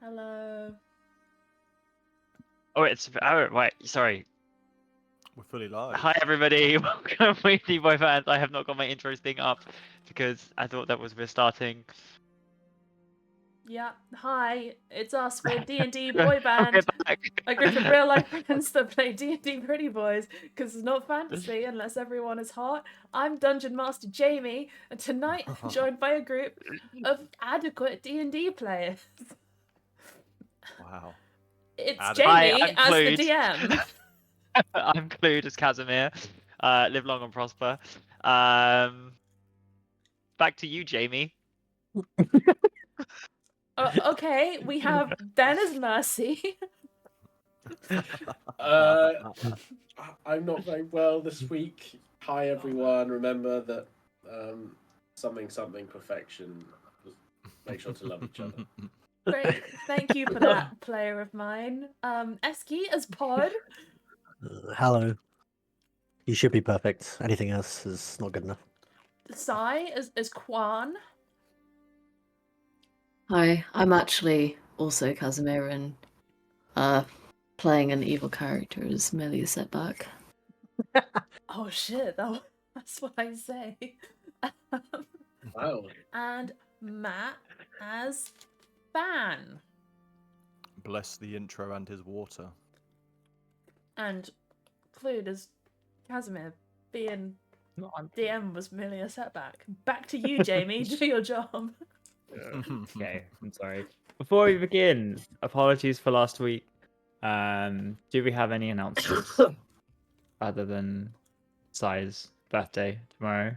Hello. Oh, right. Sorry. We're fully live. Hi, everybody. Welcome to D&D Boyband. I have not got my intro thing up because I thought that was restarting. Yeah. Hi. It's us. We're D&D We're Boyband, back. a group of real-life friends that play D&D Pretty Boys, because it's not fantasy unless everyone is hot. I'm Dungeon Master Jamie, and tonight I'm joined by a group of adequate D&D players. Wow. It's Adequate. Jamie Hi, I'm as the Clued. DM. I'm Clued as Casimir. Live long and prosper. Back to you, Jamie. Okay, we have Ben as Mercy. I'm not very well this week. Hi everyone. Remember that something perfection. Make sure to love each other. Great, thank you for that, player of mine. Eski as Pod. Hello. You should be perfect. Anything else is not good enough. Sai as Kwan. Hi, I'm actually also Casimir and playing an evil character as Millie Setback. Oh shit, that's what I say. Wow. And Matt as Fan. Bless the intro and his water. And Clued as Casimir, being DM was merely a setback. Back to you, Jamie. Do your job. Okay, I'm sorry. Before we begin, apologies for last week. Do we have any announcements other than Sai's birthday tomorrow?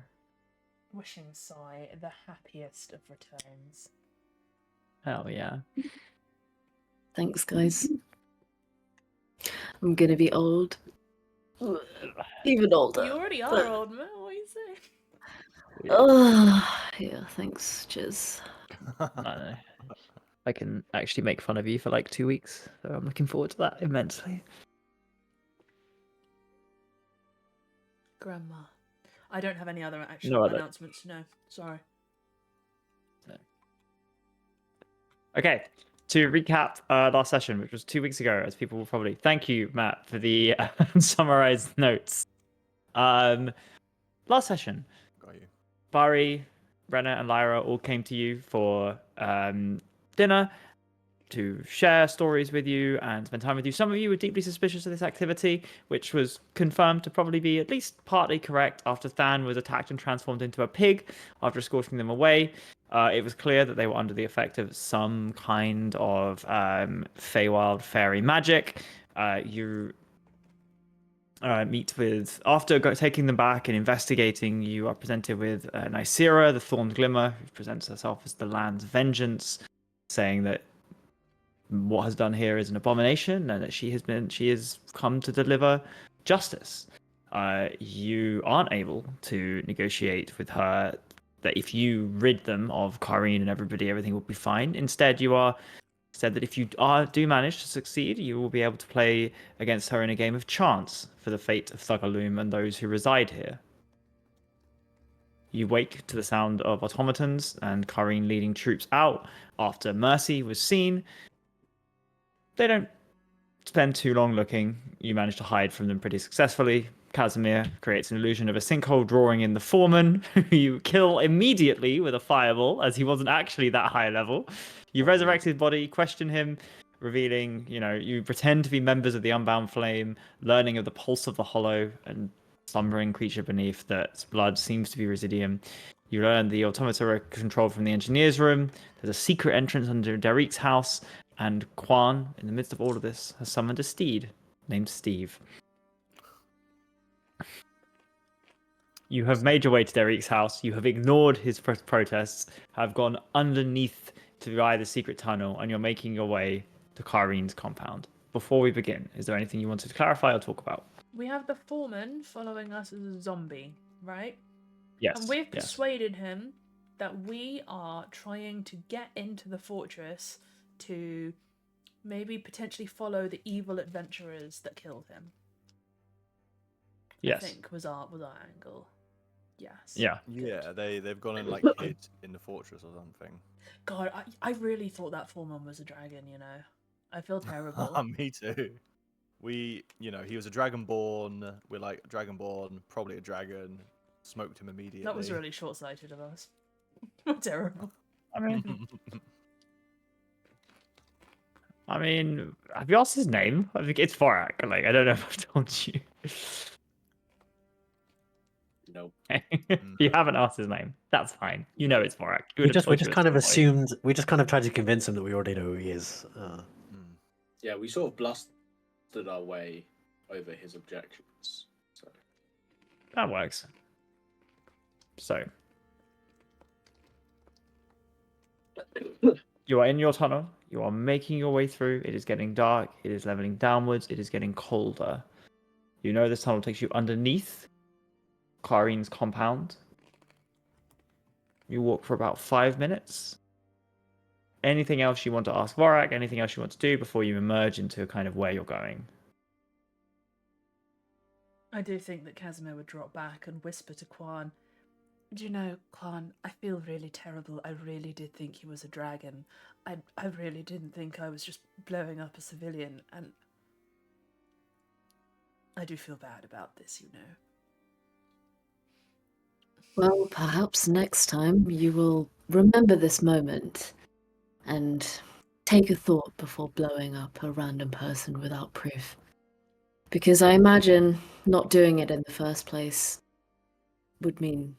Wishing Sai the happiest of returns. Hell yeah. Thanks, guys. I'm gonna be old. Even older. You already are old, man. What are you saying? Oh, yeah, thanks. Cheers. No. I can actually make fun of you for like 2 weeks, so I'm looking forward to that immensely. Grandma. I don't have any other No actual other. announcements. No, sorry. Okay, to recap last session, which was 2 weeks ago, as people will probably thank you, Matt, for the summarized notes. Last session, Got you. Barry, Brenna, and Lyra all came to you for dinner to share stories with you and spend time with you. Some of you were deeply suspicious of this activity, which was confirmed to probably be at least partly correct after Than was attacked and transformed into a pig after escorting them away. It was clear that they were under the effect of some kind of Feywild fairy magic. You meet with, after taking them back and investigating, you are presented with Nysera, the Thorned Glimmer, who presents herself as the land's vengeance, saying that what has done here is an abomination and that she has come to deliver justice. You aren't able to negotiate with her that if you rid them of Kareen and everything will be fine. Instead, you are said that if you do manage to succeed, you will be able to play against her in a game of chance for the fate of Thugaloom and those who reside here. You wake to the sound of automatons and Kareen leading troops out after Mercy was seen. They don't spend too long looking. You manage to hide from them pretty successfully. Casimir creates an illusion of a sinkhole, drawing in the foreman, who you kill immediately with a fireball, as he wasn't actually that high level. You resurrect his body, question him, revealing, you pretend to be members of the Unbound Flame, learning of the pulse of the Hollow and slumbering creature beneath that's blood seems to be Residium. You learn the automata are controlled from the engineer's room. There's a secret entrance under Derek's house. And Kwan, in the midst of all of this, has summoned a steed named Steve. You have made your way to Derek's house. You have ignored his protests, have gone underneath to buy the secret tunnel, and you're making your way to Kareen's compound. Before we begin, is there anything you wanted to clarify or talk about? We have the foreman following us as a zombie, right? Yes. And we've persuaded him that we are trying to get into the fortress to maybe potentially follow the evil adventurers that killed him. Yes. I think was our angle. Yes. Yeah. Yeah, they've gone and like hid in the fortress or something. God, I really thought that foreman was a dragon. You know, I feel terrible. Me too. We, he was a dragonborn. We're like dragonborn, probably a dragon. Smoked him immediately. That was really short-sighted of us. We're terrible. I mean, have you asked his name? I think it's Vorak. Like, I don't know if I've told you. Nope. You haven't asked his name. That's fine. You know it's Vorak. We just kind of assumed. We just kind of tried to convince him that we already know who he is. Yeah, we sort of blustered our way over his objections. So. That works. So you are in your tunnel. You are making your way through. It is getting dark. It is leveling downwards. It is getting colder. You know this tunnel takes you underneath Clarine's compound. You walk for about 5 minutes. Anything else you want to ask Vorak? Anything else you want to do before you emerge into kind of where you're going? I do think that Casimir would drop back and whisper to Quan, "Do you know, Quan, I feel really terrible. I really did think he was a dragon. I really didn't think I was just blowing up a civilian, and I do feel bad about this, you know." Well, perhaps next time you will remember this moment and take a thought before blowing up a random person without proof. Because I imagine not doing it in the first place would mean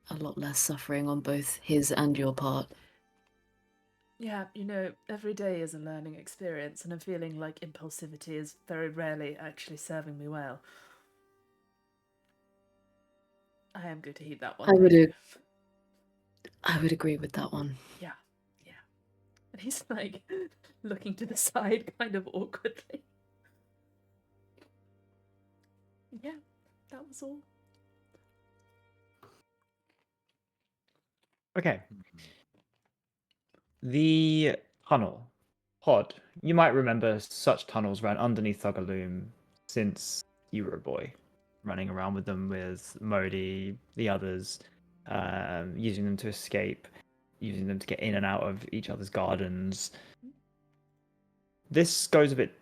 a lot less suffering on both his and your part. Yeah, you know, every day is a learning experience, and I'm feeling like impulsivity is very rarely actually serving me well. I am going to heed that one. I thank you. would agree with that one. Yeah, yeah. And he's like looking to the side kind of awkwardly. Yeah, that was all. Okay. The tunnel. Pod. You might remember such tunnels ran underneath Thuggaloom since you were a boy. Running around with them with Modi, the others, using them to escape, using them to get in and out of each other's gardens. This goes a bit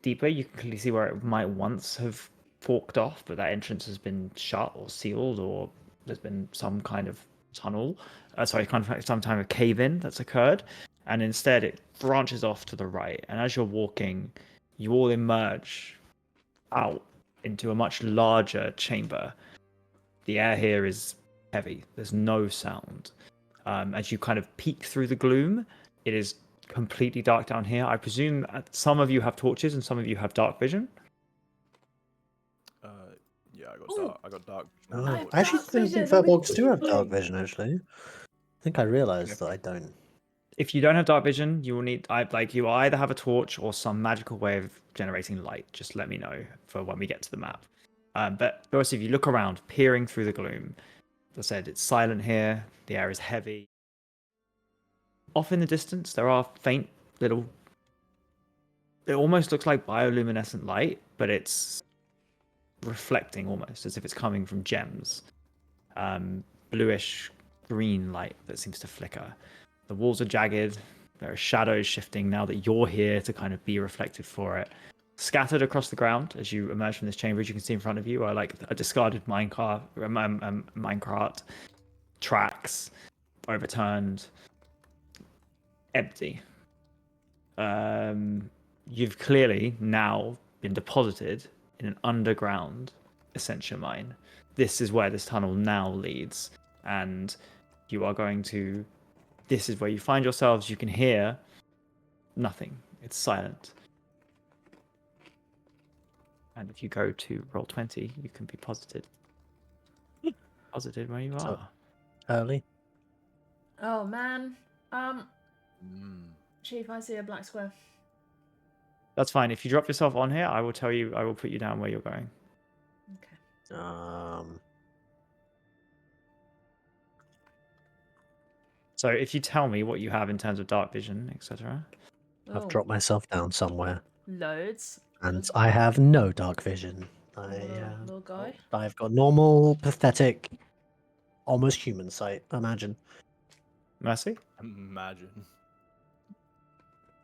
deeper. You can clearly see where it might once have forked off, but that entrance has been shut or sealed, or there's been some kind of tunnel. Some kind of cave-in that's occurred, and instead it branches off to the right. And as you're walking, you all emerge out into a much larger chamber. The air here is heavy. There's no sound. As you kind of peek through the gloom, it is completely dark down here. I presume some of you have torches and some of you have dark vision. Yeah, Ooh. I got dark. Oh, I have I actually dark don't think vision, Furbolgs do have dark wicked. vision. Actually, I think I realised that I don't. If you don't have dark vision, you will need you either have a torch or some magical way of generating light. Just let me know for when we get to the map. But first, if you look around, peering through the gloom, as I said, it's silent here. The air is heavy. Off in the distance, there are faint little. It almost looks like bioluminescent light, but it's reflecting almost as if it's coming from gems. Bluish green light that seems to flicker. The walls are jagged. There are shadows shifting now that you're here to kind of be reflected for it. Scattered across the ground as you emerge from this chamber, as you can see in front of you, are like a discarded minecart, tracks, overturned, empty. You've clearly now been deposited in an underground Essentia mine. This is where this tunnel now leads, and you are going to. This is where you find yourselves. You can hear nothing. It's silent. And if you go to roll 20, you can be posited. Posited where you So- are. Early. Oh man. Chief, I see a black square. That's fine. If you drop yourself on here, I will tell you. I will put you down where you're going. Okay. So if you tell me what you have in terms of dark vision, etc. I've Oh, dropped myself down somewhere, loads. and I have no dark vision. Little guy. I've got normal, pathetic, almost human sight. Imagine. Mercy? Imagine.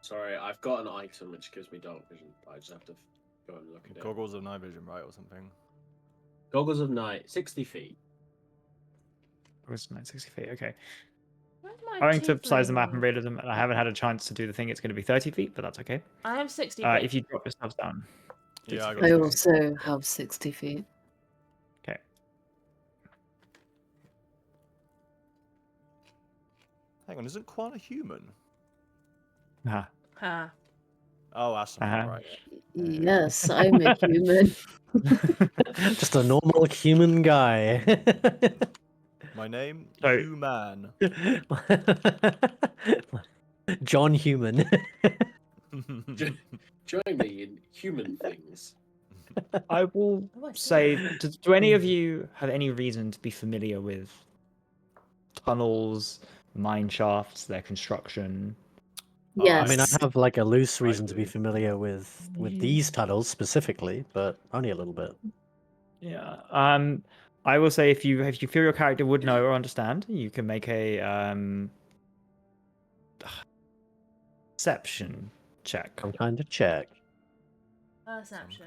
Sorry, I've got an item which gives me dark vision. I just have to go and look at it. Goggles of night vision, right, or something. Goggles of night, 60 feet. It was 960 feet. Okay. Where's my Going to size the map and tiefling? realism, and I haven't had a chance to do the thing. It's going to be 30 feet, but that's okay. I am 60 feet. If you drop yourselves down. Yeah, I 60 got I feet. also have 60 feet. Okay. Hang on, isn't Quan a human? Ah. Ha. Oh, that's something, Uh-huh. right. Yes, I'm a human. Just a normal human guy. My name, So- Human. John Human. Join me in human things. I will Oh, I see. say, do any of you have any reason to be familiar with tunnels, mine shafts, their construction? Oh, I mean, I Yes. have like a loose I reason to be do. familiar with these tunnels specifically, but only a little bit. Yeah. I will say if you feel your character would know or understand, you can make a perception check. I'm kind of check. Perception.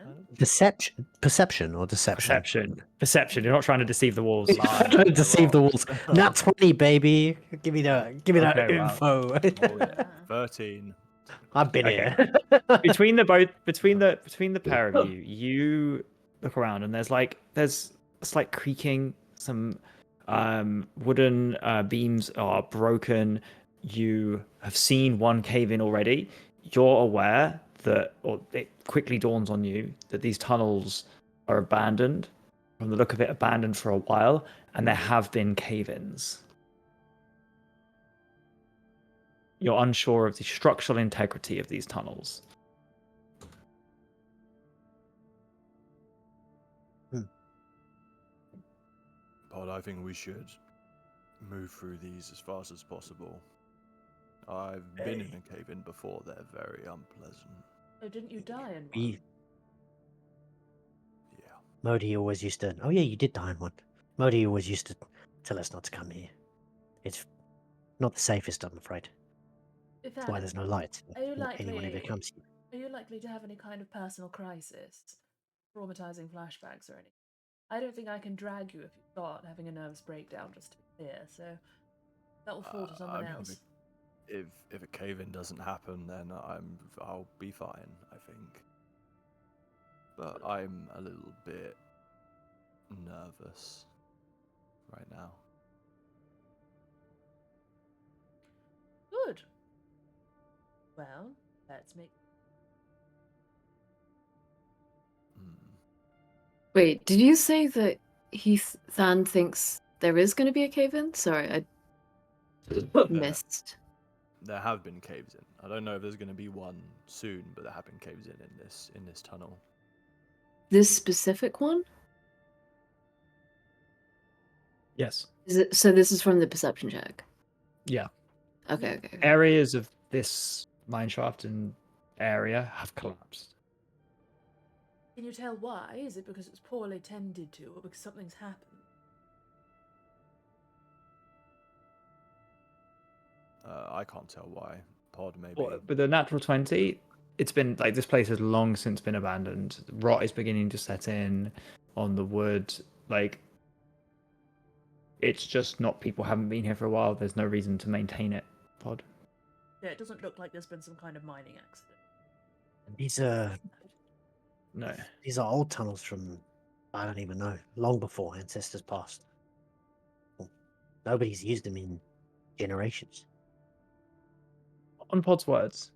Perception or deception. Perception. You're not trying to deceive the walls. Lying Trying to to deceive the rock. walls. Nat 20, baby. Give me that Okay, wow. info. Oh, yeah. 13. I've been Okay. here. between the pair of you, you look around and there's a slight creaking. Some wooden beams are broken. You have seen one cave in already. You're aware that, or it quickly dawns on you that these tunnels are abandoned. From the look of it, abandoned for a while, and there have been cave-ins. You're unsure of the structural integrity of these tunnels. But I think we should move through these as fast as possible. I've been in a cave-in before. They're very unpleasant. Oh, didn't you die in one? We- Yeah. Modi always used to. Oh yeah, you did die in one. Modi always used to tell us not to come here. It's not the safest, I'm afraid. If That's why that- there's no light. Are you Not anyone ever likely? comes here. Are you likely to have any kind of personal crisis, traumatizing flashbacks or anything? I don't think I can drag you if you start having a nervous breakdown. Just to be clear, so that will fall to someone I mean, else. If a cave-in doesn't happen, then I'll be fine, I think. But I'm a little bit nervous right now. Good. Well, let's make. Hmm. Wait, did you say that Than thinks there is going to be a cave-in? Sorry, I missed. There have been caves in. I don't know if there's going to be one soon, but there have been caves in this tunnel. This specific one? Yes. Is it so this is from the perception check? Yeah. Okay. Areas of this mineshaft and area have collapsed. Can you tell why? Is it because it's poorly tended to, or because something's happened? I can't tell why. Pod maybe. Well, with the natural 20, it's been like this place has long since been abandoned. Rot is beginning to set in on the wood. Like, it's just not, people haven't been here for a while. There's no reason to maintain it. Pod. Yeah, it doesn't look like there's been some kind of mining accident. No. These are old tunnels from, I don't even know, long before ancestors passed. Well, nobody's used them in generations. On Pod's words,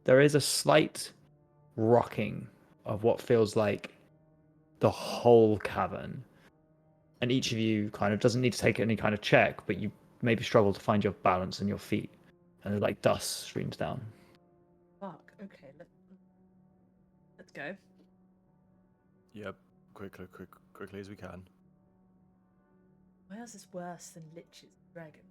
there is a slight rocking of what feels like the whole cavern. And each of you kind of doesn't need to take any kind of check, but you maybe struggle to find your balance and your feet. And like dust streams down. Fuck. Okay, let's go. Yep. Quickly as we can. Why is this worse than liches and dragons?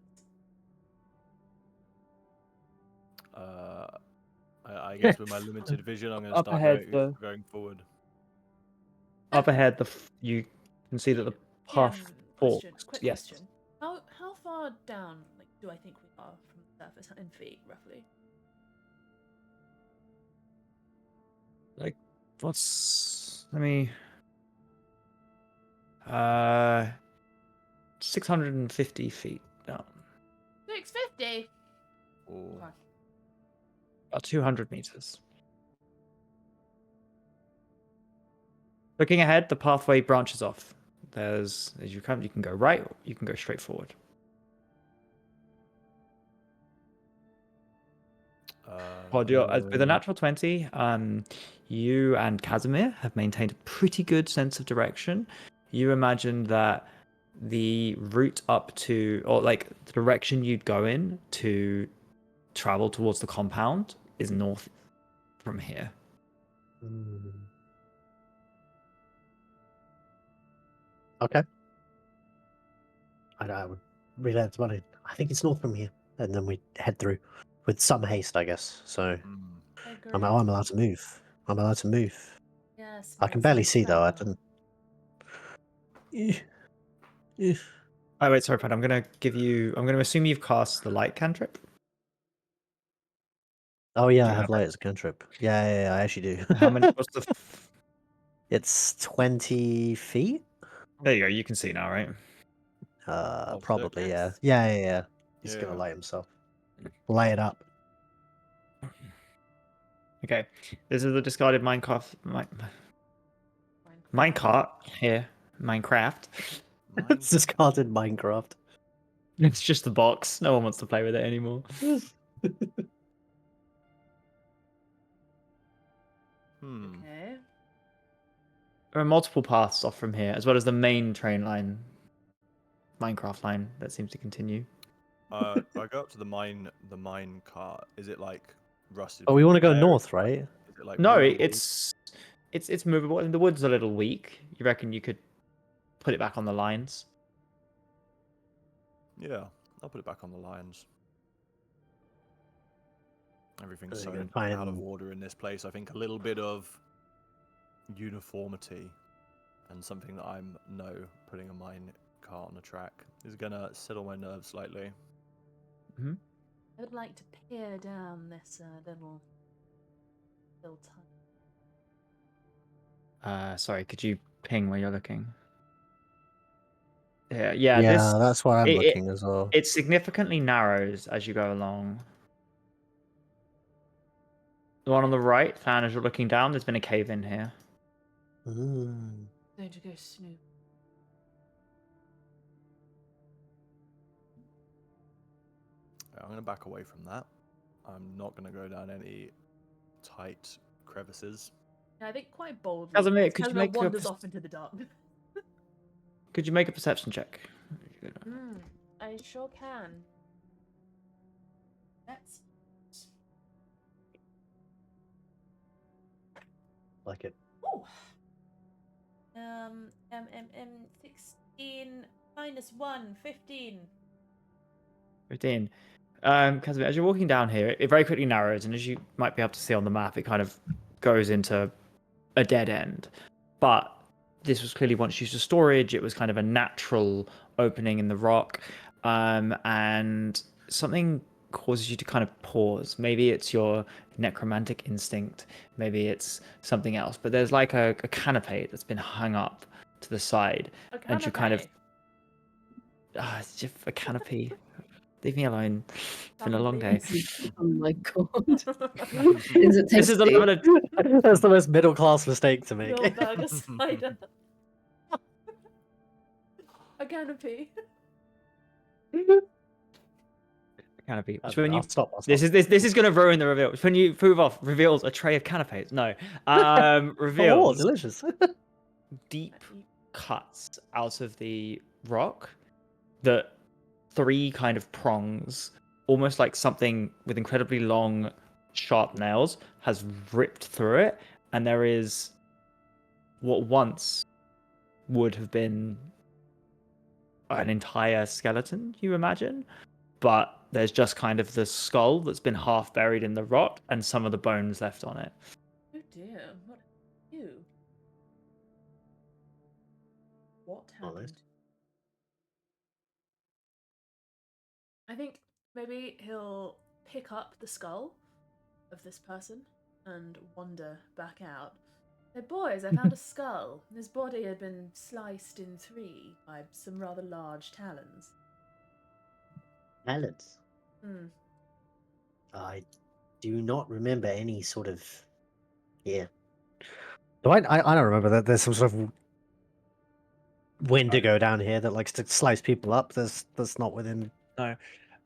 I guess with my limited vision, I'm going to Up start ahead, going forward. Up ahead, you can see that the path question. Orcs, Quick yes. question. How far down like do I think we are from the surface in feet, roughly? Like, what's... Let me... 650 feet down. 650. Or Okay. About 200 meters. Looking ahead, the pathway branches off. As you come, you can go right, or you can go straight forward. With a natural 20, you and Casimir have maintained a pretty good sense of direction. You imagine that the route up to, or like the direction you'd go in to travel towards the compound is north from here. Okay. I would relay it to Money. I think it's north from here, and then we head through with some haste, I guess. So Agree. I'm allowed to move. I'm allowed to move. Yes. I can barely let's see though. I travel. didn't. Oh wait, sorry, Pat. I'm gonna assume you've cast the light cantrip. Oh yeah, Do I you have have light as a cantrip. Yeah, I actually do. How many? What's the? It's 20 feet. There you go. You can see now, right? Probably, yeah. Nice. Yeah. He's gonna Yeah. light himself. Light it up. Okay. This is the discarded minecart here. Minecraft. It's discarded Minecraft. It's just a box. No one wants to play with it anymore. Okay. There are multiple paths off from here, as well as the main train line, Minecraft line that seems to continue. I go up to the mine cart. Is it like rusted? Oh, we want to go repair? north, right? Is it like No, movable? it's movable, and the wood's a little weak. You reckon you could put it back on the lines? Yeah, I'll put it back on the lines. Everything's Are so you gonna try out of and- order in this place. I think a little bit of uniformity and something that I'm putting a mine cart on a track is gonna settle my nerves slightly. I would like to peer down this little tunnel. Sorry, could you ping where you're looking? Yeah, Yeah, that's why I'm it- looking as well. It significantly narrows as you go along. The one on the right, Fan, as you're looking down, there's been a cave in here. Mm. Going to go snoop. I'm gonna back away from that. I'm not gonna go down any tight crevices. Yeah, I think quite boldly. Casimir, as could you Casimir make a wanders off into the dark. Could you make a perception check? I sure can. That's Like it. Ooh. 16 minus 1, 15. 15. Casimir, as you're walking down here, it very quickly narrows, and as you might be able to see on the map, it kind of goes into a dead end. But this was clearly once used as storage. It was kind of a natural opening in the rock, and something causes you to kind of pause. Maybe it's your necromantic instinct, maybe it's something else, but there's like a canopy that's been hung up to the side, and you kind of it's just a canopy. Leave me alone. It's been a long day. Oh my god. Is it This is the tasty? level of That's the most middle class mistake to make. Little burger cider. A canopy. canopy. Which Okay, when you I'll stop. this is going to ruin the reveal. When you prove off, reveals a tray of canapes. No, Oh, reveals delicious. deep cuts out of the rock that 3 kind of prongs, almost like something with incredibly long, sharp nails, has ripped through it, and there is what once would have been an entire skeleton, you imagine, but there's just kind of the skull that's been half buried in the rock and some of the bones left on it. Oh dear, what you? What Oh, nice. happened? I think maybe he'll pick up the skull of this person and wander back out. Hey boys, I found a skull. His body had been sliced in 3 by some rather large talons. Talents. Hmm. I do not remember any sort of. Yeah. Do I don't remember that there's some sort of Wendigo down here that likes to slice people up. That's not within No.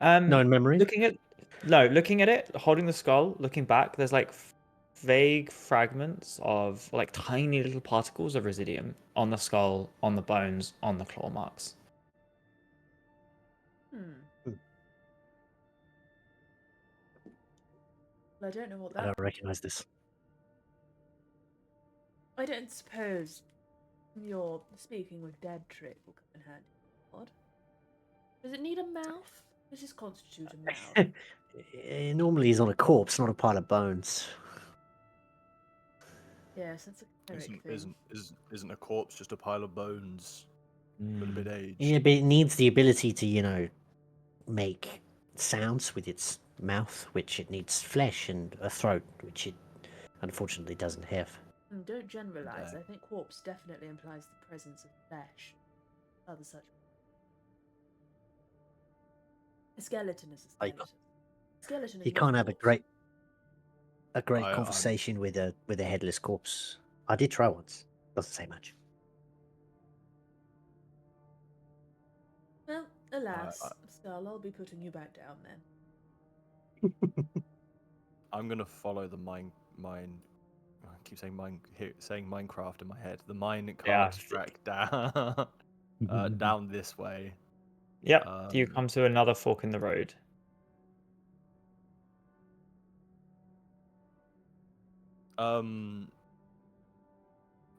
known memory. Looking at it, holding the skull, looking back, there's like vague fragments of like tiny little particles of residium on the skull, on the bones, on the claw marks. Hmm. Well, I don't know what I that. don't recognize this. I don't suppose your speaking with dead trick will come in handy. What? Does it need a mouth? Does this constitute a mouth? Normally he's on a corpse, not a pile of bones. Yes, that's a cleric thing. Isn't a corpse just a pile of bones, but a bit aged? Yeah, but it needs the ability to, make sounds with its mouth, which it needs flesh, and a throat, which it unfortunately doesn't have. Don't generalize. Okay. I think corpse definitely implies the presence of flesh. Other such. A skeleton is a Like, skeleton. Skeleton is You not can't have a corpse. great I'm- conversation with a headless corpse. I did try once. Doesn't say much. Well, alas, Skull, I'll be putting you back down then. I'm gonna follow the mine. I keep saying saying Minecraft in my head. The mine cart track down, down this way. Yep. You come to another fork in the road. I'm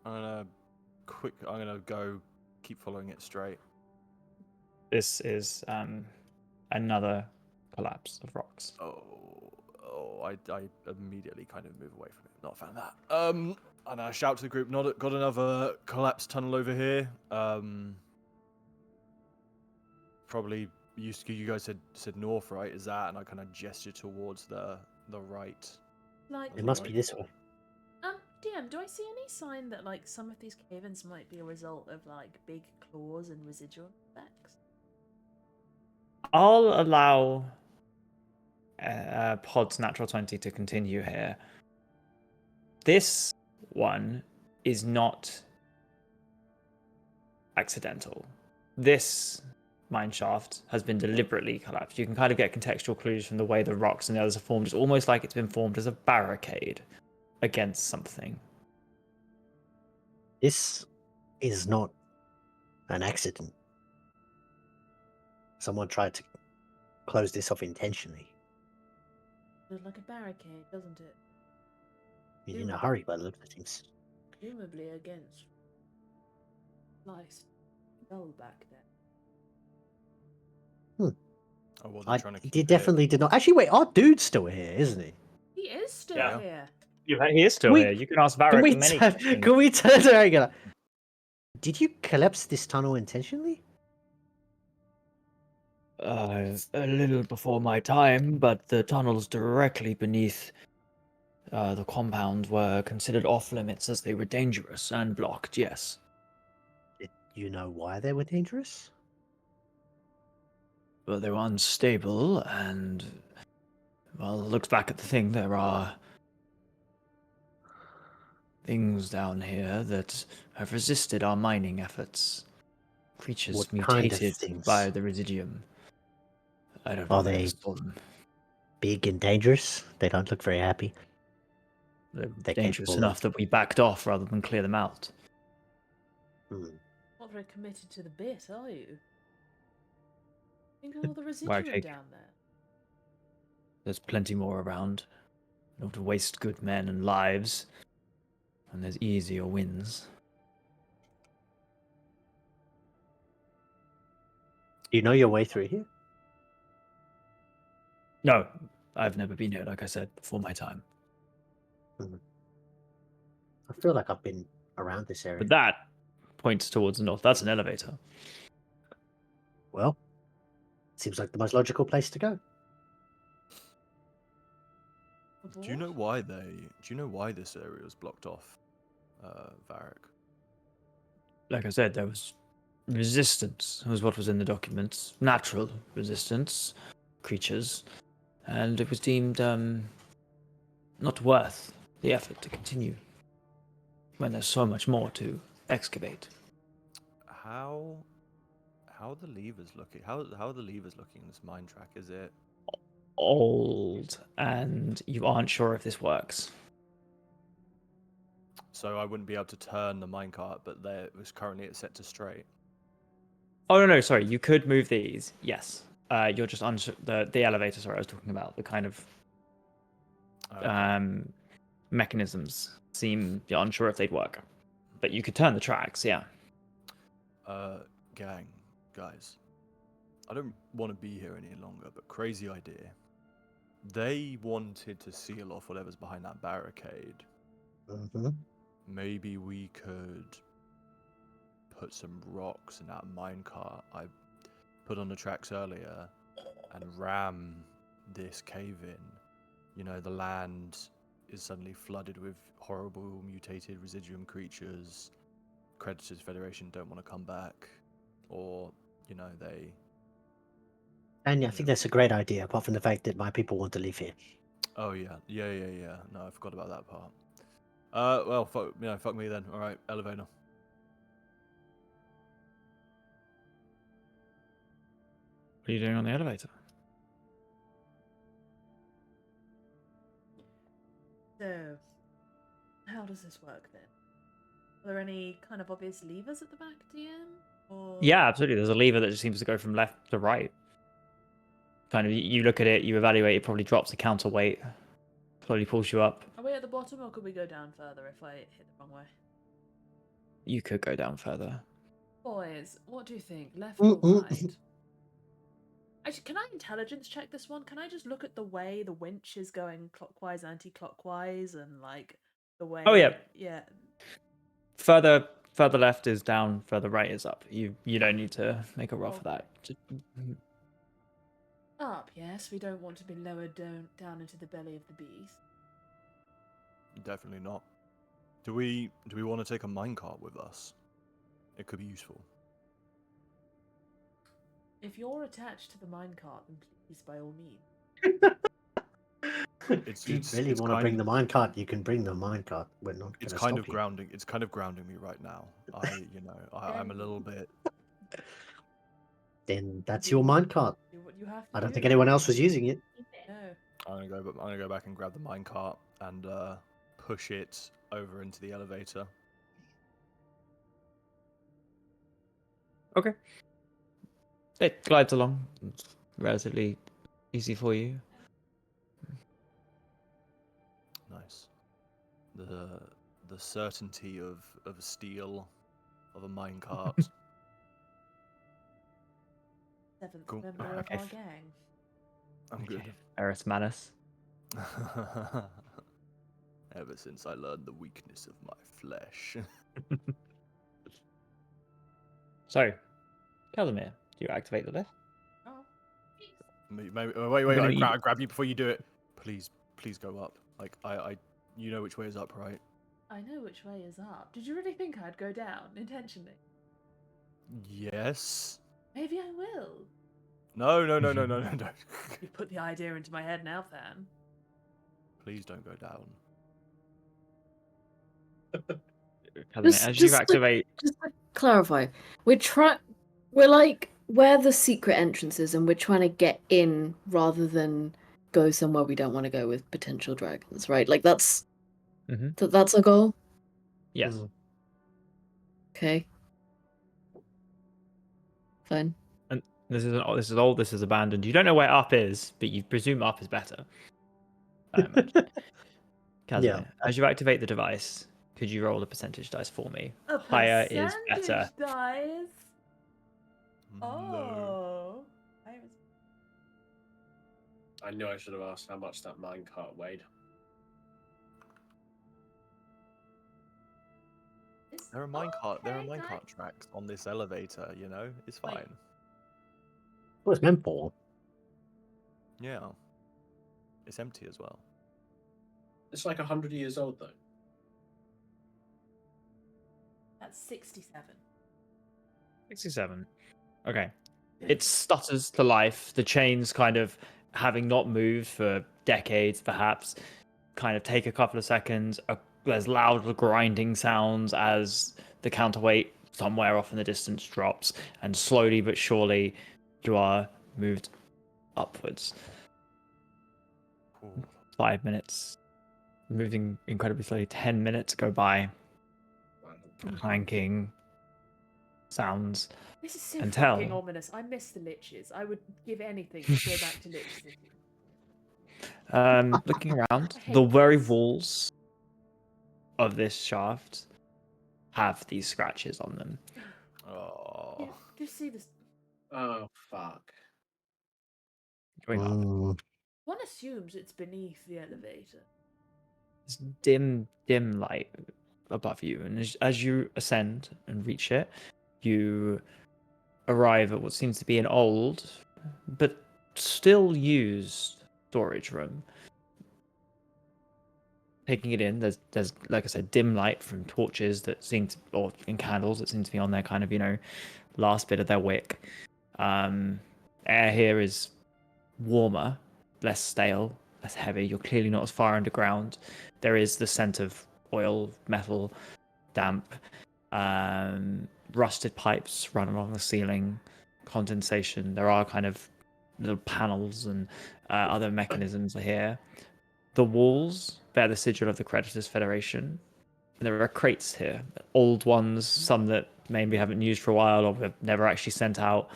gonna go. Keep following it straight. This is another collapse of rocks. I immediately kind of move away from it. Not found that. And I shout to the group, "Not got another collapsed tunnel over here." Probably you guys said north, right? Is that? And I kind of gesture towards the right. Like, It must be this way. DM, do I see any sign that like some of these cave-ins might be a result of like big claws and residual effects? I'll allow Pod's natural 20 to continue here. This one is not accidental. This mine shaft has been deliberately collapsed. You can kind of get contextual clues from the way the rocks and the others are formed. It's almost like it's been formed as a barricade against something. This is not an accident. Someone tried to close this off intentionally. Looks like a barricade, doesn't it? He's in a hurry by the look of things. Presumably against sliced skull back there. Oh, well, they're trying to keep it. Definitely did not. Actually, wait, our dude's still here, isn't he? He is still Yeah. here. He is still here. You can ask Varric many questions. Can we turn to Angela? Did you collapse this tunnel intentionally? A little before my time, but the tunnels directly beneath the compound were considered off limits as they were dangerous and blocked, yes. Did you know why they were dangerous? But they were unstable and, well, looks back at the thing, there are things down here that have resisted our mining efforts. Creatures What mutated kind of things? by the residuum. I don't know Are what they to call them. big and dangerous? They don't look very happy. They're They're dangerous capable enough that we backed off rather than clear them out. Not very committed to the bit, are you? Think of all the Why residuum take- down there. There's plenty more around. I don't want to waste good men and lives. And there's easier wins. Do you know your way through here? No, I've never been here, like I said, before my time. I feel like I've been around this area. But that points towards the north. That's an elevator. Well, Seems like the most logical place to go. Do you know why they? Do you know why this area was blocked off, Varric? Like I said, there was resistance. Was what was in the documents. Natural resistance, creatures, and it was deemed not worth the effort to continue when there's so much more to excavate. How are the levers looking? How are the levers looking in this mine track? Is it? Old, and you aren't sure if this works. So I wouldn't be able to turn the minecart, but there was currently it's set to straight. Oh no, sorry. You could move these. Yes. You're just unsure. The elevator. Sorry, I was talking about the kind of Okay. mechanisms. You're unsure if they'd work, but you could turn the tracks. Yeah. Guys, I don't want to be here any longer, but crazy idea. They wanted to seal off whatever's behind that barricade. Mm-hmm. Maybe we could put some rocks in that minecart I put on the tracks earlier and ram this cave in. You know, the land is suddenly flooded with horrible mutated residuum creatures. Creditors Federation don't want to come back, or you know they. And I think that's a great idea, apart from the fact that my people want to live here. Oh yeah. No, I forgot about that part. Well, fuck me then. All right, elevator. What are you doing on the elevator? So, how does this work then? Are there any kind of obvious levers at the back, DM? Or... Yeah, absolutely. There's a lever that just seems to go from left to right. Kind of, you look at it, you evaluate. It probably drops the counterweight, slowly pulls you up. Are we at the bottom, or could we go down further if I hit the wrong way? You could go down further. Boys, what do you think? Left or right? Actually, can I intelligence check this one? Can I just look at the way the winch is going clockwise, anti-clockwise, and like the way? Oh yeah. Yeah. Further left is down. Further right is up. You don't need to make a roll for that. Up, yes. We don't want to be lowered down into the belly of the beast. Definitely not. Do we want to take a minecart with us? It could be useful. If you're attached to the minecart, then please, by all means. If you really want to bring the minecart, you can bring the minecart. We're not. It's gonna kind stop of you. grounding. It's kind of grounding me right now. I'm a little bit. Then that's your minecart. Do what you have to I don't do. think anyone else was using it. No. I'm gonna go back and grab the minecart and push it over into the elevator. Okay. It glides along. It's relatively easy for you. Nice. The certainty of steel, of a minecart. Seventh Cool. member of Okay. our gang. I'm good. Eris Manus. Ever since I learned the weakness of my flesh. So, Casimir, do you activate the lift? Oh. Wait! gonna I grab you before you do it. Please go up. Like you know which way is up, right? I know which way is up. Did you really think I'd go down intentionally? Yes. Maybe I will. No. You put the idea into my head now, Fan. Please don't go down. Casimir, as you activate... Just to clarify, we're like where the secret entrance is, and we're trying to get in rather than go somewhere we don't want to go with potential dragons, right? Like that's that's our goal. Yes. Mm. Okay. Fine. And this is old. This is abandoned. You don't know where up is, but you presume up is better. Casimir, as you activate the device, could you roll a percentage dice for me? A Higher is better. dice. No. Oh. I knew I should have asked how much that minecart weighed. There are minecart tracks on this elevator. You know, it's fine. What it's meant for? Yeah. It's empty as well. It's like 100 years old, though. That's 67. 67. Okay. It stutters to life. The chains kind of, having not moved for decades perhaps, kind of take a couple of seconds. There's loud grinding sounds as the counterweight somewhere off in the distance drops, and slowly but surely you are moved upwards. Cool. 5 minutes. Moving incredibly slowly. 10 minutes go by. Clanking sounds. This is so And fucking tell. ominous. I miss the liches. I would give anything to go back to Lich City. Looking around, I hate the very this. walls of this shaft have these scratches on them. Oh. Do you see this? Oh, fuck. Going up. One assumes it's beneath the elevator. This dim light above you, and as you ascend and reach it, you arrive at what seems to be an old but still used storage room. Taking it in, there's like I said, dim light from torches that seem to, or in candles that seem to be on their kind of, last bit of their wick. Air here is warmer, less stale, less heavy. You're clearly not as far underground. There is the scent of oil, metal, damp, rusted pipes run along the ceiling, condensation. There are kind of little panels and other mechanisms here. The walls bear the sigil of the Creditors Federation. And there are crates here, old ones, some that maybe haven't used for a while or have never actually sent out.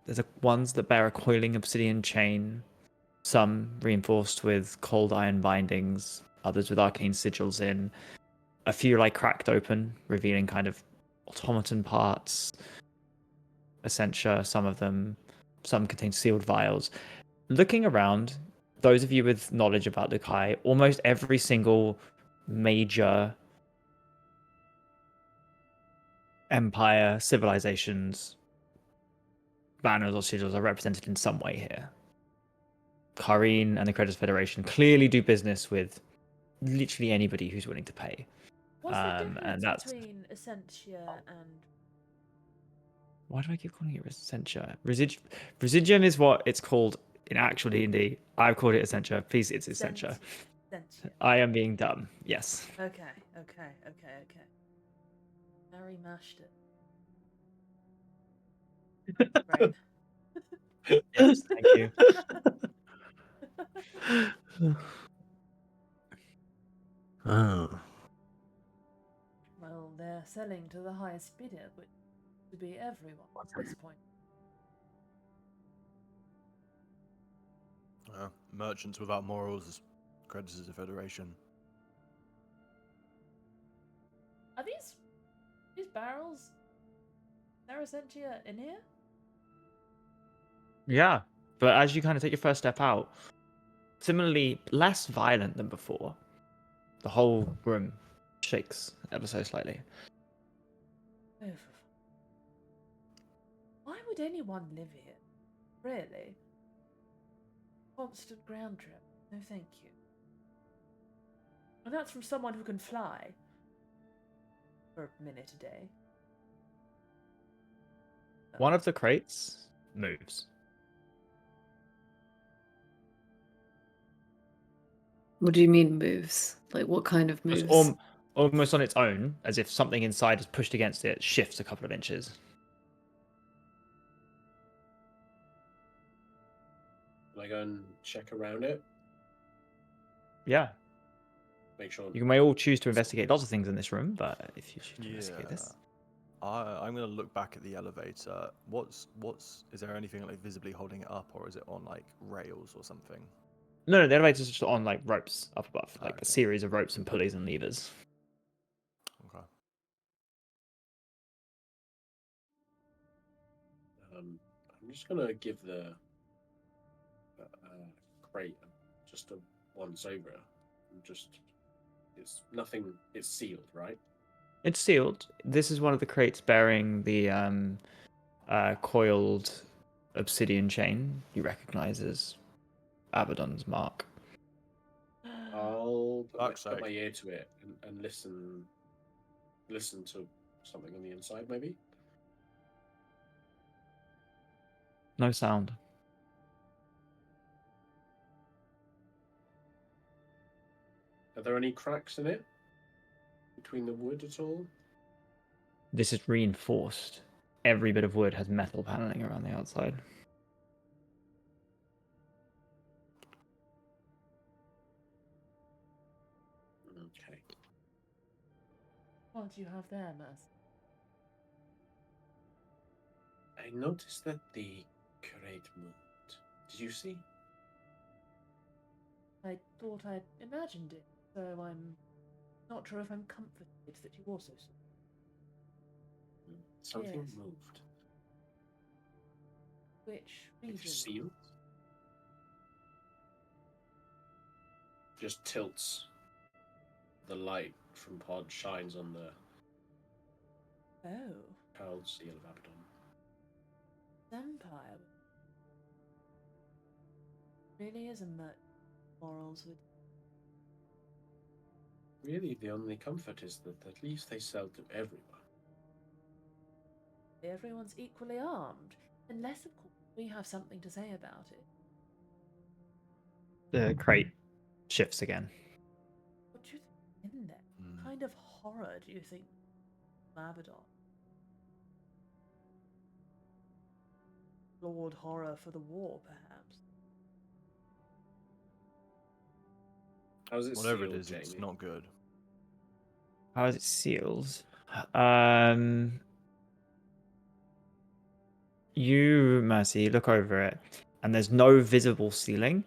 There's ones that bear a coiling obsidian chain, some reinforced with cold iron bindings, others with arcane sigils in. A few cracked open, revealing kind of automaton parts, essentia, some of them. Some contain sealed vials. Looking around, those of you with knowledge about Lukai, almost every single major empire, civilizations, banners or sigils are represented in some way here. Kareen and the Creditors Federation clearly do business with literally anybody who's willing to pay. What's the difference and that's between Essentia and... Why do I keep calling it Essentia? Residuum is what it's called in actual D&D. I've called it Essentia. Please, it's Essentia. Essentia. I am being dumb. Yes. Okay. Harry mashed it. Right. Yes, thank you. Oh. Well, they're selling to the highest bidder, which would be everyone at this point. Merchants without morals, Creditors of Federation. Are these barrels? They're Essentia in here? Yeah, but as you kind of take your first step out, similarly less violent than before, the whole room shakes ever so slightly. Oh, why would anyone live here? Really? Constant ground trip. No, thank you. And that's from someone who can fly for a minute a day. One of the crates moves. What do you mean moves? Like what kind of moves? It's almost on its own, as if something inside is pushed against it, shifts a couple of inches. Can I go and check around it? Yeah. Make sure. You may all choose to investigate lots of things in this room, but if you choose to investigate this. I'm gonna look back at the elevator. Is there anything visibly holding it up, or is it on rails or something? No, the elevator's just on ropes up above, Okay. a series of ropes and pulleys and levers. Okay. I'm just gonna give the crate just a once over. It's nothing. It's sealed, right? It's sealed. This is one of the crates bearing the coiled obsidian chain you recognize as Abaddon's mark. I'll Fuck's put my sake. ear to it and listen to something on the inside, maybe. No sound. Are there any cracks in it between the wood at all? This is reinforced. Every bit of wood has metal paneling around the outside. Okay. What do you have there, Mercy? I noticed that the crate moved. Did you see? I thought I imagined it, so I'm not sure if I'm comforted that you also saw. Something Yes. moved. Which Like region? sealed? Just tilts. The light from pod shines on the Oh, proud seal of Abaddon. Empire. Really isn't much morals with. Really, the only comfort is that at least they sell to everyone. Everyone's equally armed, unless of course we have something to say about it. The crate shifts again. What do you think in there? Hmm. What kind of horror do you think Abaddon? Lord Horror for the war, perhaps. How's it Whatever sealed, it is, Jamie? it's not good. How is it sealed? You, Mercy, look over it, and there's no visible ceiling.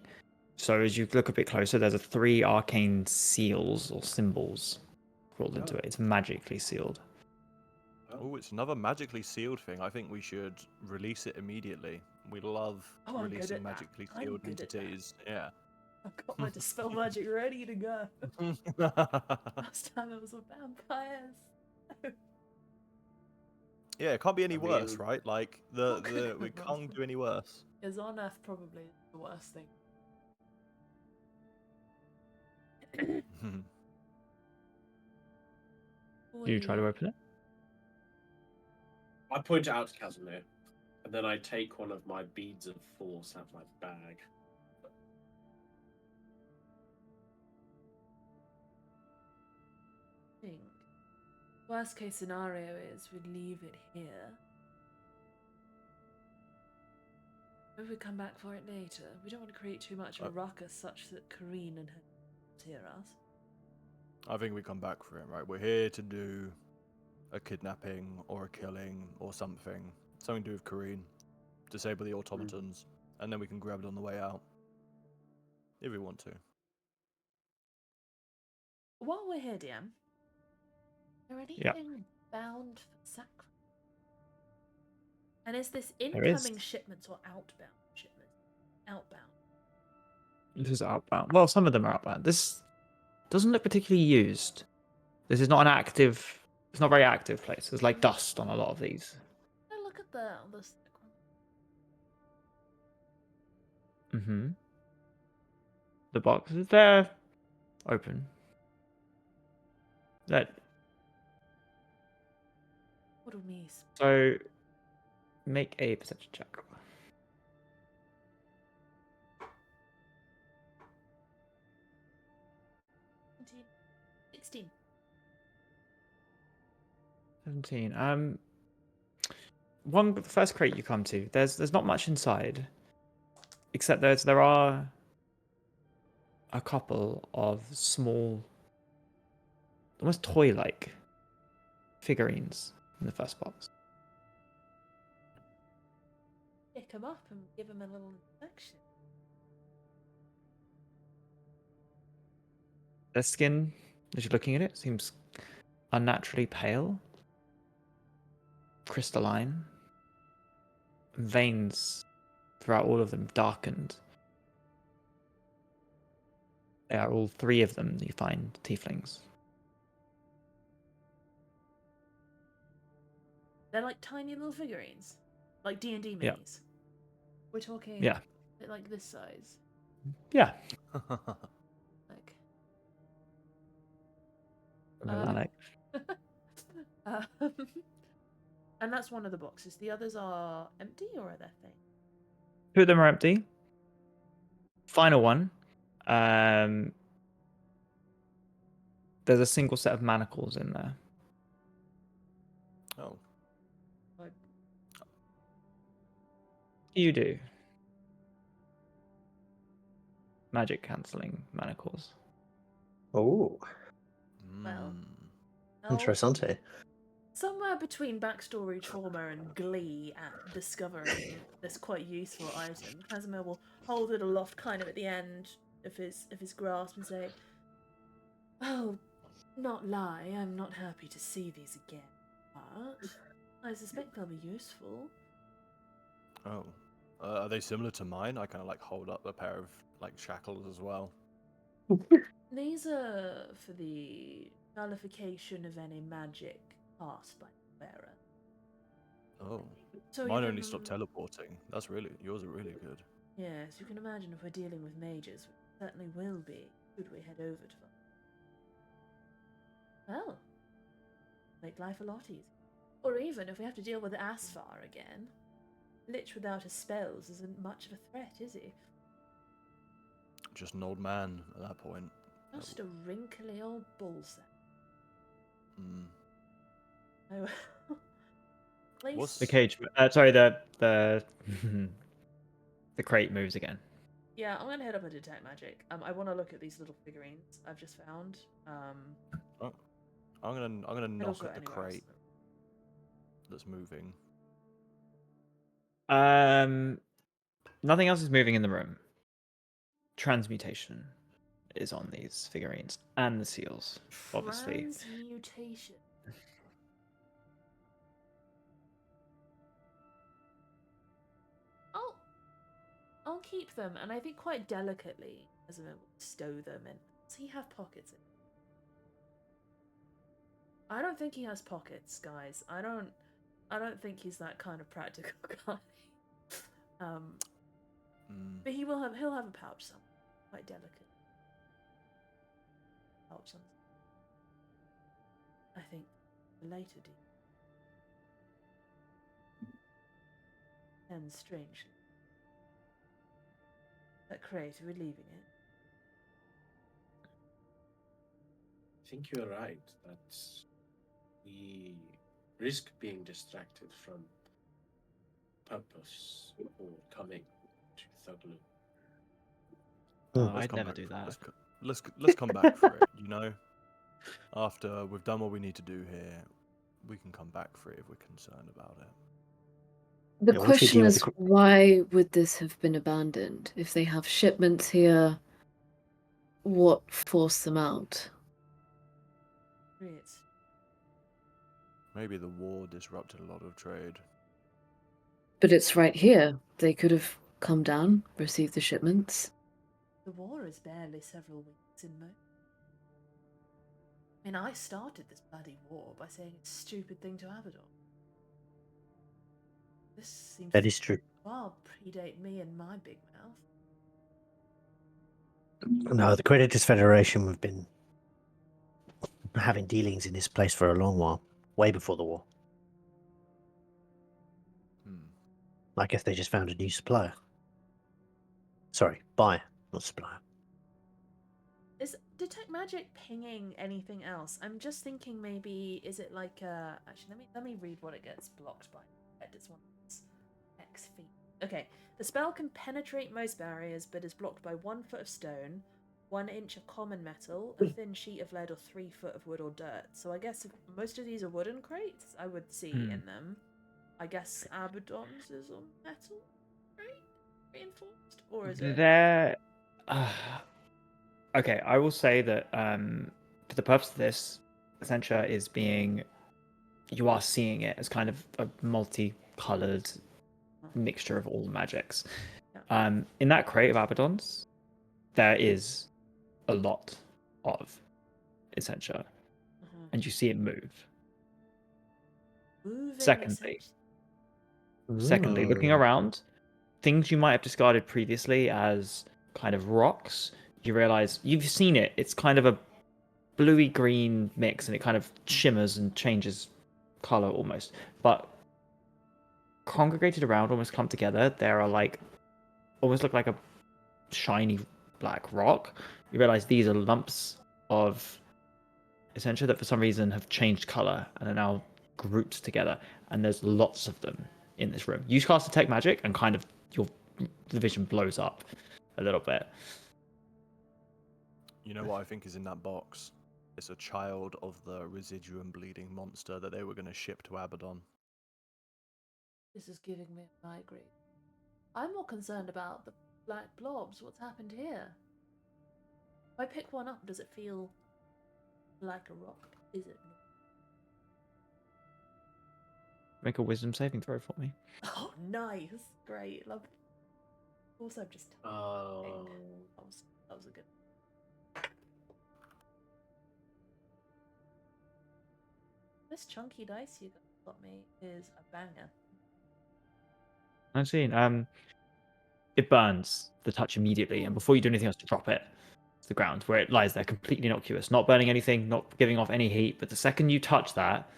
So as you look a bit closer, there's 3 arcane seals or symbols crawled into Oh. it. It's magically sealed. Oh, it's another magically sealed thing. I think we should release it immediately. We love Oh, I'm good releasing at that. magically I'm sealed good at that. entities. Yeah. I've got my dispel magic ready to go. Last time it was with vampires. Yeah, it can't be any I worse, mean- right? Like What could we go can't wrong? do any worse. Is on Earth probably the worst thing. You try to open it? I point it out to Casimir, and then I take one of my beads of force out of my bag. Think. Worst case scenario is we leave it here. Maybe we come back for it later. We don't want to create too much of a ruckus such that Kareen and her hear us. I think we come back for it, right? We're here to do a kidnapping or a killing or something. Something to do with Kareen. Disable the automatons, and then we can grab it on the way out. If we want to. While we're here, DM, is there anything bound for sacrifice? And is this There is. incoming shipments or outbound shipments? Outbound. This is outbound. Well, some of them are outbound. This doesn't look particularly used. This is not an active. It's not a very active place. There's like dust on a lot of these. Oh, look at the sick one. Mm-hmm. The boxes, they're open. That What do we miss? so make a perception check. 16. 17. The first crate you come to, there's not much inside, except there are a couple of small, almost toy-like figurines in the first box. Pick him up and give him a little inspection. Their skin, as you're looking at it, seems unnaturally pale, crystalline. Veins throughout all of them darkened. They are all 3 of them you find tieflings. They're like tiny little figurines. like D&D minis. Yeah. We're talking Yeah. like this size. Yeah. Like Alex. um, and that's one of the boxes. The others are empty, or are there things? Two of them are empty. Final one. There's a single set of manacles in there. Oh. Like, You do. Magic cancelling manacles. Oh, well, Mm. I'll- interessante. somewhere between backstory trauma and glee at discovering this quite useful item, Casimir will hold it aloft kind of at the end of his grasp and say, "Oh, not lie, I'm not happy to see these again, but I suspect they'll be useful." Oh. Are they similar to mine? I kind of like hold up a pair of like shackles as well. These are for the nullification of any magic cast by the wearer. Oh. So Mine you only can- stopped teleporting. That's really yours are really good. Yes, you can imagine if we're dealing with mages, we certainly will be, should we head over to them. Well, make life a lot easier. Or even if we have to deal with Asfar again. Lich without his spells isn't much of a threat, is he? Just an old man at that point. Just a wrinkly old bullsack. Mm. Oh, Place- What's- The cage. Sorry, the the crate moves again. Yeah, I'm gonna head up and detect magic. I want to look at these little figurines I've just found. I'm gonna I don't knock go at the anywhere else, crate that's moving. Nothing else is moving in the room. Transmutation is on these figurines and the seals, obviously. Transmutation. I'll keep them, and I think quite delicately, as I will stow them in. Does he have pockets in? I don't think he has pockets, guys. I don't think he's that kind of practical guy. But he'll have a pouch somewhere, quite delicate. Pouch somewhere. I think later do. And strangely. That crate, are we leaving it? I think you're right that we risk being distracted from purpose or coming to Thuglu. Hmm. Let's I'd come never back do for- that. Let's come back for it. You know, after we've done what we need to do here, we can come back for it if we're concerned about it. The Yeah, once we question deal with is, the why would this have been abandoned? If they have shipments here, what forced them out? Great. Maybe the war disrupted a lot of trade. But it's right here. They could have come down, received the shipments. The war is barely several weeks in Mo. I mean, I started this bloody war by saying it's a stupid thing to Abaddon. This seems That is true. far predate me and my big mouth. No, the Creditors Federation have been having dealings in this place for a long while, way before the war. I guess they just found a new supplier. Sorry, buyer, not supplier. Is detect magic pinging anything else? I'm just thinking maybe is it like actually let me read what it gets blocked by. It's one that's X feet. Okay, the spell can penetrate most barriers, but is blocked by 1 foot of stone, 1 inch of common metal, a thin sheet of lead, or 3 foot of wood or dirt. So I guess if most of these are wooden crates, I would see in them. I guess Abaddon's is on metal crate, reinforced, or is it? There. Okay, I will say that for the purpose of this, Essentia is being. You are seeing it as kind of a multicolored mixture of all magics. In that crate of Abaddon's, there is a lot of Essentia, and you see it move. Moving Secondly, Essentia. Secondly, looking Ooh. around, things you might have discarded previously as kind of rocks, you realize you've seen it. It's kind of a bluey green mix, and it kind of shimmers and changes color almost. But congregated around, almost clumped together, there are like almost look like a shiny black rock. You realize these are lumps of essentially that for some reason have changed color and are now grouped together. And there's lots of them in this room. You cast detect magic, and kind of the vision blows up a little bit. You know what I think is in that box? It's a child of the residuum bleeding monster that they were going to ship to Abaddon. This is giving me a migraine. I'm more concerned about the black blobs. What's happened here? If I pick one up, does it feel like a rock? Is it not? Make a wisdom saving throw for me. Oh, nice. Great. Love. Also, just. Oh. That was a good. This chunky dice you got me is a banger. I've seen. It burns the touch immediately, and before you do anything else, to drop it to the ground, where it lies there completely innocuous, not burning anything, not giving off any heat. But the second you touch that,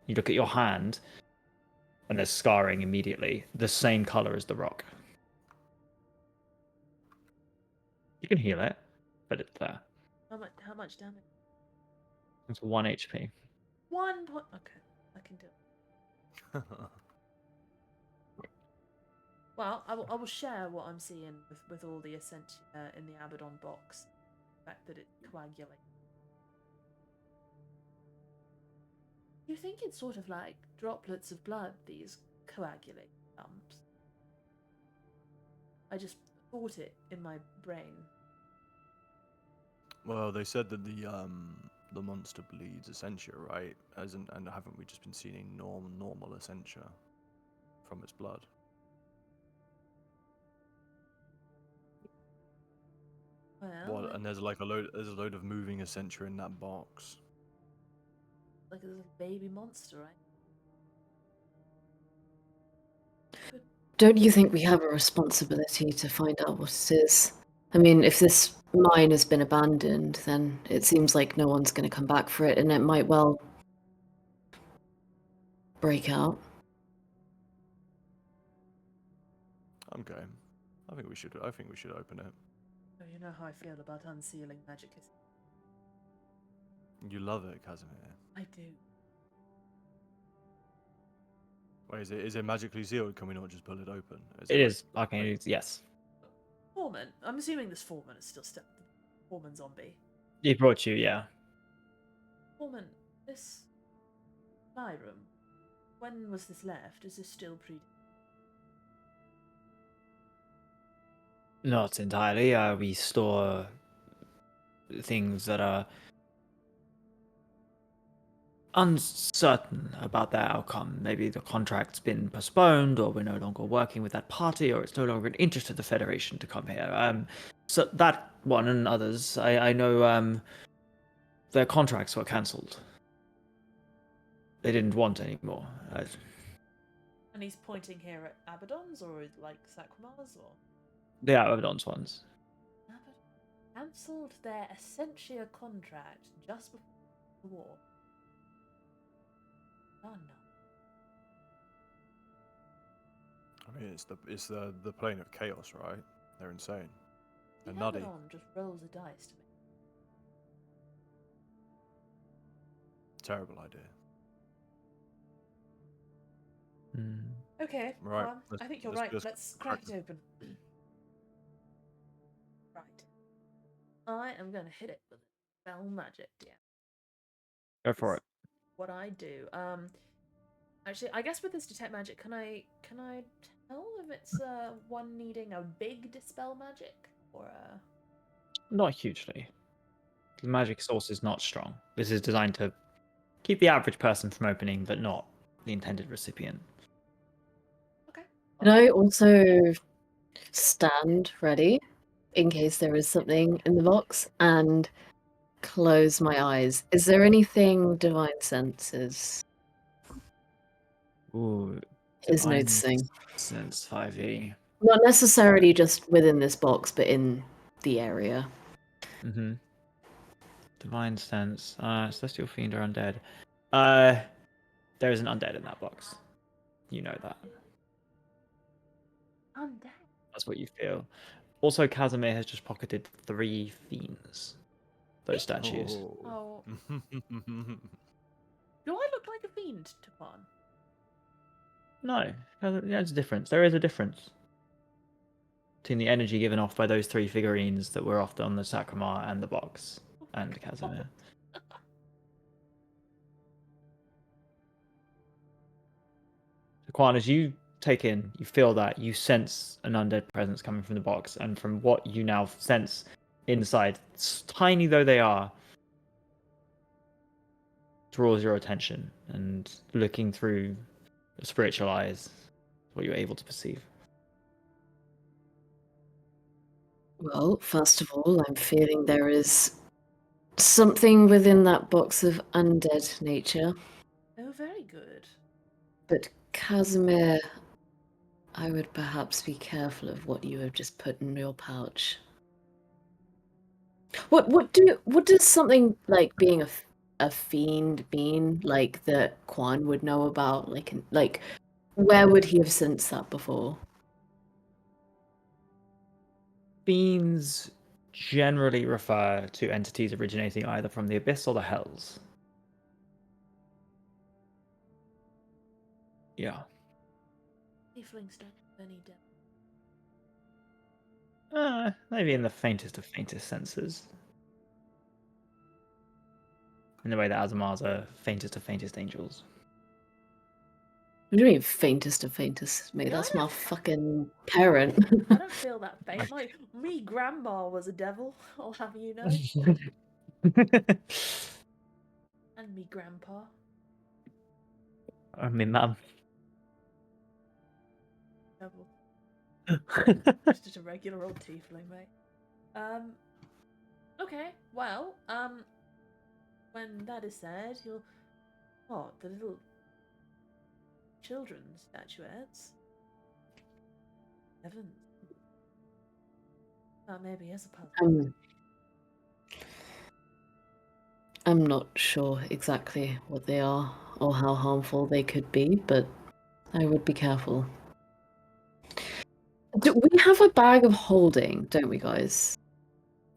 you look at your hand, and there's scarring immediately, the same color as the rock. You can heal it, but it's there. How much damage? It's 1 HP. 1 point. Okay, I can do it. Well, I will share what I'm seeing with all the Ascension in the Abaddon box. The fact that it coagulates. You think it's sort of like droplets of blood, these coagulate lumps? I just thought it in my brain. Well, they said that the monster bleeds Essentia, right? And haven't we just been seeing normal Essentia from its blood? Well, And there's a load of moving Essentia in that box. like there's a baby monster, right? Don't you think we have a responsibility to find out what it is? I mean, if this mine has been abandoned, then it seems like no one's going to come back for it, and it might well break out. I'm game. I think we should open it. Oh, you know how I feel about unsealing magic. You love it, Casimir. I do. Wait, is it magically sealed? Can we not just pull it open? It is arcane. Yes. Foreman. I'm assuming this Foreman is still Foreman zombie. He brought you, yeah. Foreman, this my room. When was this left? Is this still pre? Not entirely. We store things that are uncertain about their outcome. Maybe the contract's been postponed, or we're no longer working with that party, or it's no longer an interest of the Federation to come here. So that one and others, I know their contracts were cancelled. They didn't want any more. And he's pointing here at Abaddon's or like Saquamar's or? They are Abaddon's ones. Abaddon cancelled their Essentia contract just before the war. Oh no. I mean, it's the plane of chaos, right? They're insane. They're The nutty. Abaddon just rolls a dice to me. Terrible idea. Okay, Right, I think you're let's right. just Let's crack it open. Right. I am going to hit it with spell magic. Yeah. Go for it. What I do. Actually, I guess with this detect magic, can I tell if it's one needing a big dispel magic or a? Not hugely. The magic source is not strong. This is designed to keep the average person from opening, but not the intended recipient. Okay. Can I also stand ready in case there is something in the box and close my eyes? Is there anything divine senses? Ooh, is Divine noticing. Sense 5e. Not necessarily just within this box, but in the area. Mm-hmm. Divine Sense. Celestial Fiend or Undead. There is an undead in that box. You know that. Undead. That's what you feel. Also, Casimir has just pocketed 3 fiends. Those statues. Oh. Do I look like a fiend to Quan? No, there's a difference. There is a difference between the energy given off by those 3 figurines that were often on the Sacramar and the box, and Casimir. So, Quan, as you take in, you feel that, you sense an undead presence coming from the box, and from what you now sense inside, tiny though they are, draws your attention, and looking through the spiritual eyes, what you're able to perceive. Well, first of all, I'm feeling there is something within that box of undead nature. Oh, very good. But Casimir, I would perhaps be careful of what you have just put in your pouch. What does something like being a fiend mean? Like that Quan would know about? Like where would he have sensed that before? Fiends generally refer to entities originating either from the abyss or the hells. Yeah. Tieflings don't have any depth. Maybe in the faintest of faintest senses. In the way that Azamars are faintest of faintest angels. What do you mean faintest of faintest? Mate, Yeah, that's I my don't- fucking parent. I don't feel that faint. Me grandma was a devil, I'll have you know. And me grandpa. I mean, mum. Devil. Just a regular old tiefling, mate. Okay, well, when that is said, you'll... What, the little... children's statuettes? Heavens. That maybe is a puzzle. I'm not sure exactly what they are or how harmful they could be, but I would be careful. Do we have a bag of holding, don't we, guys?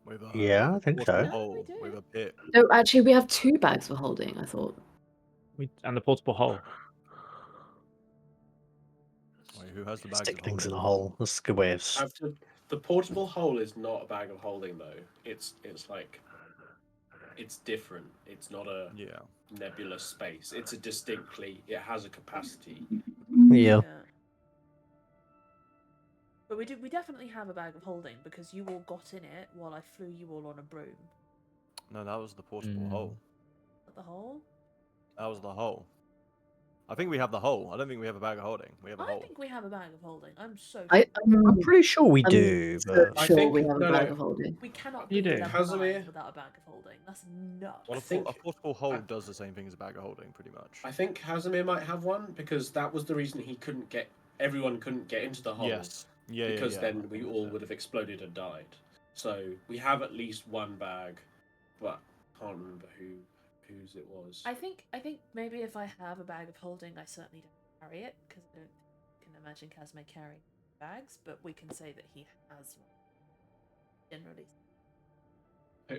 With a, Yeah, I think so. portable Yeah, we hole do. with a pit. No, actually, we have 2 bags of holding, I thought. And the portable hole. Wait, who has the bags Stick of things in a holding? hole. That's a good way of. The portable hole is not a bag of holding though. It's like it's different. It's not a Yeah. nebulous space. It's a distinctly. It has a capacity. Yeah. But we definitely have a bag of holding because you all got in it while I flew you all on a broom. No, that was the portable hole. At the hole? That was the hole. I think we have the hole. I don't think we have a bag of holding. We have a I hole. think we have a bag of holding. I'm so sure. I'm pretty sure we I'm do, so but I sure think- we have no, a bag no. of holding. We cannot You be do. level Casimir? 9 without a bag of holding. That's nuts. Well, I think- a portable hole does the same thing as a bag of holding, pretty much. I think Casimir might have one because that was the reason he couldn't get. Everyone couldn't get into the hole. Yes. Yeah. Because yeah, then I we think all so. would have exploded and died. So we have at least one bag, but can't remember whose it was. I think maybe if I have a bag of holding, I certainly don't carry it because I don't can imagine Casimir carrying bags. But we can say that he has one. Generally,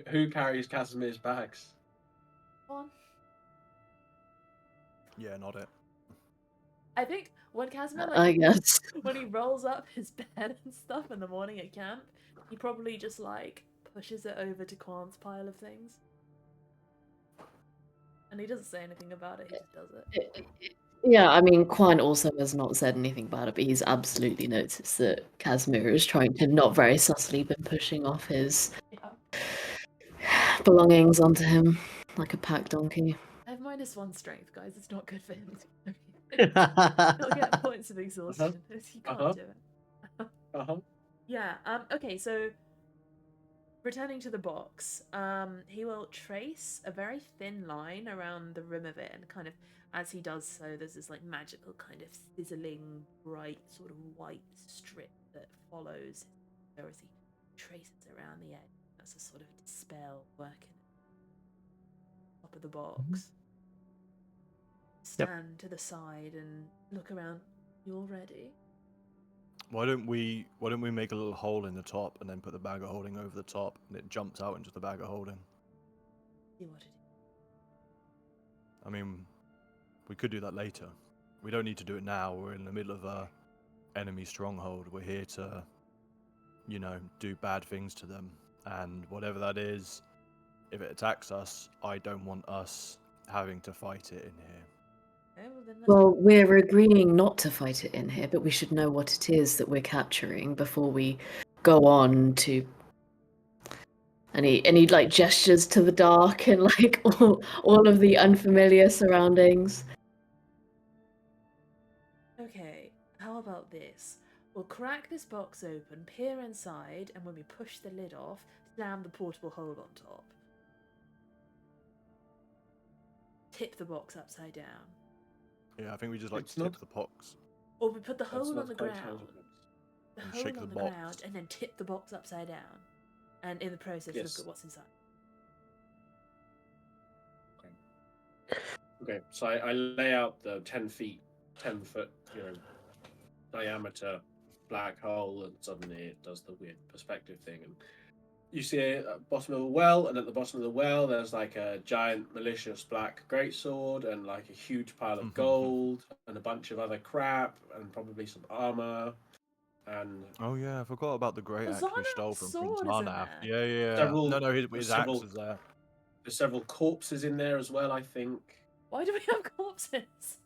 Who carries Casimir's bags? one. Yeah, not it. I think when Casimir I guess. when he rolls up his bed and stuff in the morning at camp, he probably just like pushes it over to Quan's pile of things. And he doesn't say anything about it, he just does it. Yeah, I mean, Quan also has not said anything about it, but he's absolutely noticed that Casimir is trying to not very subtly been pushing off his Yeah. belongings onto him like a pack donkey. I have -1 strength, guys. It's not good for him. He'll get points of exhaustion. He can't do it. Uh-huh. Yeah. Okay. So returning to the box, he will trace a very thin line around the rim of it, and kind of as he does so, there's this like magical kind of sizzling, bright sort of white strip that follows as he traces around the edge. That's a sort of dispel working at the top of the box. Stand to the side and look around. You all ready? Why don't we make a little hole in the top and then put the bag of holding over the top and it jumps out into the bag of holding? See what it is. I mean, we could do that later. We don't need to do it now. We're in the middle of a enemy stronghold. We're here to, do bad things to them. And whatever that is, if it attacks us, I don't want us having to fight it in here. Okay, well, then Well, we're agreeing not to fight it in here, but we should know what it is that we're capturing before we go on to. And he like gestures to the dark and like all of the unfamiliar surroundings. Okay, how about this? We'll crack this box open, peer inside, and when we push the lid off, slam the portable hole on top. Tip the box upside down. Yeah, I think we just It's tip not- the box. Or we put the That's hole not on the quite ground. how it works. The And hole shake on the the box. ground, and then tip the box upside down. And in the process, Yes. look at what's inside. Okay, so I lay out the 10 foot, diameter black hole, and suddenly it does the weird perspective thing. And you see it at the bottom of a well, and at the bottom of the well, there's like a giant malicious black greatsword, and like a huge pile of gold, and a bunch of other crap, and probably some armor. And Oh yeah, I forgot about the great axe we Zarnav's stole from Prince sword is in Arnaf. there. Yeah. Several- No, his there's axe several- is there. there's several corpses in there as well, I think. Why do we have corpses?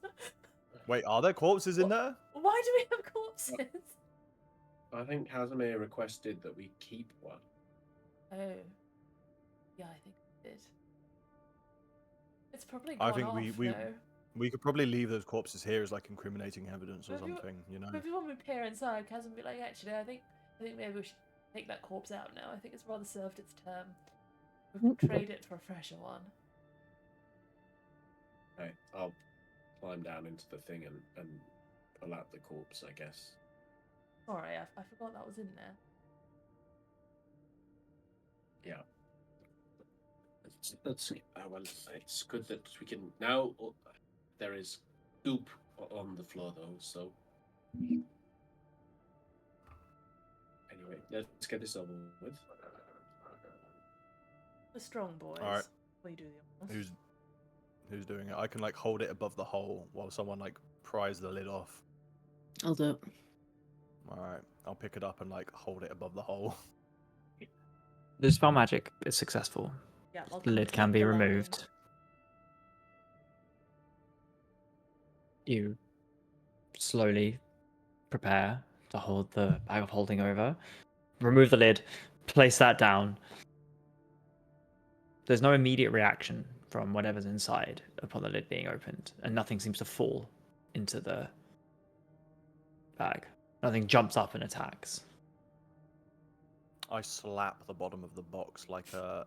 Wait, are there corpses in there? Why do we have corpses? I think Casimir requested that we keep one. Oh. Yeah, I think we did. It's probably I gone think off, we though. we could probably leave those corpses here as like incriminating evidence or Maybe we- something, Maybe when we peer inside, Kaz will be like, actually, I think maybe we should take that corpse out now. I think it's rather served its term. We can trade it for a fresher one. Okay, I'll climb down into the thing and pull out the corpse, I guess. Sorry, I forgot that was in there. Yeah. Well, it's good that we can now. There is goop on the floor, though. So anyway, let's get this over with. The strong boys. Alright. Will you do the honors? Who's doing it? I can hold it above the hole while someone pries the lid off. I'll do it. Alright, I'll pick it up and hold it above the hole. The spell magic is successful. Yeah, I'll The lid complete can be the line. removed. You slowly prepare to hold the bag of holding over. Remove the lid, place that down. There's no immediate reaction from whatever's inside upon the lid being opened, and nothing seems to fall into the bag. Nothing jumps up and attacks. I slap the bottom of the box like a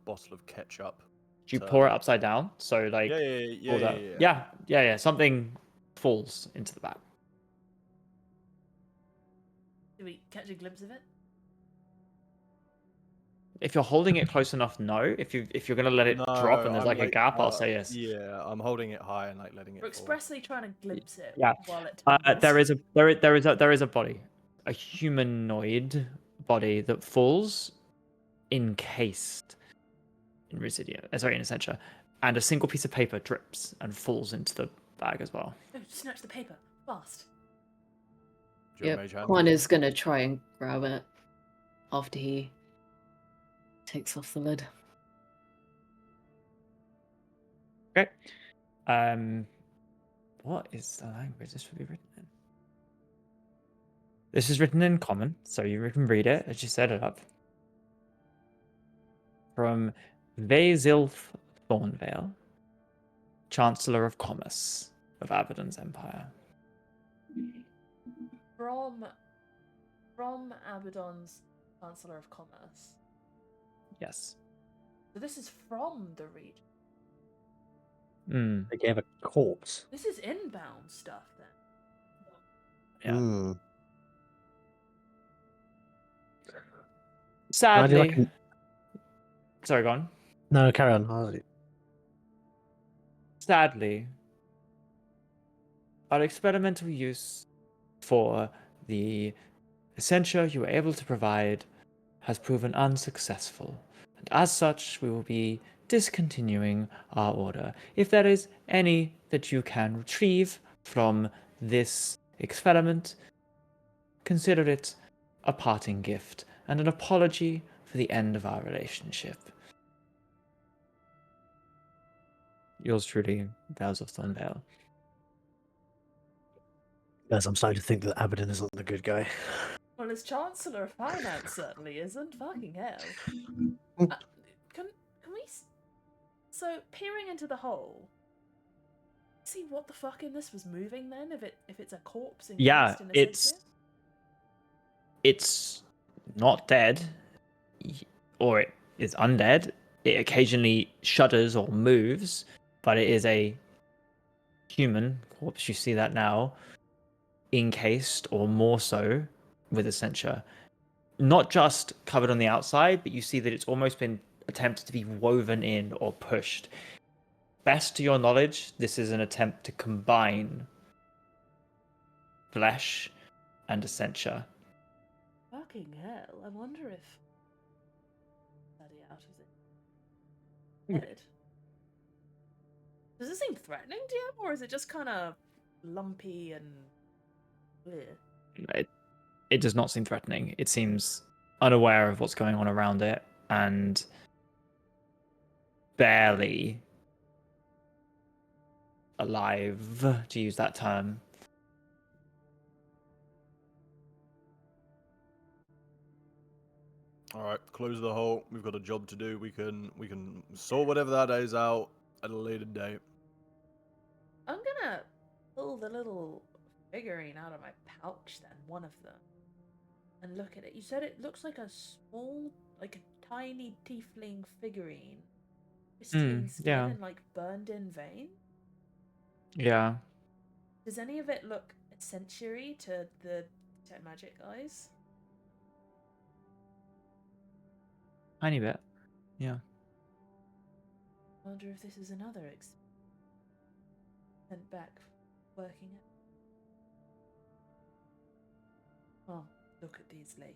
bottle of ketchup. Do you to- pour it upside down? So like Yeah. Something falls into the bag. Do we catch a glimpse of it? If you're holding it close enough, no. If you're gonna let it drop and there's I'm a gap, I'll say yes. Yeah, I'm holding it high and letting it We're fall. expressly trying to glimpse it Yeah. while it There is a body, a humanoid body that falls encased in in Essentia, and a single piece of paper drips and falls into the bag as well. Oh, snatch the paper. Fast. Do you have Yep. mage hand? Quan is gonna try and grab it after he takes off the lid. Okay. What is the language this will be written in? This is written in common, so you can read it as you set it up. From Vasilf Thornvale, Chancellor of Commerce of Abaddon's Empire. From Abaddon's Chancellor of Commerce. Yes. So this is from the region. Mm, They gave a corpse. This is inbound stuff then. yeah. Hmm. How do you Sadly. reckon... Sorry, go on. No, carry on. Sadly, our experimental use for the essentia you were able to provide has proven unsuccessful, and as such, we will be discontinuing our order. If there is any that you can retrieve from this experiment, consider it a parting gift and an apology for the end of our relationship. Yours truly, Vales of Thornvale. Guys, I'm starting to think that Abaddon isn't the good guy. Well, as Chancellor of Finance certainly isn't. Fucking hell. Can we? So peering into the hole. See what the fuck in this was moving then? If it's a corpse Yeah, encased in essentia? it's not dead, or it is undead. It occasionally shudders or moves, but it is a human corpse. You see that now, encased or more so with essentia. Not just covered on the outside, but you see that it's almost been attempted to be woven in or pushed. Best to your knowledge, this is an attempt to combine flesh and essentia. Fucking hell. I wonder if Daddy out is it dead? Does it seem threatening to you, or is it just kind of lumpy and weird? It does not seem threatening. It seems unaware of what's going on around it and barely alive, to use that term. All right, close the hole. We've got a job to do. We can sort whatever that is out at a later date. I'm gonna pull the little figurine out of my pouch then, one of them, and look at it. You said it looks like a small, like a tiny tiefling figurine. Pristine skin yeah. and like burned in vein. Yeah. Does any of it look essentiary to the detect magic guys? Tiny bit. Yeah. I wonder if this is another sent back working it. Well, look at these later.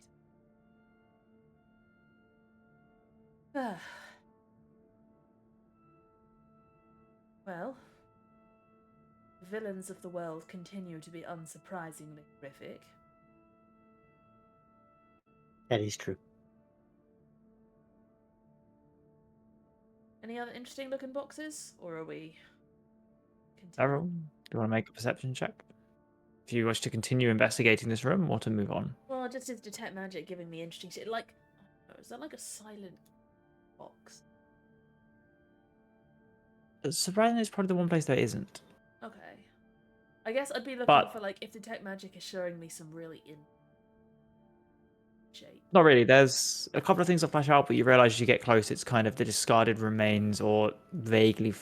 Ah. Well, the villains of the world continue to be unsurprisingly horrific. That is true. Any other interesting looking boxes, or are we? Errol, do you want to make a perception check? If you wish to continue investigating this room or to move on. Well, just as detect magic giving me interesting shit. Like, is that like a silent box? Surprisingly, it's probably the one place that isn't. Okay. I guess I'd be looking But- for like if detect magic is showing me some really in shape. Not really. There's a couple of things that flash out, but you realize as you get close, it's kind of the discarded remains or vaguely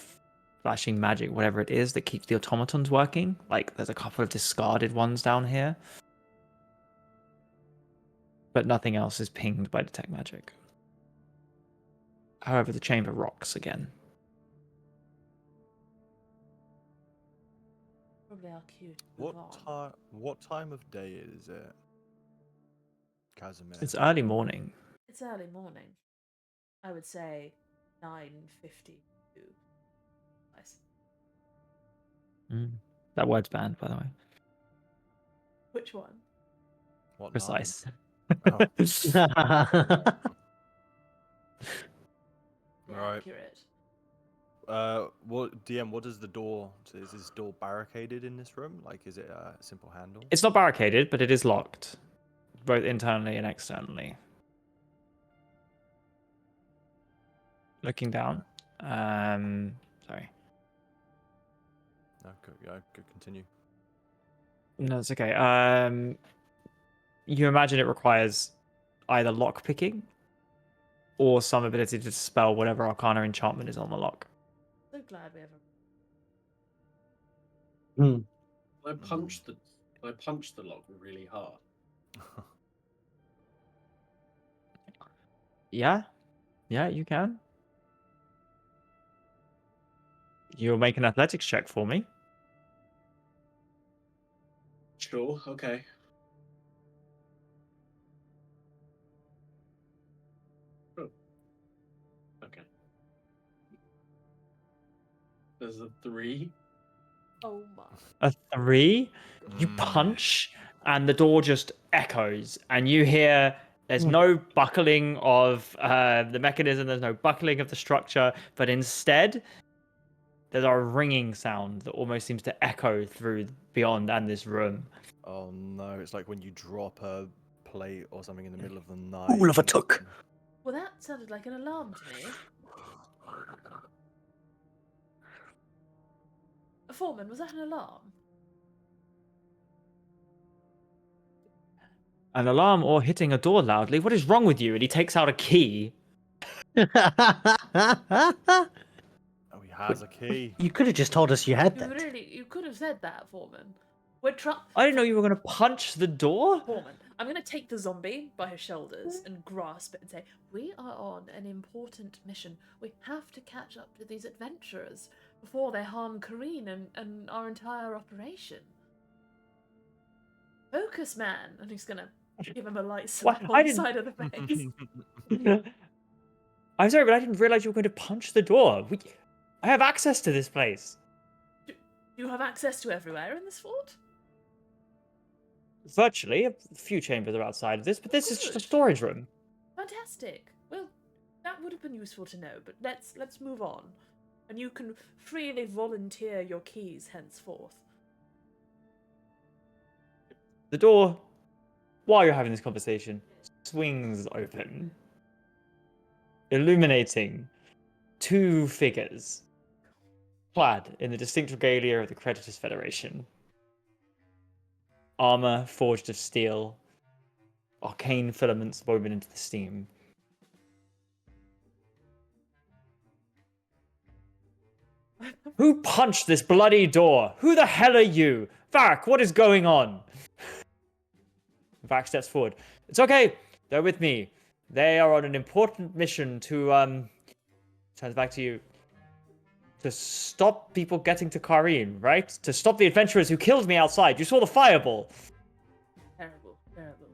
flashing magic, whatever it is, that keeps the automatons working. Like, there's a couple of discarded ones down here. But nothing else is pinged by detect magic. However, the chamber rocks again. Probably our cue. to move on. What time of day is it, Casimir? It's early morning. It's early morning. I would say 9:52. Nice. That word's banned, by the way. Which one? What Precise. Oh. Yeah, Right. accurate. What DM? What does the door? Is this door barricaded in this room? Like, is it a simple handle? It's not barricaded, but it is locked, both internally and externally. Looking down. Sorry. No, go continue. No, it's okay. You imagine it requires either lock picking or some ability to dispel whatever arcana enchantment is on the lock. So glad we have a... I punched the lock really hard. Yeah, you can. You'll make an athletics check for me. Sure, okay. Oh. Okay. There's a 3. Oh my. A 3. You punch, and the door just echoes, and you hear there's no buckling of the mechanism, there's no buckling of the structure, but instead there's a ringing sound that almost seems to echo through beyond and this room. Oh no, it's like when you drop a plate or something in the middle of the night. All of a took. Well, that sounded like an alarm to me. Foreman, was that an alarm? An alarm or hitting a door loudly? What is wrong with you? And he takes out a key. Oh, he has a key. You could have just told us you had that. You could have said that, Foreman. We're I didn't know you were going to punch the door. Foreman, I'm going to take the zombie by his shoulders and grasp it and say, we are on an important mission. We have to catch up to these adventurers before they harm Kareen and our entire operation. Focus, man! And he's going to give him a light slap on the side of the face. I'm sorry, but I didn't realize you were going to punch the door. I have access to this place. Do you have access to everywhere in this fort? Virtually. A few chambers are outside of this, but this is just a storage room. Fantastic. Well, that would have been useful to know, but let's move on. And you can freely volunteer your keys henceforth. The door, while you're having this conversation, swings open, illuminating 2 figures clad in the distinct regalia of the Creditors Federation. Armor forged of steel, arcane filaments woven into the steam. Who punched this bloody door? Who the hell are you? Varric, what is going on? Varric steps forward. It's okay. They're with me. They are on an important mission to, turns back to you. To stop people getting to Kareen, right? To stop the adventurers who killed me outside. You saw the fireball. Terrible, terrible.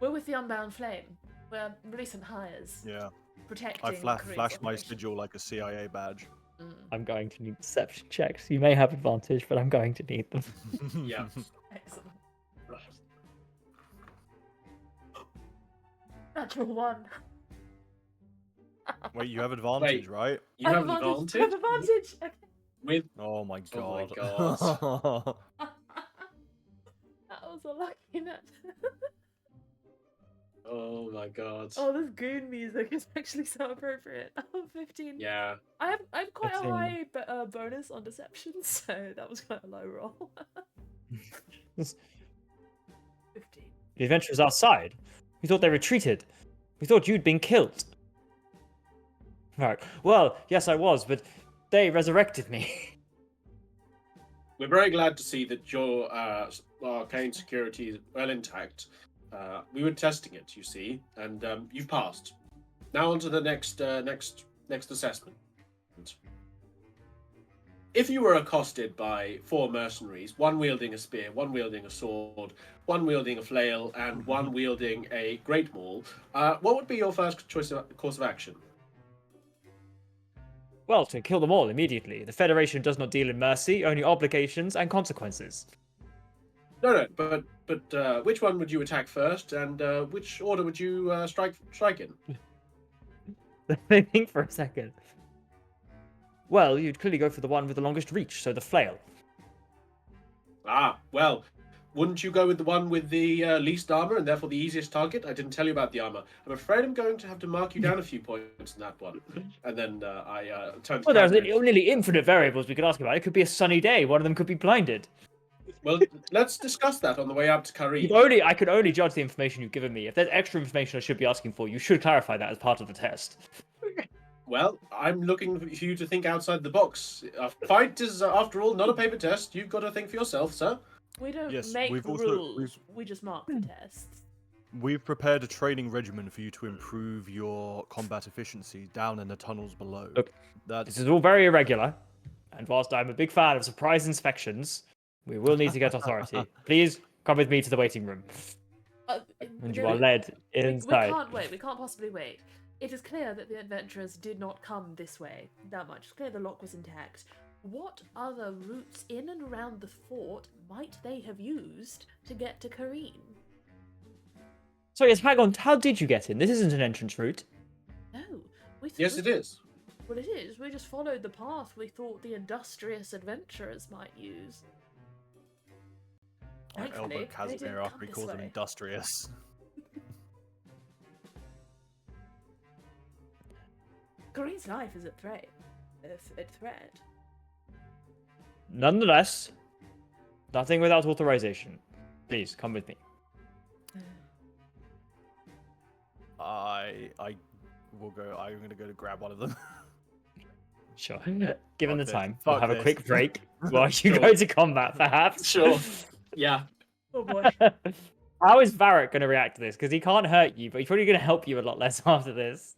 We're with the Unbound Flame. We're recent hires. Yeah. Protecting I Kareen's flashed my operation. sigil like a CIA badge. I'm going to need deception checks. You may have advantage, but I'm going to need them. Yeah. Excellent. Natural 1. Wait, you have advantage, Wait. right? You have advantage? I have advantage! Okay. With Oh my god. Oh my That was a lucky net. Oh my god. Oh, this goon music is actually so appropriate. Oh, 15. Yeah. I have quite 15. a high bonus on deception, so that was quite a low roll. 15. The adventurers outside. We thought they retreated. We thought you'd been killed. Right. Well, yes, I was, but they resurrected me. We're very glad to see that your arcane security is well intact. We were testing it, you see, and you've passed. Now on to the next assessment. If you were accosted by 4 mercenaries, one wielding a spear, one wielding a sword, one wielding a flail, and one wielding a great maul, what would be your first course of action? Well, to kill them all immediately. The Federation does not deal in mercy, only obligations and consequences. No, but which one would you attack first, and which order would you strike in? Let me think for a second. Well, you'd clearly go for the one with the longest reach, so the flail. Ah, well, wouldn't you go with the one with the least armor and therefore the easiest target? I didn't tell you about the armor. I'm afraid I'm going to have to mark you down a few points in that one. And then I turned to Well, there's Catherine. nearly infinite variables we could ask about. It could be a sunny day. One of them could be blinded. Well, let's discuss that on the way out to Kareem. I could only judge the information you've given me. If there's extra information I should be asking for, you should clarify that as part of the test. Well, I'm looking for you to think outside the box. A fight is, after all, not a paper test. You've got to think for yourself, sir. We don't Yes, make we've also- rules. We just mark the tests. We've prepared a training regimen for you to improve your combat efficiency down in the tunnels below. Look, That's This is all very irregular, and whilst I'm a big fan of surprise inspections, we will need to get authority. Please come with me to the waiting room, and you are led We inside. can't wait. We can't possibly wait. It is clear that the adventurers did not come this way. That much. It's clear the lock was intact. What other routes in and around the fort might they have used to get to Kareem? So yes, hang on. How did you get in? This isn't an entrance route. No. Yes, it is. Well, it is. We just followed the path we thought the industrious adventurers might use. I Thankfully, elbow they Casimir didn't after come he this calls him way. industrious. Kareem's life is at threat. At threat. Nonetheless, nothing without authorization. Please come with me. I will go. I'm gonna go to grab one of them. Sure. Given the this. time, Fuck we'll have a this. quick break while you Sure. go to combat, perhaps. Sure. Yeah. Oh boy. How is Varric going to react to this? Because he can't hurt you, but he's probably going to help you a lot less after this.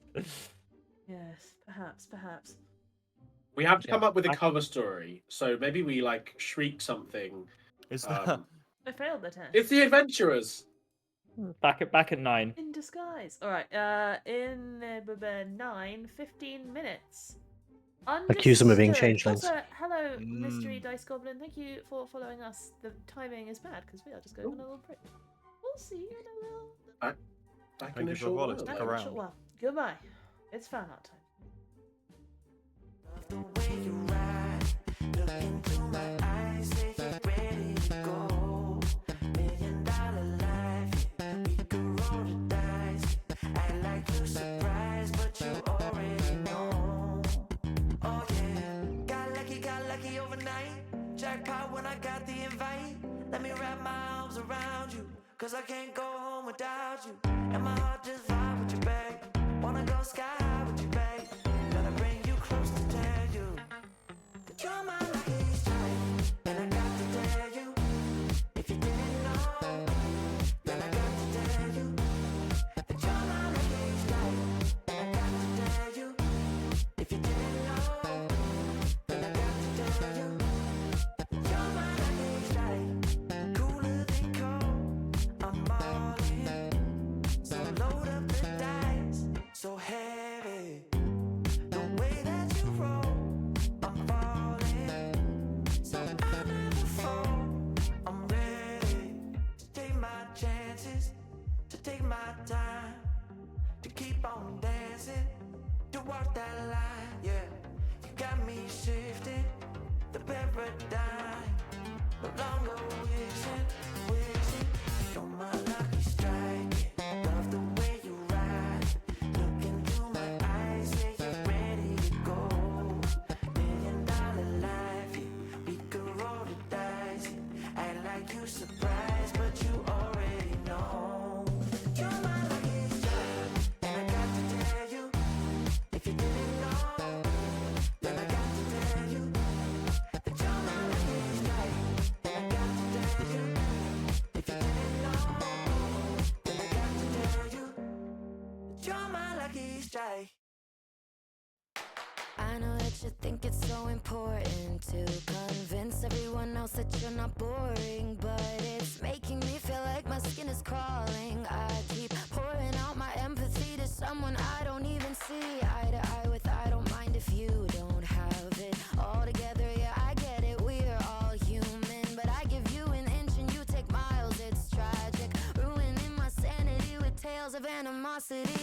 Yes, perhaps. We have to Yeah. come up with a cover story. So maybe we like shriek something. Is that? I failed the test. It's the adventurers. Back at 9. In disguise. Alright, in 15 minutes. Accuse them of being Understood. changelings. Also, hello, Mystery Mm. Dice Goblin. Thank you for following us. The timing is bad because we are just going on a little break. We'll see you in a little Back Thank in a you for short following. while. Stick in a around. short while. Goodbye. It's fan art time. The way you ride, look into my eyes, say you're ready to go. $1 million life, we could roll the dice. I like you surprised, but you already know. Oh yeah, got lucky overnight. Jackpot when I got the invite. Let me wrap my arms around you, cause I can't go home without you. And my heart just vibe with you, babe. Wanna go sky high with you, babe. Gotta bring you close to tell you that you're my lucky strike. And I got to tell you, if you didn't know, then I got to tell you that you're my lucky strike. And I got to tell you, if you didn't know, then I got to tell you that you're my lucky strike. Cooler than cold, I'm all in. So load up the dice, so heavy. The way that you roll, I'm falling. So I never fall. I'm ready to take my chances, to take my time, to keep on dancing, to walk that line. Yeah, you got me shifting the paradigm. No longer wishing. You're my lucky strike. Love the way you ride. Look into my eyes, say you're ready to go. $1 million life, we could roll the dice. I like you surprised, but you already know. You're my lucky strike, and I got to tell you, if you didn't know, then I got to tell you that you're my lucky strike, and I got to tell you, if you didn't know, then I got to tell you that you're my lucky strike. I know that you think it's so important to convince everyone else that you're not boring, but it's making me feel like my skin is crawling. I keep pouring out my empathy to someone I don't even see eye to eye with. I don't mind if you don't have it all together. Yeah, I get it, we're all human, but I give you an inch and you take miles. It's tragic, ruining my sanity with tales of animosity.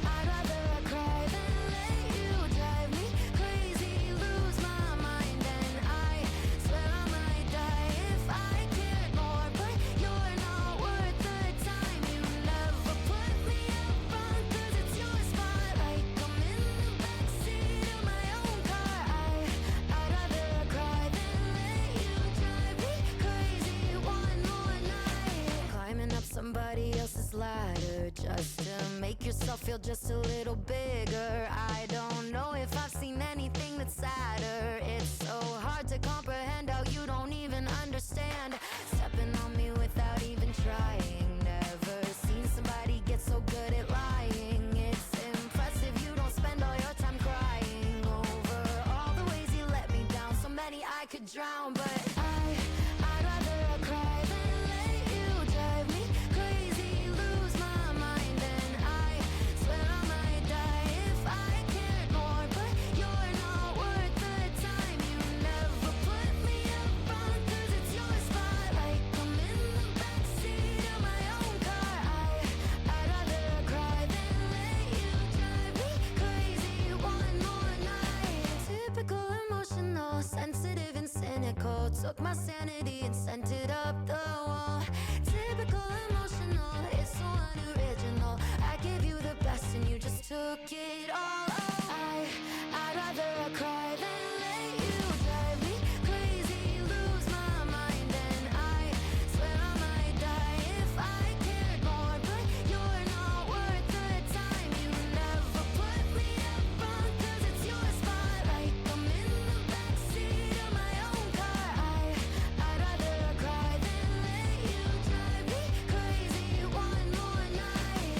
I'd rather cry than let you drive me crazy, lose my mind, and I swear I might die if I cared more, but you're not worth the time. You never put me up front, cause it's your spotlight. I'm in the backseat of my own car. I'd rather cry than let you drive me crazy. feel just a little bigger. I don't know if I've seen anything that's sadder. It's so hard to comprehend how you don't even understand. Stepping on me without even trying. Never seen somebody get so good at lying. It's impressive you don't spend all your time crying over all the ways you let me down. So many I could drown, but I'd rather cry than let you drive me crazy, lose my mind. And I swear I might die if I cared more, but you're not worth the time. You never put me up front, 'cause it's your spotlight. I'm in the backseat of my own car. I'd rather cry than let you drive me crazy one more night. Typical emotional, sensitive and cynical. Took my sanity and sent it up the wall. Typical emotional, it's so unoriginal. I gave you the best and you just took it all. Oh, I'd rather cry than let you drive me crazy, lose my mind. And I swear I might die if I cared more, but you're not worth the time. You never put me up front, 'cause it's your spotlight. I'm in the backseat of my own car. I'd rather cry than let you drive me crazy one more night.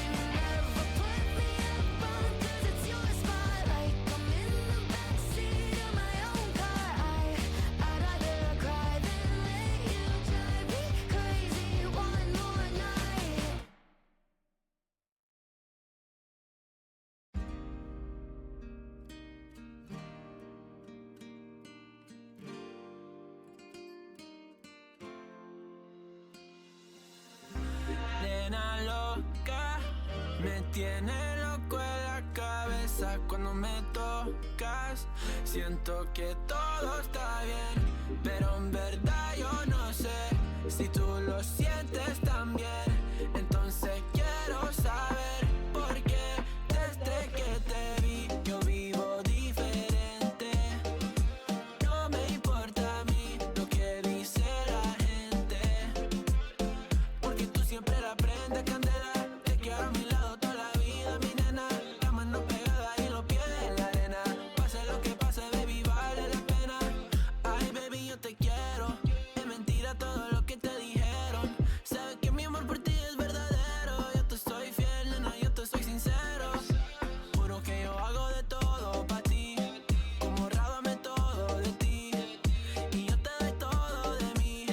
You never put me up front, 'cause it's your spotlight. I'm in the backseat of my own car. I'd rather cry than let you drive me crazy one more night. Nena loca, me tiene loco en la cabeza cuando me tocas. Siento que todo está bien, pero en verdad yo no sé si tú lo sientes también. Entonces quiero saber por qué desde que te vi yo vivo diferente. No me importa a mí lo que dice la gente, porque tú siempre la prendes candela. Te quiero a mi lado toda la vida, mi nena. La mano pegada y los pies en la arena. Pase lo que pase, baby, vale la pena. Ay, baby, yo te quiero. Es mentira todo lo que te dijeron. Sabes que mi amor por ti es verdadero. Yo te soy fiel, nena, yo te soy sincero. Juro que yo hago de todo pa' ti. Como rábame todo de ti. Y yo te doy todo de mí.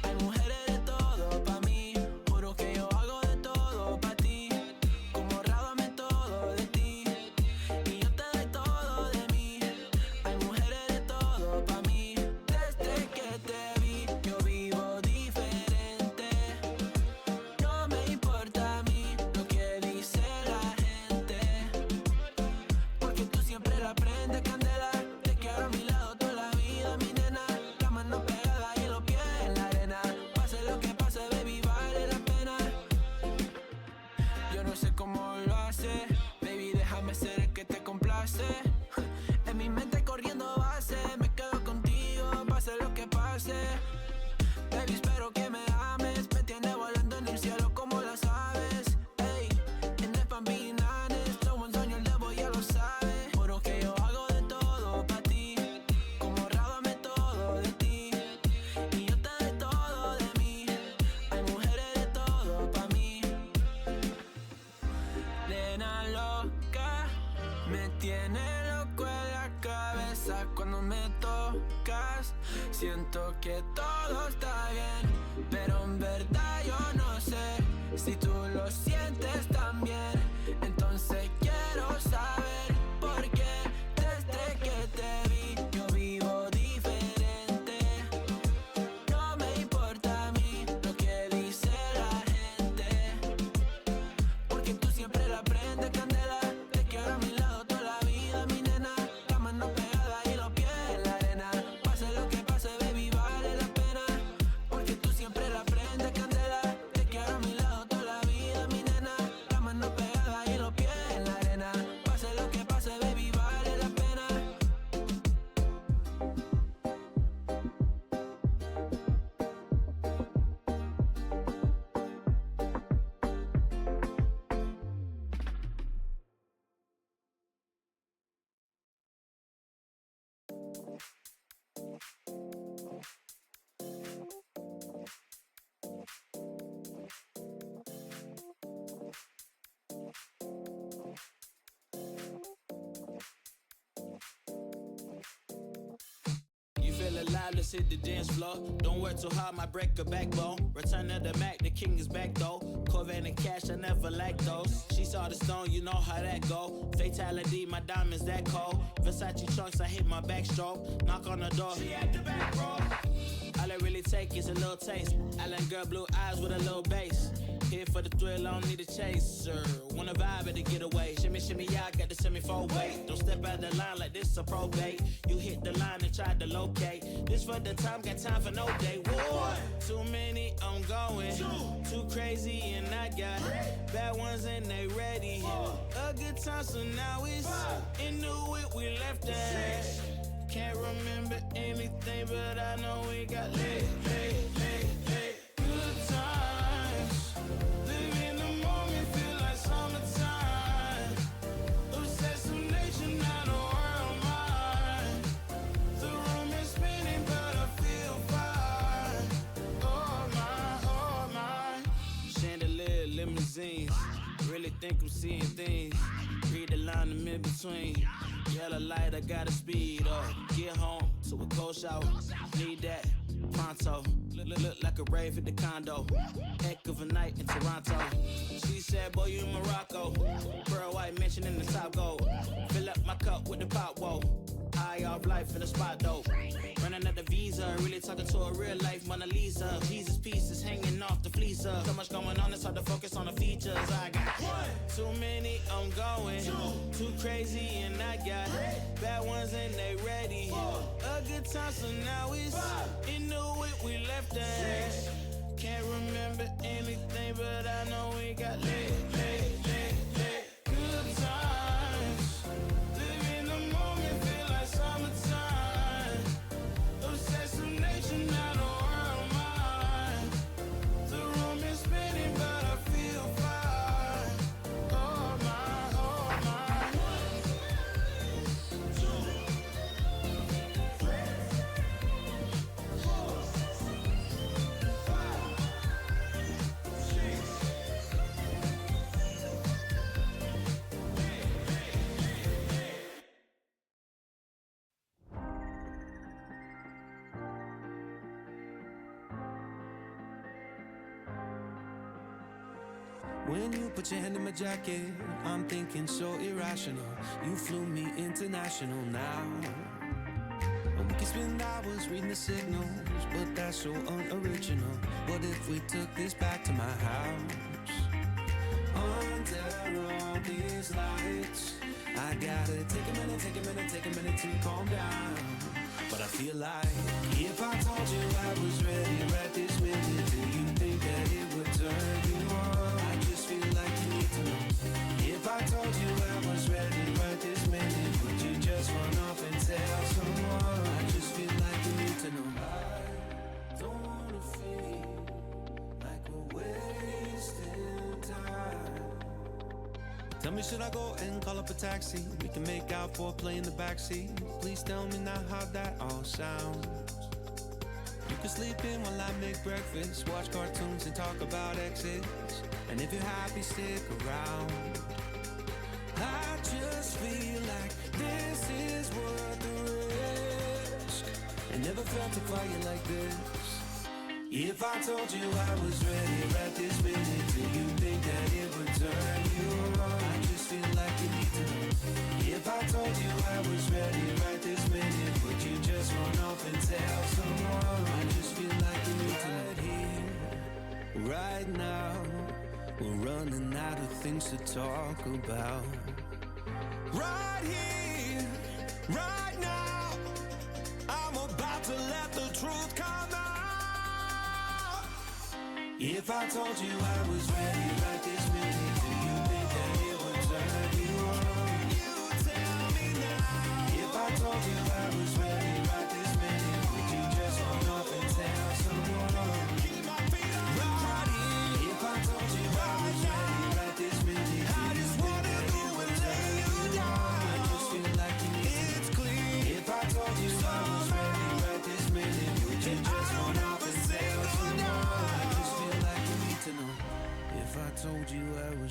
Hay mujeres de todo pa' mí. Juro que yo hago de todo pa' ti. Como rábame todo de ti. Y yo te doy todo de mí. Hay mujeres de todo pa' mí. Desde que te vi yo vivo diferente. No me importa a mí lo que dice la gente, porque tú siempre la prendes candela. Te quiero a mi lado toda la vida, mi nena. La mano pegada y los pies en la arena. Pase lo que pase, baby, vale la pena. Yo no sé cómo lo hace, baby, déjame ser el que te complace. En mi mente corriendo base, me quedo contigo, pase lo que pase. Baby, espero que me ames, me tiene volando en el cielo como las aves. Ey, en el Bambinanes, todo un sueño el debo ya lo sabe. Juro que yo hago de todo pa' ti, como rábame todo de ti. Y yo te doy todo de mí, hay mujeres de todo pa' mí. Nena loca, me tiene loco en la cabeza cuando me tocas. Siento que todo está bien, pero en verdad yo no sé si tú lo sientes también. Entonces quiero saber por qué desde que te vi yo vivo diferente. No me importa a mí lo que dice la gente, porque tú siempre la prendes candela. Te quiero a mi lado toda la vida, mi nena. La mano pegada y los pies en la arena. Pase lo que pase, baby, vale la pena. You feel alive, let's hit the dance floor. Don't work too hard, might break a backbone. Return of the Mac, the king is back though. Corvette and cash, I never lack those. She saw the stone, you know how that go. Fatality, my diamonds that cold. Versace trunks, I hit my backstroke. Knock on the door, she at the back, bro. All I really take is a little taste. Island girl, blue eyes with a little bass. Here for the thrill, I don't need a chaser. Wanna vibe at the getaway. Shimmy, shimmy, yeah, I got the semi-fold weight. Don't step out the line like this a probate. You hit the line and try to locate. This for the time, got time for no day. One, too many, I'm going. Too crazy and I got bad ones and they ready. A good time, so now it's into it, we left that. Can't remember anything, but I know we got lit. Good times. Live in the moment, feel like summertime. Obsessive nation, not a world mine. The room is spinning, but I feel fine. Oh my. Chandelier, limousines. Really think I'm seeing things. Read the line in mid-between. Yellow light, I gotta speed up. Get home to a cold shower. Need that pronto. Look like a rave at the condo. Heck of a night in Toronto. She said, boy, you in Morocco. Pearl white mention in the top gold. Fill up my cup with the pop, whoa. High off life in the spot, though. Running at the visa, really talking to a real life Mona Lisa. Jesus pieces hanging off the fleecer. So much going on, it's hard to focus on the features. I got too many, I'm going. Too crazy, and I got bad ones and they ready. A good time, so now it's into it, we left that. Can't remember anything, but I know we got lit. Good times. Live in the moment, feel like summertime. Obsessive nation, not a world mine. The room is spinning, but I feel fine. Oh my. When you put your hand in my jacket, I'm thinking so irrational. You flew me international now. And we can spend hours reading the signals, but that's so unoriginal. What if we took this back to my house? Under all these lights, I gotta take a minute to calm down. But I feel like if I told you I was ready right this minute, do you think that it would turn you on? I just feel like you need to know. If I told you I was ready right this minute, would you just run off and tell someone? I just feel like you need to know. I don't wanna feel like we're wasting time. Tell me, should I go and call up a taxi? We can make out for a play in the backseat. Please tell me now how that all sounds. You can sleep in while I make breakfast, watch cartoons and talk about exits. And if you're happy, stick around. I just feel like this is worth the risk. I never felt a fire like this. If I told you I was ready right this minute, do you think that it would turn you on? I just feel like you need to know. If I told you I was ready right this minute, would you just run off and tell someone? I just feel like you need to know. Right here, right now, we're running out of things to talk about. Right here, right now, I'm about to let the truth come out. If I told you I was ready right this minute, do you think that it would turn you on? You tell me now. If I told you I was ready right this minute, would you just run off and tell someone? Keep my feet on the ground. If I told you I was ready right this minute, I just wanna go and lay you down. I just feel like you need to. It's clear. If I told you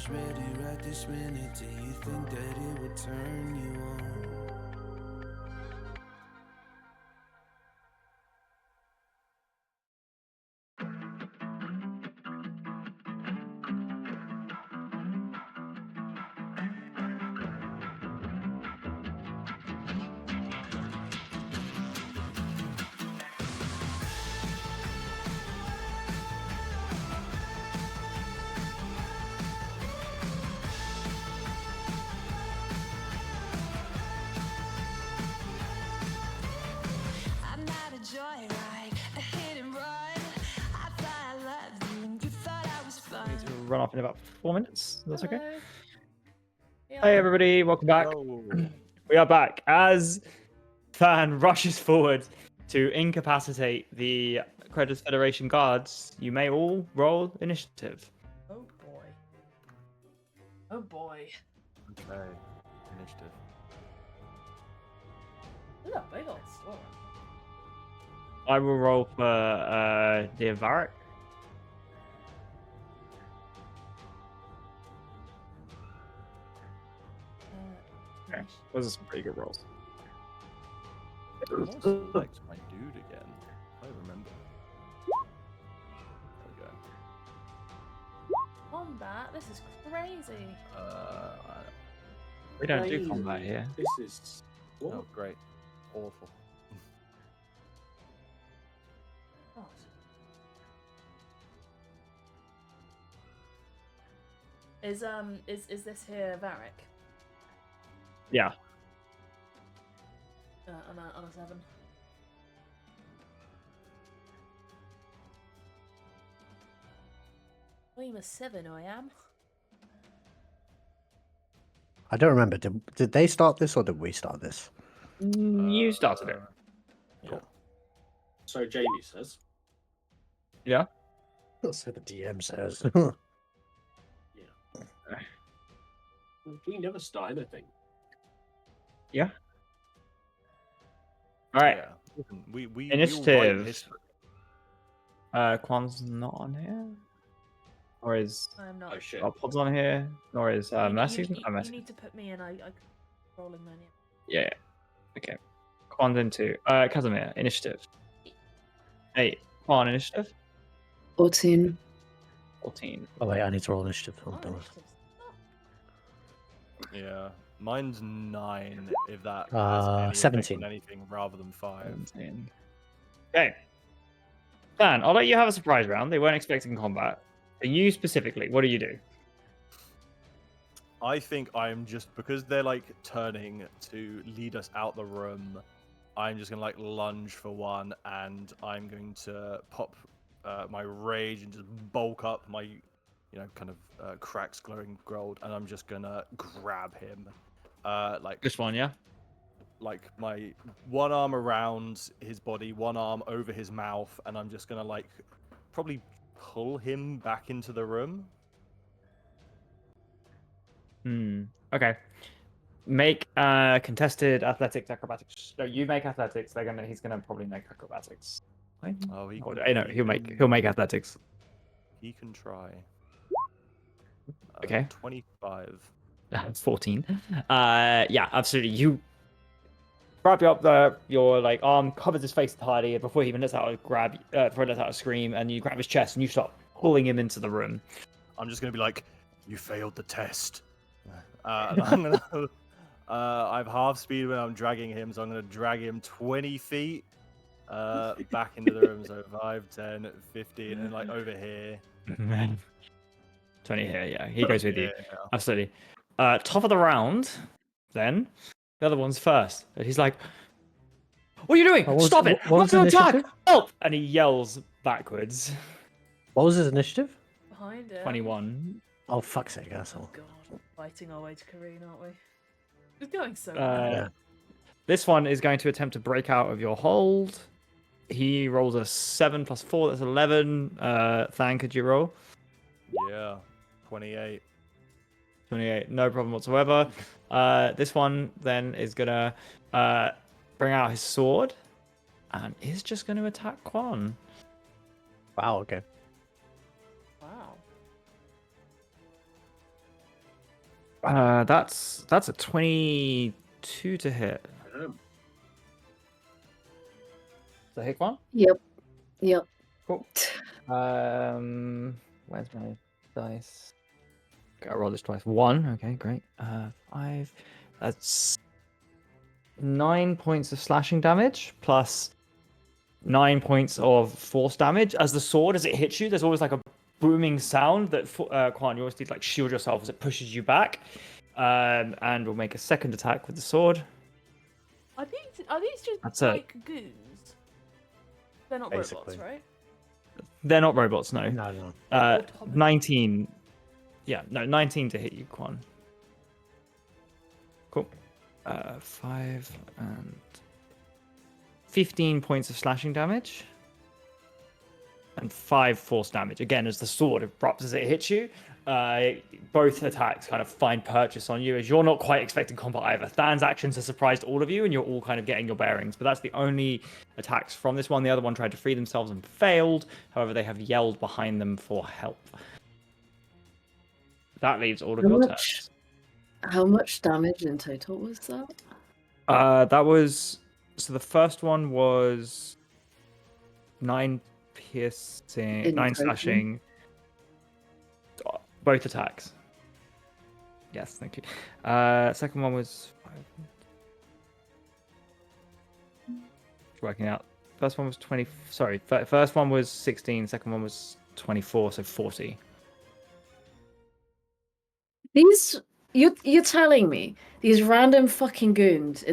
was ready right this minute. Do you think that it would turn you on? I'm not a joyride, a hit and run. I thought I loved you and you thought I was fun. Need to run off in about 4 minutes. That's okay. Hello. Yeah. Hey everybody, welcome back. Yo. We are back as Fan rushes forward to incapacitate the Credits Federation guards. You may all roll initiative. Oh boy. Oh boy. Okay. Initiative. Look at that big old sword. I will roll for the Varric. Okay, those are some pretty good rolls. I want to select my dude again. I remember. There we go. Combat? This is crazy. We don't do combat here. This is. What? Oh, great. Awful. God. Is this here Varric? Yeah. On a 7. I'm a 7, I am. I don't remember. Did they start this or did we start this? You started it. Yeah. So Jamie says. Yeah. That's what the DM says. We never start anything. Yeah. All right. Yeah. Listen, we all write Initiative. history. Quan's not on here. Or is I'm not. Oh shit. Pod's on here? Or is Mercy's? You Mercy. need to put me in. I rolling menu. Yeah. Okay. Quan's in too. Casimir, initiative. 8. Quan, initiative. 14. 14. Oh wait, I need to roll initiative. Hold Oh, on. initiatives. Oh, Yeah. Mine's 9, if that has any effect 17. on anything rather than 5. 17. Okay. Dan, I'll let you have a surprise round. They weren't expecting combat. For you specifically, what do you do? I think I'm just, because they're like turning to lead us out the room, I'm just gonna like lunge for one, and I'm going to pop my rage and just bulk up my, kind of cracks glowing gold, and I'm just gonna grab him, like This one, yeah? like my one arm around his body, one arm over his mouth, and I'm just gonna like probably pull him back into the room. Okay. Make contested athletics, acrobatics. No, you make athletics. He's gonna probably make acrobatics. Oh, he Or, can, no, he'll make athletics. He can try. Okay. 25. 14. Yeah, absolutely. You grab you up your like arm covers his face entirely before he even lets out a scream, and you grab his chest and you start pulling him into the room. I'm just gonna be like, you failed the test. And I'm gonna. I have half speed when I'm dragging him, so I'm gonna drag him 20 feet back into the room. So 5, 10, 15, and like over here. 20 here, yeah. He goes with you. Yeah. Absolutely. Top of the round, then. The other one's first. And he's like, what are you doing? What was- Stop it! what was Under attack! initiative? Help! And he yells backwards. What was his initiative? behind it. 21. Oh, fuck's sake, asshole. God, fighting our way to Kareen, aren't we? It's going so Yeah. This one is going to attempt to break out of your hold. He rolls a 7 plus 4, that's 11. Than, could you roll? Yeah. 28. 28, no problem whatsoever. This one then is gonna bring out his sword and is just gonna attack Quan. Wow, okay. Wow. That's a 22 to hit. The hit one? Yep. Yep. Cool. Where's my dice? Gotta roll this twice. 1. Okay, great. 5. That's 9 points of slashing damage plus 9 points of force damage. As the sword, as it hits you, there's always like a booming sound that Quan, you always need to like shield yourself as it pushes you back. And we'll make a second attack with the sword. Are these just That's it. like goons? They're not Basically. robots, right? They're not robots, no. No. 19. Yeah, no, 19 to hit you, Quan. Cool. 5 and 15 points of slashing damage. And 5 force damage. Again, as the sword erupts as it hits you, both attacks kind of find purchase on you as you're not quite expecting combat either. Than's actions have surprised all of you and you're all kind of getting your bearings. But that's the only attacks from this one. The other one tried to free themselves and failed. However, they have yelled behind them for help. That leaves all of your turns. How much damage in total was that? That was... So the first one was 9 piercing, In 9 total? slashing. Both attacks. Yes, thank you. Second one was 5. Working out. First one was 20. Sorry, first one was 16. Second one was 24, so 40. These you're telling me these random fucking goons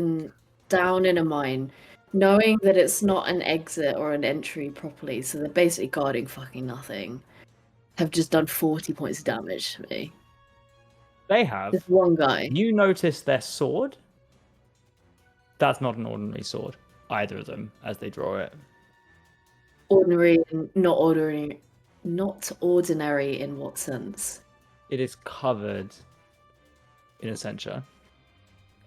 down in a mine, knowing that it's not an exit or an entry properly, so they're basically guarding fucking nothing, have just done 40 points of damage to me. They have. This one guy. You notice their sword. That's not an ordinary sword. Either of them, as they draw it. Ordinary and not ordinary. Not ordinary in what sense? It is covered in essentia,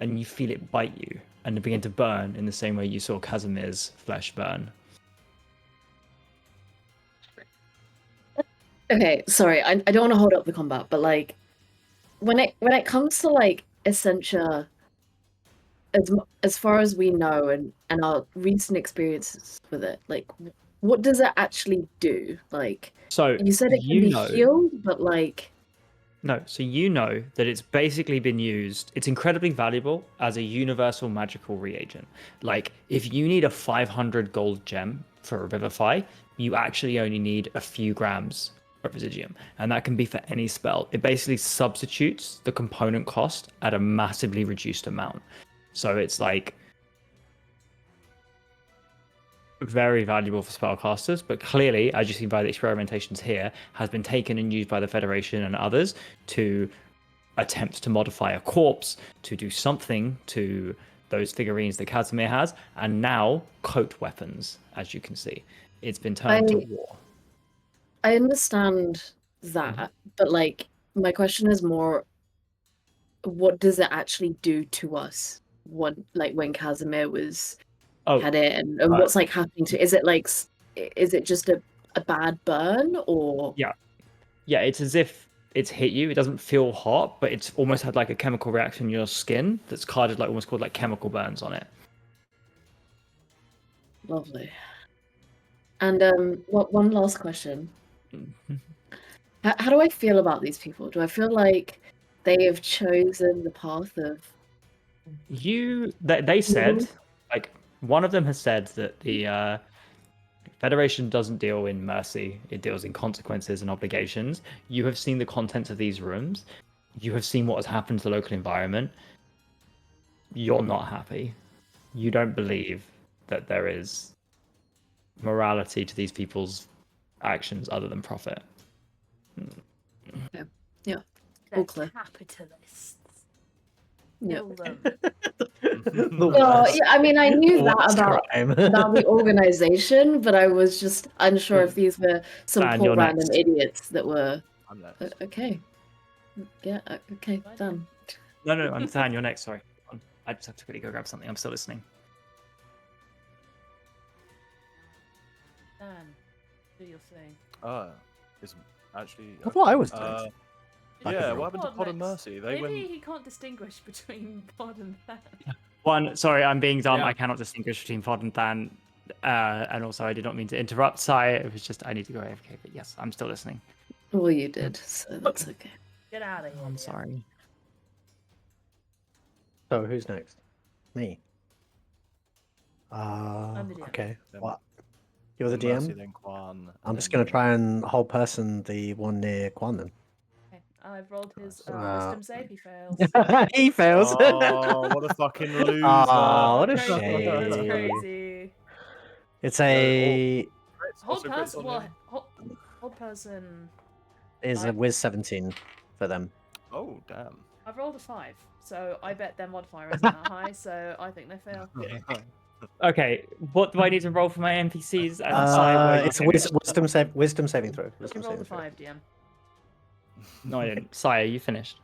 and you feel it bite you, and it begin to burn in the same way you saw Casimir's flesh burn. Okay, sorry, I don't want to hold up the combat, but like, when it comes to like essentia, as far as we know and our recent experiences with it, like, what does it actually do? Like, So you said it can be healed, but like, no, so you know that it's basically been used, it's incredibly valuable as a universal magical reagent. Like, if you need a 500 gold gem for a Revivify, you actually only need a few grams of Residuum, and that can be for any spell. It basically substitutes the component cost at a massively reduced amount. So it's like very valuable for spellcasters, but clearly, as you see by the experimentations here, has been taken and used by the Federation and others to attempt to modify a corpse, to do something to those figurines that Casimir has, and now coat weapons, as you can see. It's been turned to war. I understand that, but like, my question is more, what does it actually do to us? What, like, when Casimir had it, and what's like happening to? Is it just a bad burn, or? Yeah, it's as if it's hit you. It doesn't feel hot, but it's almost had like a chemical reaction in your skin that's carded like almost called like chemical burns on it. Lovely. And one last question. How do I feel about these people? Do I feel like they have chosen the path of? They said, like, one of them has said that the Federation doesn't deal in mercy, it deals in consequences and obligations. You have seen the contents of these rooms. You have seen what has happened to the local environment. You're not happy. You don't believe that there is morality to these people's actions other than profit. Yeah. They're All clear. capitalists. Yeah. Kill them. Well, yeah, I mean, I knew that about the organization, but I was just unsure if these were some Dan, poor you're random next. idiots that were. I'm next. Okay. Yeah. Okay. Done. No, I'm Dan, you're next. Sorry. I just have to quickly go grab something. I'm still listening. Dan, do your thing. It's actually. I thought I was next. Like Yeah, a what happened to Pod Pod and Max. Mercy? They Maybe went. he can't distinguish between Pod and Than. One, sorry, I'm being dumb. Yeah. I cannot distinguish between Pod and Than. And also, I did not mean to interrupt Sai. It was just I need to go AFK. But yes, I'm still listening. Well, you did, so that's okay. Get out of here. I'm DM. sorry. So who's next? Me. I'm the DM. Okay. Then- What? You're the Mercy, DM. then Quan. I'm just gonna try and hold person the one near Quan then. Okay. I've rolled his Uh, wisdom save. He fails. He fails. Oh, what a fucking loser! Oh, what a That's crazy. That's shame. crazy. It's a Hold Also crits person. on Well, him. hold person. is a Wiz 17 for them. Oh damn! I've rolled a 5, so I bet their modifier isn't that high. So I think they fail. Okay, what do I need to roll for my NPCs? And Sai, what are you It's a doing? wisdom saving throw. You Wisdom rolled a saving throw. 5, DM. No, I didn't. Sai, are you finished?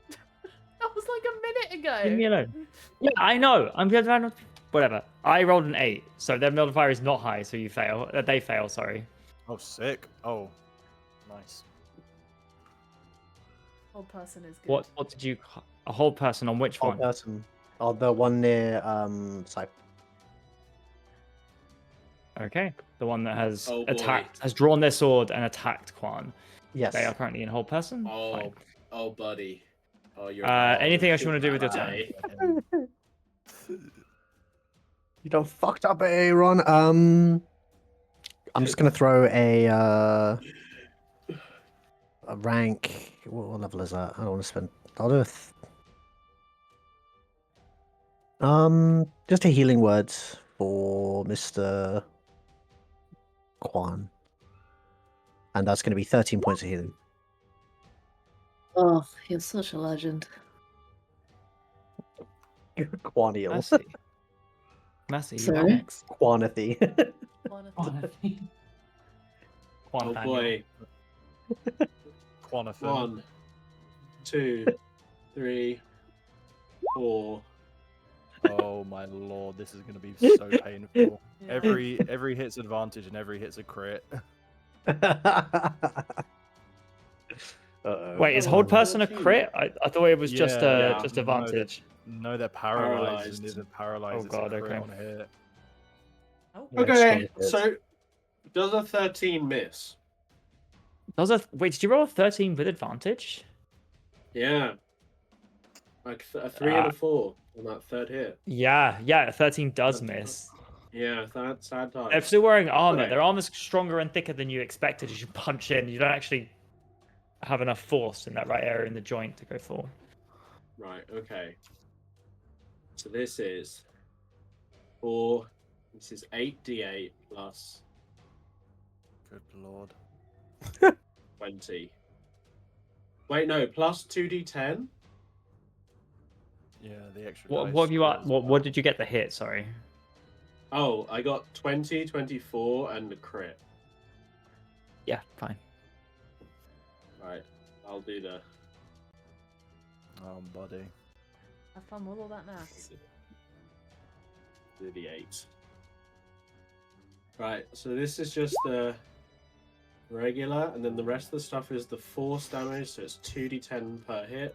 That was like a minute ago. Leave me alone. Yeah, I know. I'm good. Whatever. I rolled an 8, so their modifier is not high, so you fail. They fail. Sorry. Oh sick! Oh, nice. Hold person is good. What did you? A whole person on which Whole one? person. Oh, the one near Sai. Okay, the one that has Oh, boy. has drawn their sword and attacked Quan. Yes. They are currently in whole person. Oh, Fine. oh, buddy. Oh, you're. Anything else you want to do with your turn? You done fucked up, Aaron. I'm just gonna throw a rank. What level is that? I don't want to spend. I'll do just a healing word for Mr. Quan, and that's going to be 13 points of healing. Oh, you're such a legend. Quaniel. Mercy. Mercy, you are Sorry? next. Quanathy. Quan Oh Daniel. boy. Quanathan. 1, 2, 3, 4. Oh my lord, this is gonna be so painful. Yeah. Every hit's advantage and every hit's a crit. Uh-oh. Wait, is Oh, hold person a 13. crit? I thought it was just Yeah, just no, advantage. No, they're paralyzed, and Paralyzed. if they're paralyzed, Oh it's god, a crit okay. on hit. Oh, Yeah, Okay, it's so does a 13 miss? Wait, did you roll a 13 with advantage? Yeah. Like a 3 and a 4 on that third hit. Yeah, a 13 does miss. Yeah, that's sad times. They're still wearing armor. Okay. Their armor's stronger and thicker than you expected as you punch in. You don't actually have enough force in that right area in the joint to go full. Right, okay. So this is 4. This is 8d8 plus Good lord. 20. Wait, no, plus 2d10? Yeah, the extra. What dice have you as what well. did you get the hit? Sorry. Oh, I got 20, 24, and a crit. Yeah, fine. Right, I'll do the... Oh, buddy. have fun with all that maths. Do the 8. Right, so this is just the regular, and then the rest of the stuff is the force damage, so it's 2d10 per hit.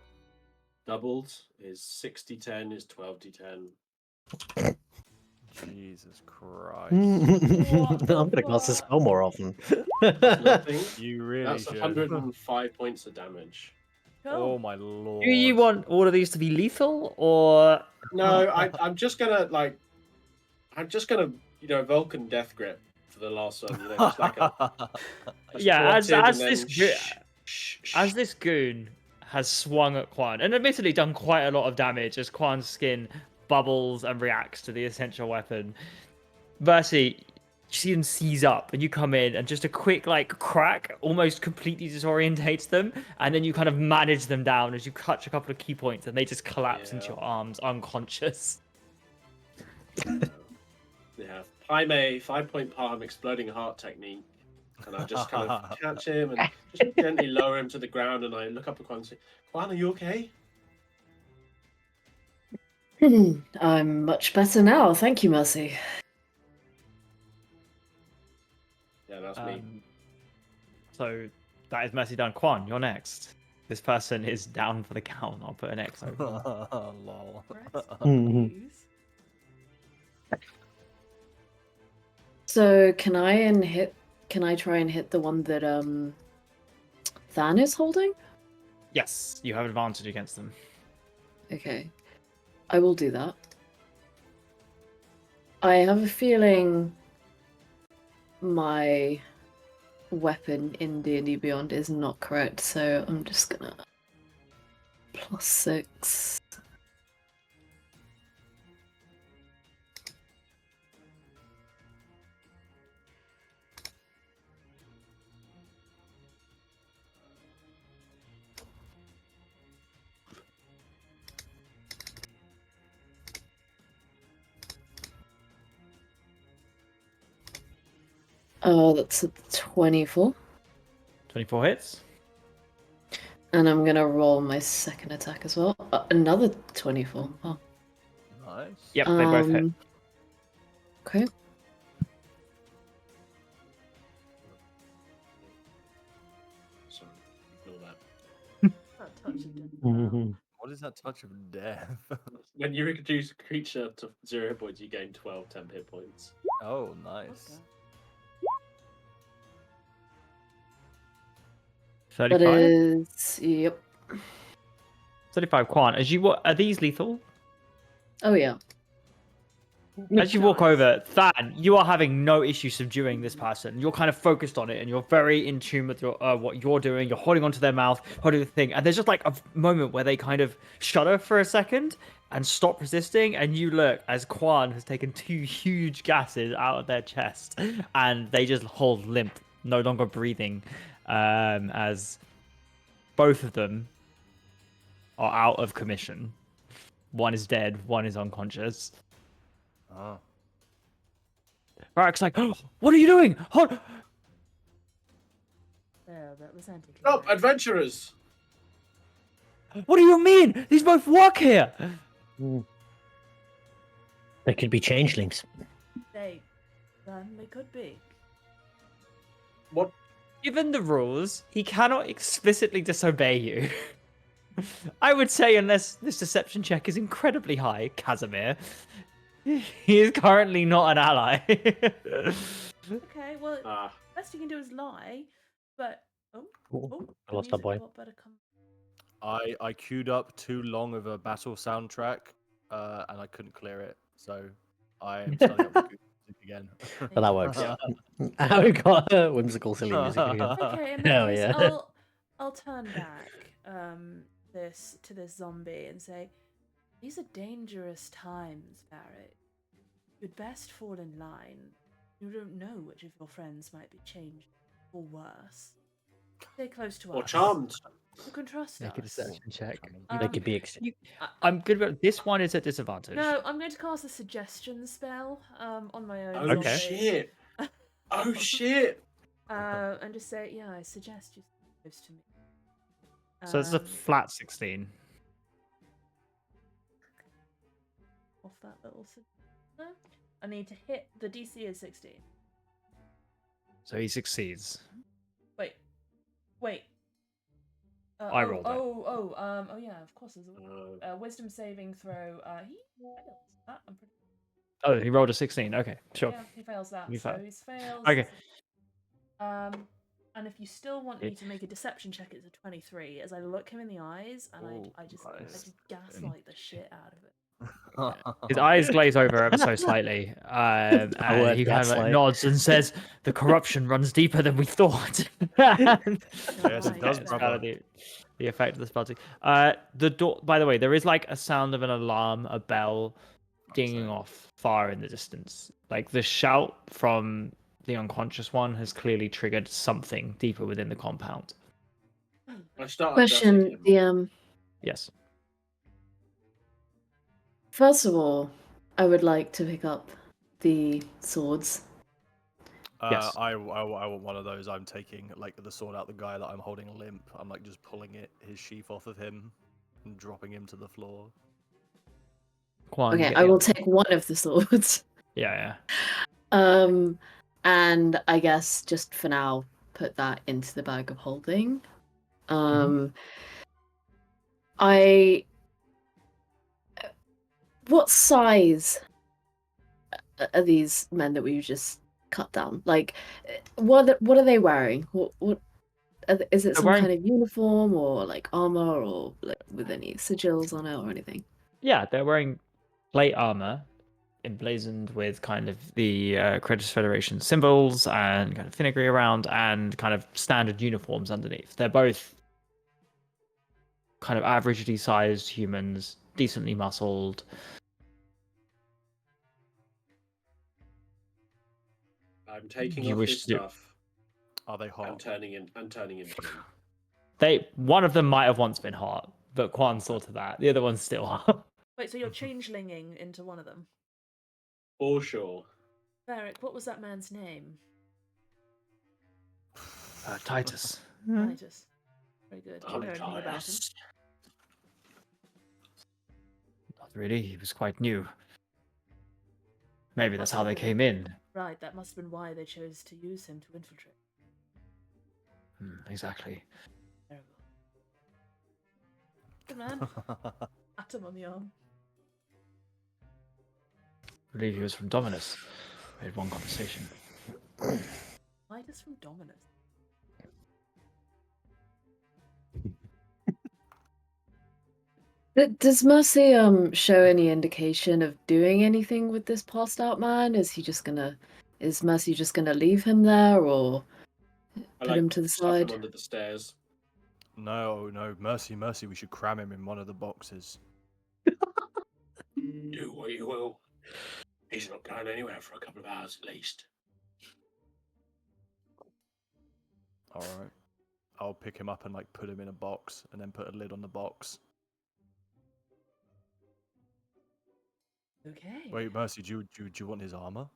Doubled is 6d10 is 12d10. Jesus Christ. I'm the gonna cast this fuck? spell more often. Nothing. You really That's should. 105 points of damage. Oh Cool. my lord. Do you want all of these to be lethal or No, I'm just gonna Vulcan Death Grip for the last one. You know, just like a Yeah, as swatted and then this as this goon has swung at Quan and admittedly done quite a lot of damage as Quan's skin bubbles and reacts to the essential weapon. Mercy, you see them seize up and you come in and just a quick crack almost completely disorientates them, and then you kind of manage them down as you touch a couple of key points and they just collapse into your arms unconscious. Yeah, I'm a 5-point palm exploding heart technique, and I just kind of catch him and just gently lower him to the ground, and I look up at Quan and say, "Quan, are you okay?" I'm much better now, thank you, Mercy. Yeah, that's me. So That is mercy done. Quan, you're next. This person is down for the count. I'll put an X over. Lol. Rest Mhm. please. So can I try and hit the one that Than is holding? Yes, you have advantage against them. Okay. I will do that. I have a feeling my weapon in D&D Beyond is not correct, so I'm just gonna +6. That's a 24. 24 hits. And I'm gonna roll my second attack as well. Another 24. Oh. Nice. Yep, they both hit. Okay. So ignore that. That touch of death. Mhm. What is that touch of death? When you reduce a creature to 0 hit points, you gain 12 temp hit points. Oh, nice. That 35. is. Yep. 35 Quan. Are these lethal? Oh, yeah. As you walk Nice. over, Than, you are having no issue subduing this person. You're kind of focused on it, and you're very in tune with your, what you're doing. You're holding onto their mouth, holding the thing, and there's just like a moment where they kind of shudder for a second and stop resisting. And you look as Quan has taken 2 huge gases out of their chest, and they just hold limp, no longer breathing, as both of them are out of commission. One is dead, one is unconscious. Oh. Barak's like, oh, what are you doing? Hold. There, that was anti. Stop, adventurers! What do you mean? These both work here. They could be changelings. They could be. What? Given the rules, he cannot explicitly disobey you. I would say, unless this deception check is incredibly high, Casimir, he is currently not an ally. Okay, well, Ah, best you can do is lie, but I lost that boy. I queued up too long of a battle soundtrack, and I couldn't clear it, so I am starting up the music again. But that works. How we got whimsical silly music again. Okay, in Hell that case, yeah. I'll turn back this to this zombie and say, these are dangerous times, Barrett. You'd best fall in line. You don't know which of your friends might be changed or worse. Stay close to or us. charmed. You can trust Make a us. deception check. They could be. I'm good about this one. Is at disadvantage. No, I'm going to cast a suggestion spell on my own. Oh zombie. shit! Oh shit! And just say, yeah, I suggest you stay close to me. So it's a flat 16. Off that little suggestion. I need to hit the DC is 16. So he succeeds. Wait. I rolled it. Oh yeah, of course. There's a wisdom saving throw. He fails that. I'm pretty. Oh, he rolled a 16. Okay, sure. Yeah, he fails that. You So failed. he's failed. Okay. And if you still want me to make a deception check, it's a 23. As I look him in the eyes, and I just gaslight the shit out of it. His eyes glaze over ever so slightly, and word he kind of like gaslight. nods and says, "The corruption runs deeper than we thought." Yes, it does, That's kind brother. of the effect of the spell. The door. By the way, there is like a sound of an alarm, a bell, dinging off far in the distance. Like the shout from the unconscious one has clearly triggered something deeper within the compound. I start Question: addressing him. Yes. First of all, I would like to pick up the swords. Yes. I want one of those. I'm taking like the sword out the guy that I'm holding limp. I'm like just pulling his sheath off of him and dropping him to the floor. Quan, Okay, get I the will other- take one of the swords. Yeah, yeah. And I guess just for now, put that into the bag of holding. I. What size are these men that we've just cut down? Like, what are they wearing? Is it They're some wearing- kind of uniform or like armor or like with any sigils on it or anything? Yeah, they're wearing plate armor emblazoned with kind of the Creditors Federation symbols and kind of filigree around and kind of standard uniforms underneath. They're both kind of averagely sized humans, decently muscled. I'm taking You off wish his to do- stuff Are they and hot? turning into him. One of them might have once been hot, but Quan saw to that. The other one's still hot. Wait, so you're changelinging into one of them? For sure. Varric, what was that man's name? Titus. Titus. Very good. Do you know anything about him? Titus. Not really. He was quite new. Maybe that's how they Must have came in. Right, that must have been why they chose to use him to infiltrate. Exactly. Terrible. Good man. Pat him on the arm. I believe he was from Dominus. We had one conversation. Titus from Dominus. Does Mercy show any indication of doing anything with this passed out man? Is Mercy just gonna leave him there or put him to the stuff him side? under the stairs. No, mercy, we should cram him in one of the boxes. Do what you will. He's not going anywhere for a couple of hours at least. Alright. I'll pick him up and like put him in a box and then put a lid on the box. Okay. Wait, Mercy, do you want his armor?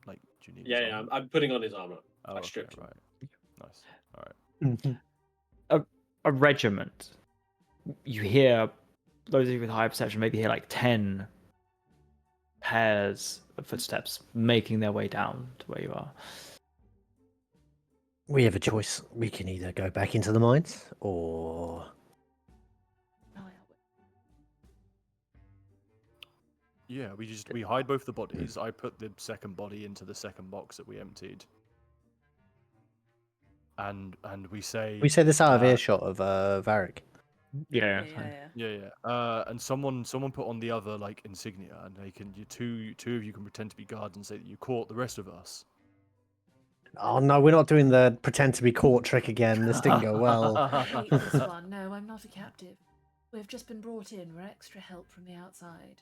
Like, do you need his Yeah, armor? I'm putting on his armor. Oh, I okay, stripped him. right. Nice. Alright. A regiment. You hear, those of you with high perception maybe hear like 10 pairs of footsteps making their way down to where you are. We have a choice. We can either go back into the mines or Yeah, we hide both the bodies. I put the second body into the second box that we emptied. And we say this out of earshot of Varric. Yeah. Yeah. And someone put on the other like insignia, and they can two of you can pretend to be guards and say that you caught the rest of us. Oh no, we're not doing the pretend to be caught trick again. This didn't go well. I hate this one. No, I'm not a captive. We've just been brought in. We're extra help from the outside.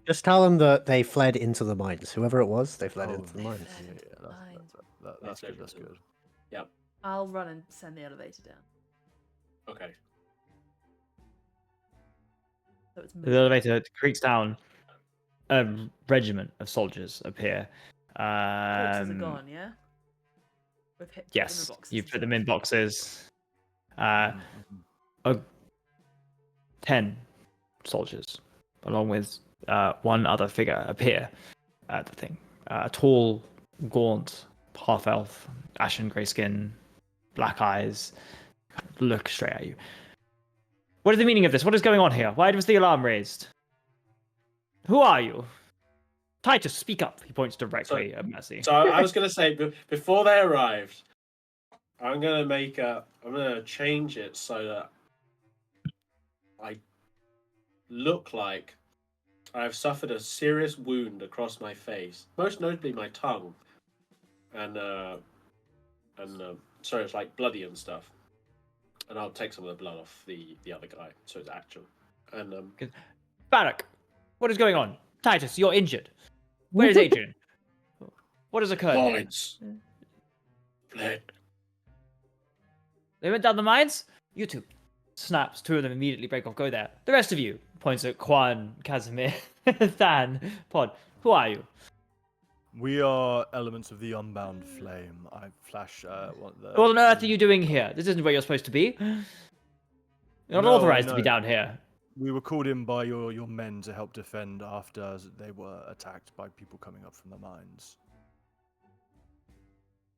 Just tell them that they fled into the mines. Whoever it was, they fled Oh, into the mines. fled. That's good. That's good. Yep. I'll run and send the elevator down. Okay. So it's The elevator creaks down. A regiment of soldiers appear. Corpses are gone, yeah? We've put them in Yes, boxes you and put them stuff. in boxes. Mhm. 10 soldiers, along with one other figure, appear at the thing. A tall, gaunt, half elf, ashen grey skin, black eyes, look straight at you. What is the meaning of this? What is going on here? Why was the alarm raised? Who are you? Titus, speak up. He points directly at Mercy. So I was going to say, before they arrived, I'm going to change it so that I look like I have suffered a serious wound across my face, most notably my tongue, and so it's like bloody and stuff. And I'll take some of the blood off the other guy, so it's actual. And Barak, what is going on? Titus, you're injured. Where is Adrian? What has occurred? mines. Fled. They went down the mines? You two. Snaps. Two of them immediately break off. Go there. The rest of you. Points at Quan, Casimir, Than, Pod. Who are you? We are elements of the Unbound Flame. I flash What on earth are you doing here? This isn't where you're supposed to be. You're not No, I authorized to be know. down here. We were called in by your men to help defend after they were attacked by people coming up from the mines.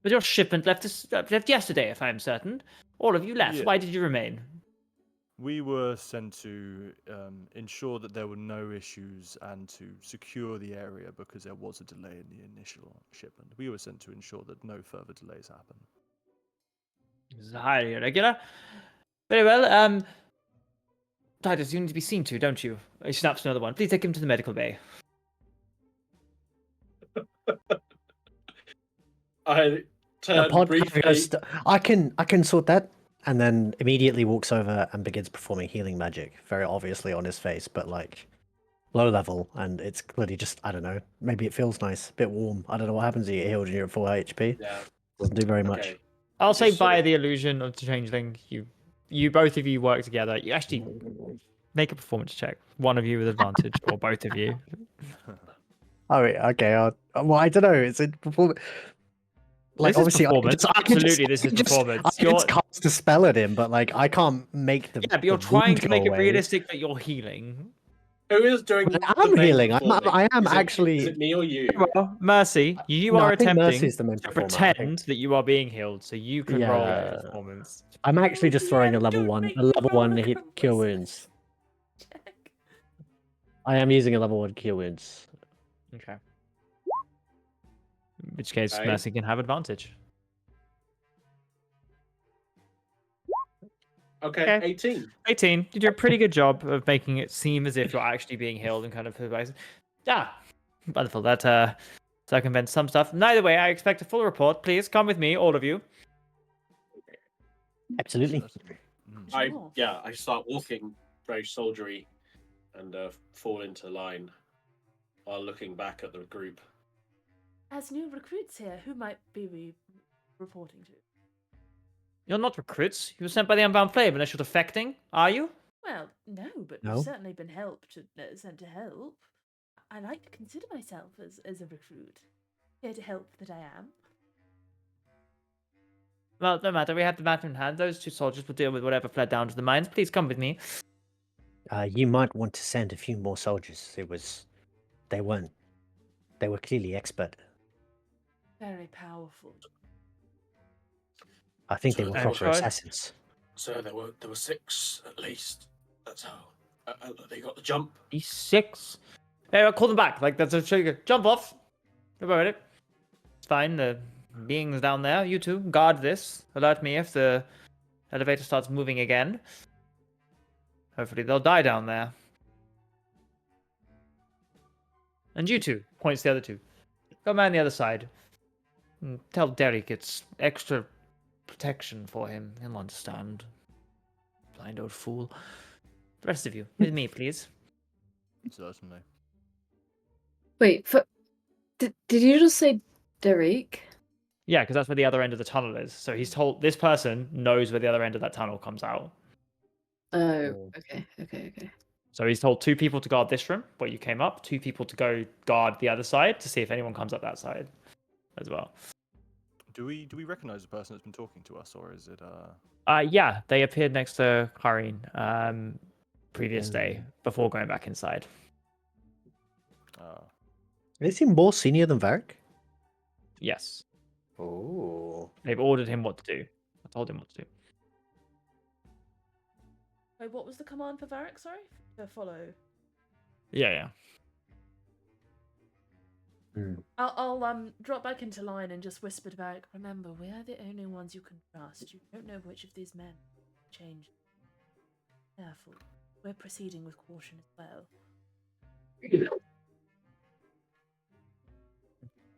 But your shipment left yesterday, if I am certain. All of you left. Yeah. Why did you remain? We were sent to ensure that there were no issues and to secure the area because there was a delay in the initial shipment. We were sent to ensure that no further delays happen. This is highly irregular. Very well. Titus, you need to be seen to, don't you? He snaps another one. Please take him to the medical bay. I The turn pod briefly. goes, I can sort that, and then immediately walks over and begins performing healing magic, very obviously on his face, but like low level, and it's clearly just, I don't know, maybe it feels nice, a bit warm. I don't know what happens when you get healed and you're at full HP. Yeah. Doesn't do very much. Okay. I'll say Just sort by of- the illusion of the changeling, you both of you work together. You actually make a performance check. One of you with advantage, or both of you. Oh, okay. Well, I don't know. It's in performance. Like, This is obviously, performance. Absolutely, this is performance. I can just cast a spell at him, but like, I can't make the. Yeah, but you're the trying wound to go make it away. realistic that you're healing. Who is doing But the I'm main healing. performing? I am Is it- actually. Is it me or you? Well, Mercy, you No, are I think attempting Mercy's the main to performer, I think. pretend that you are being healed, so you can roll Yeah. a performance. I'm actually Oh, just throwing yeah, a level don't one, make a me level roll one a hit cure conversation wounds. check. I am using a level one cure wounds. Okay. In which case, Okay. Mercy can have advantage. Okay, Okay. 18. 18. You do a pretty good job of making it seem as if you're actually being healed and kind of wonderful. That circumvents some stuff. Neither way, I expect a full report. Please come with me, all of you. Absolutely. Certainly. Mm. I start walking very soldiery and fall into line while looking back at the group. As new recruits here, who might be we reporting to? You're not recruits. You were sent by the Unbound Flame unless you're defecting, are you? Well, no, but No. we've certainly been sent to help. I like to consider myself as a recruit. Here to help that I am. Well, no matter. We have the matter in hand. Those two soldiers will deal with whatever fled down to the mines. Please come with me. You might want to send a few more soldiers. They were clearly expert. Very powerful. I think they So were they proper were- assassins. So there were 6 at least. That's how they got the jump. E6. Hey, I'll call them back. Like, that's a trigger. Jump off. Don't worry about it. It's fine. The beings down there, you two, guard this. Alert me if the elevator starts moving again. Hopefully they'll die down there. And you two, points to the other two. Go man the other side. And tell Derek it's extra protection for him. He'll understand. Blind old fool. The rest of you, with me, please. Certainly. Wait, did you just say Derek? Yeah, because that's where the other end of the tunnel is. So he's told this person knows where the other end of that tunnel comes out. Oh, okay. So he's told 2 people to guard this room where you came up, 2 people to go guard the other side to see if anyone comes up that side as well. Do we recognize the person that's been talking to us, or is it Yeah, they appeared next to Karine previous day before going back inside. They seem more senior than Varric. Yes, Oh. they've ordered him what to do. I told him what to do. Wait, what was the command for Varric, sorry? To follow. Yeah. I'll drop back into line and just whisper to Varric, remember, we are the only ones you can trust. You don't know which of these men changed. Careful. We're proceeding with caution as well.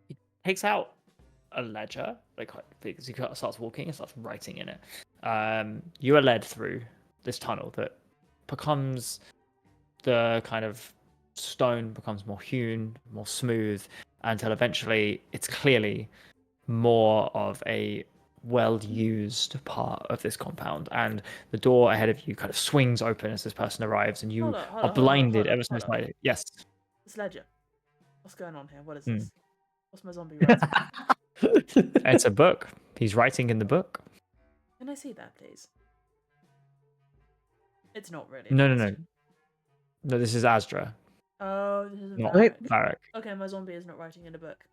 He takes out a ledger, like because he starts walking and starts writing in it. You are led through this tunnel that becomes the kind of stone becomes more hewn, more smooth, until eventually it's clearly more of a well-used part of this compound, and the door ahead of you kind of swings open as this person arrives, and you Hold are on, blinded hold on, ever so hold on. slightly. Yes. This ledger. What's going on here? What is Hmm. this? What's my zombie writing? It's a book. He's writing in the book. Can I see that, please? It's not really. No. advanced. No, this is Asdra, Oh, this is a not Varric. Varric. Okay, my zombie is not writing in a book.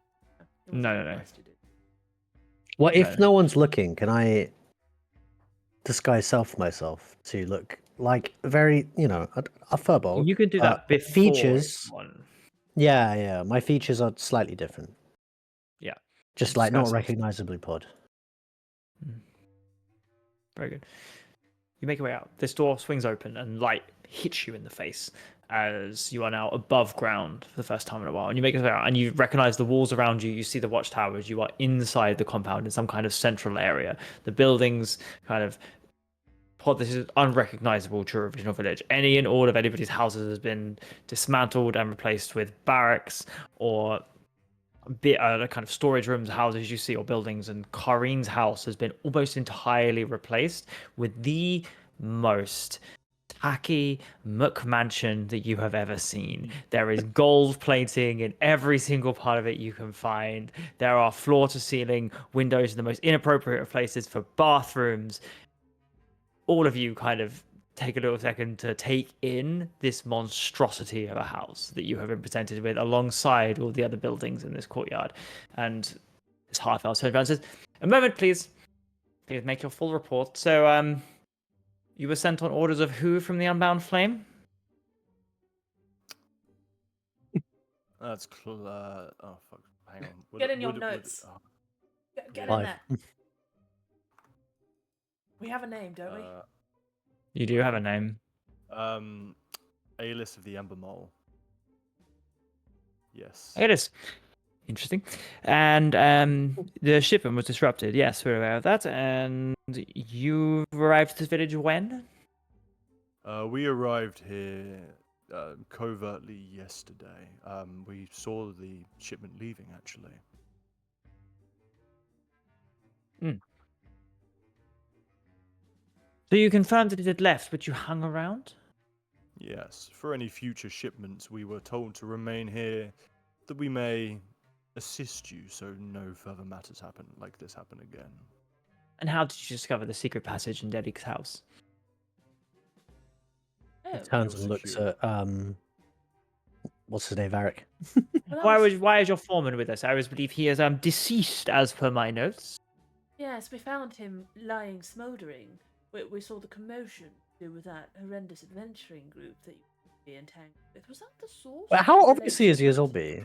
He No, wasn't no. advised to do. What if Okay. no one's looking? Can I disguise self myself to look like very, a furball? You can do that before features. one. Yeah. My features are slightly different. Yeah. Just like not Disguise self. recognizably pod. Very good. You make your way out. This door swings open and light hits you in the face as you are now above ground for the first time in a while. And you make your way out and you recognize the walls around you. You see the watchtowers. You are inside the compound in some kind of central area. The buildings kind of this is unrecognizable to a regional village. Any and all of anybody's houses has been dismantled and replaced with barracks or kind of storage rooms, houses you see, or buildings. And Kareen's house has been almost entirely replaced with the most tacky McMansion that you have ever seen. There is gold plating in every single part of it you can find. There are floor to ceiling windows in the most inappropriate of places for bathrooms. All of you kind of take a little second to take in this monstrosity of a house that you have been presented with alongside all the other buildings in this courtyard. And this half-elf turns around and says, "A moment, please. Please make your full report." So, you were sent on orders of who from the Unbound Flame? That's oh fuck. Hang on. Get in your notes. Get Yeah. in there. We have a name, don't we? You do have a name. Alis of the Ember Mole. Yes. It is. Interesting. And the shipment was disrupted. Yes, we're aware of that. And you arrived at this village when? We arrived here covertly yesterday. We saw the shipment leaving, actually. So you confirmed that it had left, but you hung around? Yes. For any future shipments, we were told to remain here, that we may assist you, so no further matters happen like this happen again. And how did you discover the secret passage in Dedic's house? Oh. Turns and looks at what's his name, Varric. Well, Why is your foreman with us? I always believe he is deceased, as per my notes. Yes, we found him lying smouldering. We saw the commotion to do with that horrendous adventuring group that you be entangled with. Was that the source? But how obviously is he a zombie?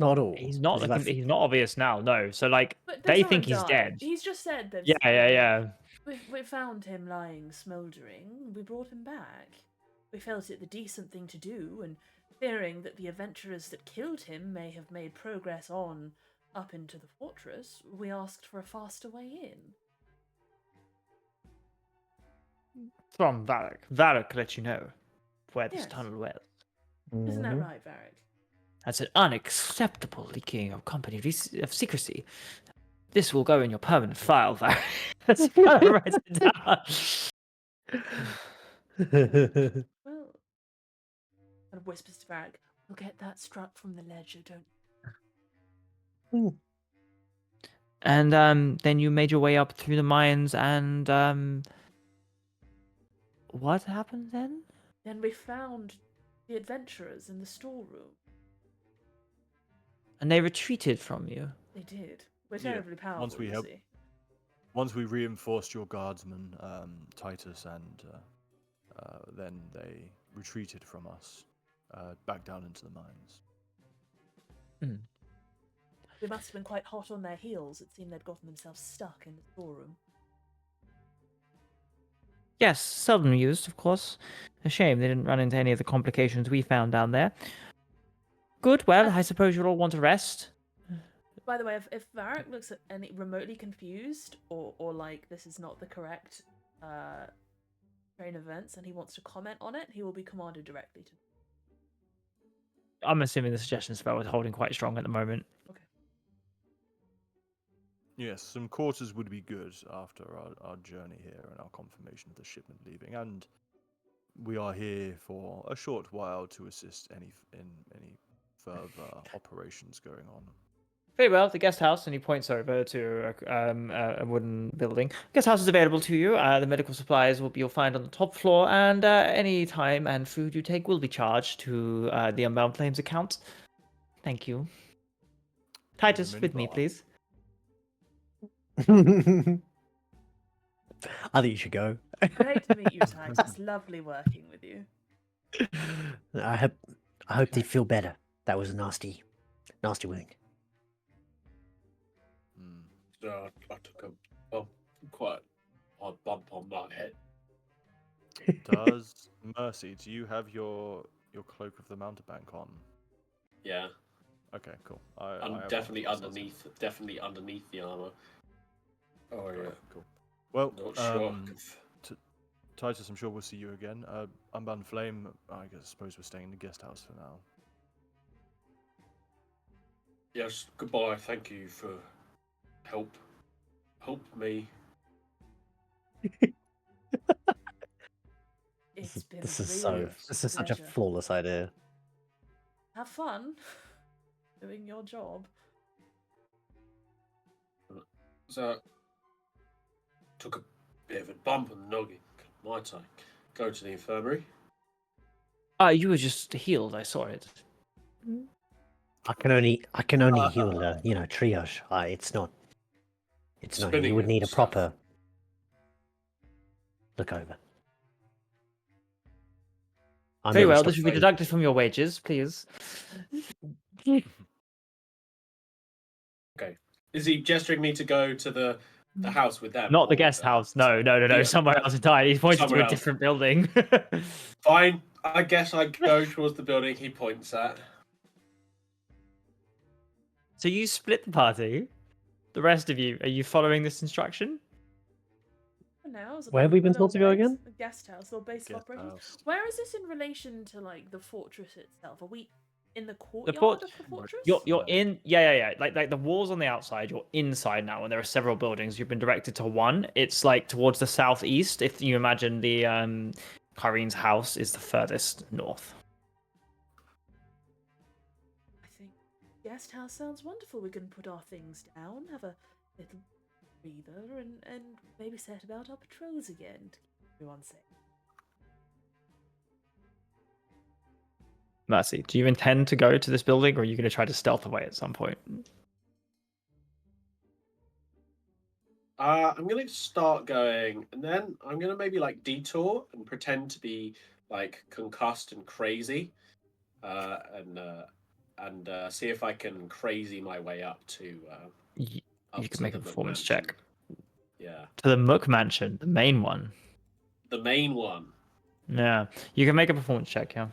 Not at all. He's not. Is that- He's not obvious now. No. So like But they someone think he's died. dead. He's just said that. Yeah. We found him lying smouldering. We brought him back. We felt it the decent thing to do, and fearing that the adventurers that killed him may have made progress on up into the fortress, we asked for a faster way in. From Varric. Varric let you know where this Yes. tunnel was. Isn't that Mhm. right, Varric? That's an unacceptable leaking of company of secrecy. This will go in your permanent file, Varric. Let's write it down. Well, kind of whispers to Varric, we'll get that struck from the ledger, don't And then you made your way up through the mines, and what happened then? Then we found the adventurers in the storeroom. And they retreated from you. They did. We're Yeah, terribly powerful, once we you help- see. Once we reinforced your guardsmen, Titus, and then they retreated from us, back down into the mines. They must have been quite hot on their heels. It seemed they'd gotten themselves stuck in the storeroom. Yes, seldom used, of course. A shame they didn't run into any of the complications we found down there. Good, well, I suppose you'll all want to rest. By the way, if Varric looks at any remotely confused or like this is not the correct train of events and he wants to comment on it, he will be commanded directly to. I'm assuming the suggestion spell is holding quite strong at the moment. Yes, some quarters would be good after our journey here and our confirmation of the shipment leaving, and we are here for a short while to assist in any further operations going on. Very well, the guest house, and he points over to a wooden building. Guest house is available to you. The medical supplies you'll find on the top floor, and any time and food you take will be charged to the Unbound Flames account. Thank you. Titus, many with me, bars. please. I think you should go. Great to meet you, Tags. It's lovely working with you. I hope they feel better. That was a nasty wound. Hmm. So I took a quite a bump on my head. Does Mercy? Do you have your cloak of the mountebank on? Yeah, Okay, cool. I'm I have definitely one, so that's underneath the armor. Oh Great, yeah, cool. Well, not sure. Titus, I'm sure we'll see you again. Unbound Flame, suppose we're staying in the guest house for now. Yes, goodbye. Thank you for help me. It's been This is really this is such a pleasure. flawless idea. Have fun doing your job. So took a bit of a bump on the noggin. Might I go to the infirmary? You were just healed. I saw it. I can only heal triage. It's not. Spinning You would and need a stuff. proper look over. I'm Very gonna well. stop This will be throwing- deducted from your wages, please. Okay. Is he gesturing me to go to the house with them? Not the or, guest house. No. Yeah. Somewhere else entirely. He's pointing to Somewhere a else. different building. Fine. I guess I go towards the building he points at. So you split the party. The rest of you, are you following this instruction? For now, it's a Where have we been little told to go base, again? a guest house or base of Guest operations. house. Where is this in relation to like the fortress itself? Are we in the courtyard fort- of the fortress? You're in. Yeah. Like the walls on the outside. You're inside now, and there are several buildings. You've been directed to one. It's like towards the southeast. If you imagine the Kyrie's house is the furthest north. I think guest house sounds wonderful. We can put our things down, have a little breather, and maybe set about our patrols again to keep everyone safe. Mercy, do you intend to go to this building, or are you going to try to stealth away at some point? I'm gonna start going, and then I'm gonna maybe like detour and pretend to be like concussed and crazy, and see if I can crazy my way up to. You up can to make a the performance mansion. check. Yeah, To the Mook Mansion, the main one. the main one. Yeah, you can make a performance check. Yeah.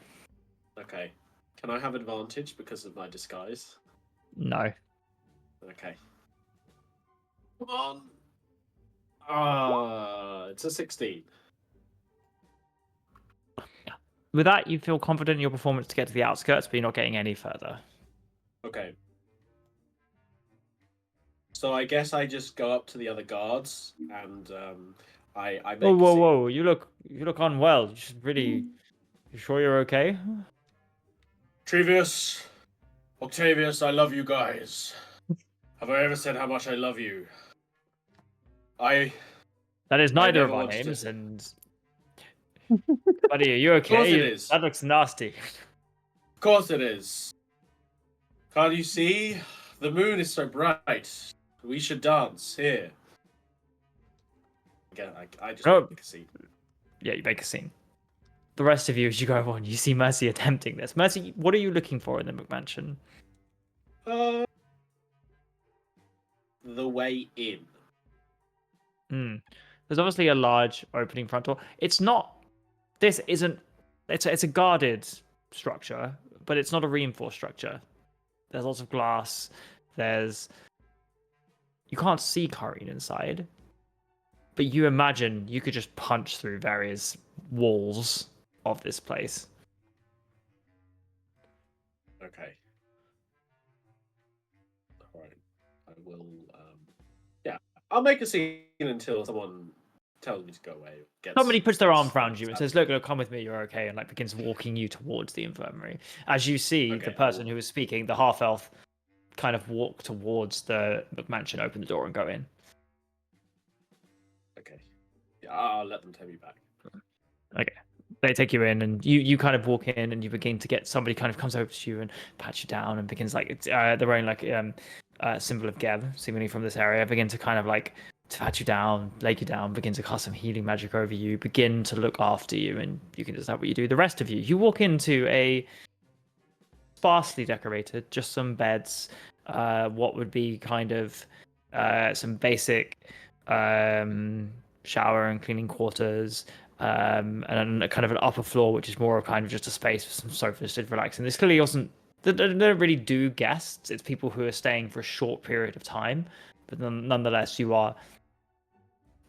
Okay, can I have advantage because of my disguise? No. Okay. Come on. It's a 16. With that, you feel confident in your performance to get to the outskirts, but you're not getting any further. Okay. So I guess I just go up to the other guards and I make a scene. Whoa! You look unwell. You should really. You sure you're okay? Trevius, Octavius, I love you guys. Have I ever said how much I love you? That is neither never of our wanted to- names, and. Buddy, are you okay? course it is. That looks nasty. Of course it is. Can't you see? The moon is so bright. We should dance here. Again, I just Oh. make a scene. Yeah, you make a scene. The rest of you, as you go on, you see Mercy attempting this. Mercy, what are you looking for in the McMansion? The way in. There's obviously a large opening front door. It's not. This isn't. It's a guarded structure, but it's not a reinforced structure. There's lots of glass. You can't see Kareen inside, but you imagine you could just punch through various walls of this place. Okay. Alright. I will yeah. I'll make a scene until someone tells me to go away. Somebody puts their arm around you and says, look, come with me, you're okay, and like begins walking you towards the infirmary. As you see Okay, the person who was speaking, the half-elf, kind of walk towards the McMansion, open the door and go in. Okay. Yeah, I'll let them take me back. Okay. They take you in, and you kind of walk in, and you begin to get somebody kind of comes over to you and pats you down and begins like they're wearing like symbol of Geb, seemingly from this area, begin to kind of like pat you down, lay you down, begin to cast some healing magic over you, begin to look after you, and you can decide what you do. The rest of you, you walk into a sparsely decorated, just some beds, what would be kind of some basic shower and cleaning quarters, and a kind of an upper floor, which is more of kind of just a space for some sofas to relax. And this clearly wasn't. They don't really do guests. It's people who are staying for a short period of time, but nonetheless, you are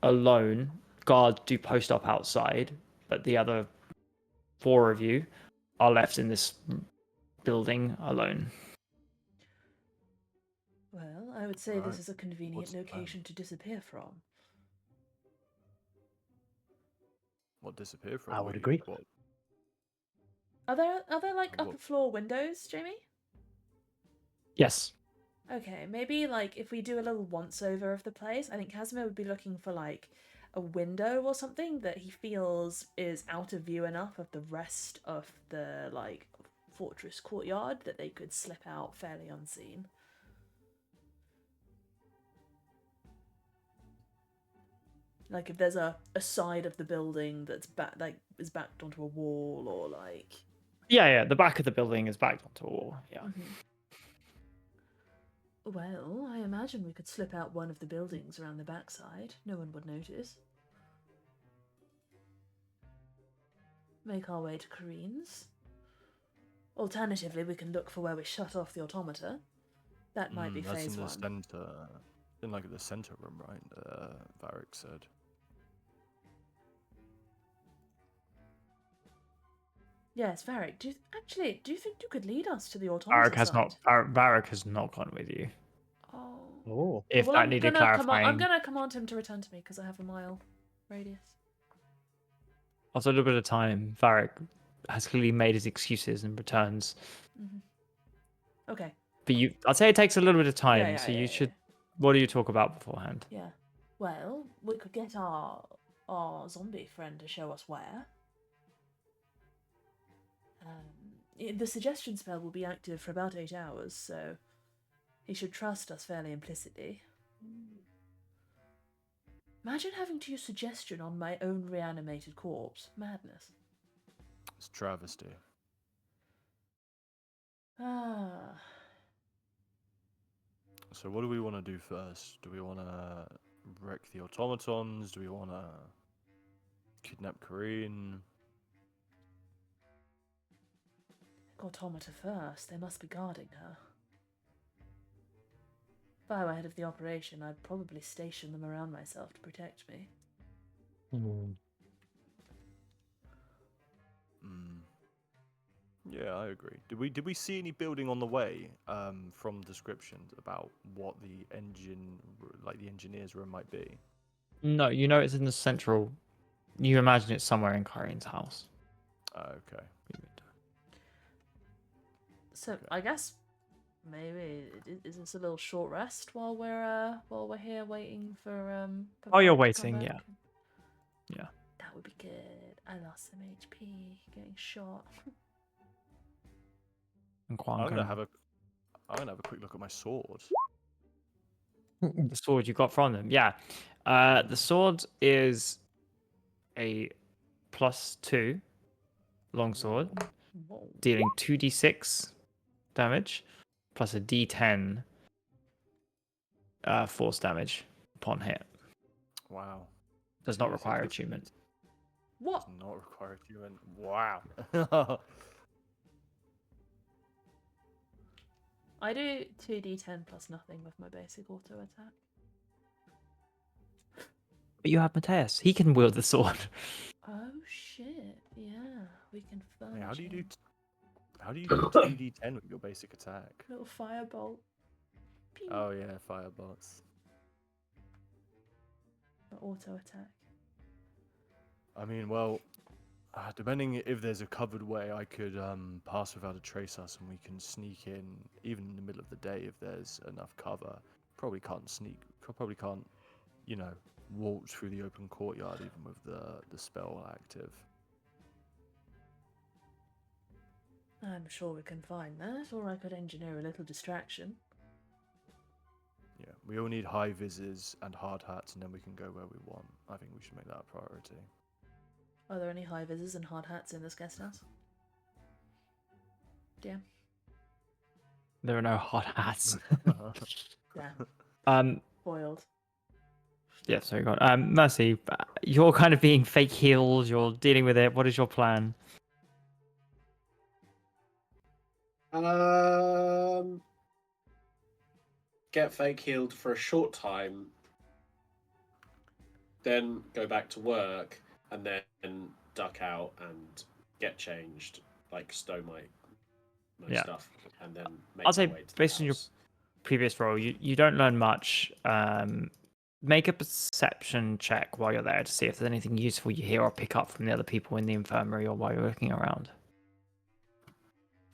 alone. Guards do post up outside, but the other 4 of you are left in this building alone. Well, I would say Right. this is a convenient What's the plan? location to disappear from. What disappear from? I would We- agree. What? Are there like What- upper floor windows, Jamie? Yes. Okay, maybe like if we do a little once over of the place, I think Casimir would be looking for like a window or something that he feels is out of view enough of the rest of the like fortress courtyard that they could slip out fairly unseen. Like if there's a side of the building that's is backed onto a wall or like Yeah. The back of the building is backed onto a wall. Yeah. Well, I imagine we could slip out one of the buildings around the backside. No one would notice. Make our way to Kareen's. Alternatively, we can look for where we shut off the automata. That might be that's phase in the 1. center. In like the center room, right? Varric said. Yes, Varric. Do you think you could lead us to the automata side? Varric has not gone with you. Oh. Oh. If Well, that needed clarifying. I'm gonna command him to return to me because I have a mile radius. After a little bit of time, Varric has clearly made his excuses and returns. Okay. But I'd say it takes a little bit of time, Yeah, so yeah, you yeah, should. What do you talk about beforehand? Yeah. Well, we could get our zombie friend to show us where. The suggestion spell will be active for about 8 hours, so he should trust us fairly implicitly. Imagine having to use suggestion on my own reanimated corpse. Madness. It's travesty. Ah. So what do we want to do first? Do we want to wreck the automatons? Do we want to kidnap Kareen? Automata first. They must be guarding her. If I were head of the operation, I'd probably station them around myself to protect me. Yeah, I agree. Did we see any building on the way from descriptions about what the the engineer's room might be? No, you know it's in the central. You imagine it's somewhere in Kyrie's house. Okay. So I guess maybe is this a little short rest while we're here waiting for Oh, you're Varric to come waiting, yeah. back? Yeah. That would be good. I lost some HP getting shot. And Quan I'm can- gonna have a quick look at my sword. the sword you got from them. Yeah. The sword is a +2 longsword, Whoa. dealing 2d6 damage, plus a d10 force damage upon hit. Wow. Does not 2d6 require does- attunement. What? Does not require attunement. Wow. I do 2d10 plus nothing with my basic auto attack. But you have Mateus. He can wield the sword. Oh shit! Yeah, we can fudge. Wait, how do you do? him. How do you do 2d10 with your basic attack? Little firebolt? Pew. Oh yeah, firebots. Auto attack. I mean, well, depending if there's a covered way, I could pass without a trace us, and we can sneak in even in the middle of the day if there's enough cover. Probably can't sneak. Probably can't, waltz through the open courtyard even with the spell active. I'm sure we can find that, or I could engineer a little distraction. We all need high vises and hard hats, and then we can go where we want. I think we should make that a priority. Are there any high vises and hard hats in this guest house? Yeah. There are no hot hats. Damn. Foiled. Yeah, so you got Mercy. You're kind of being fake healed. You're dealing with it. What is your plan? Get fake healed for a short time, then go back to work, and then duck out and get changed, like stow my Yeah. stuff, and then make I'll my say, way to the based on your house. previous role, you don't learn much. Make a perception check while you're there to see if there's anything useful you hear or pick up from the other people in the infirmary or while you're looking around.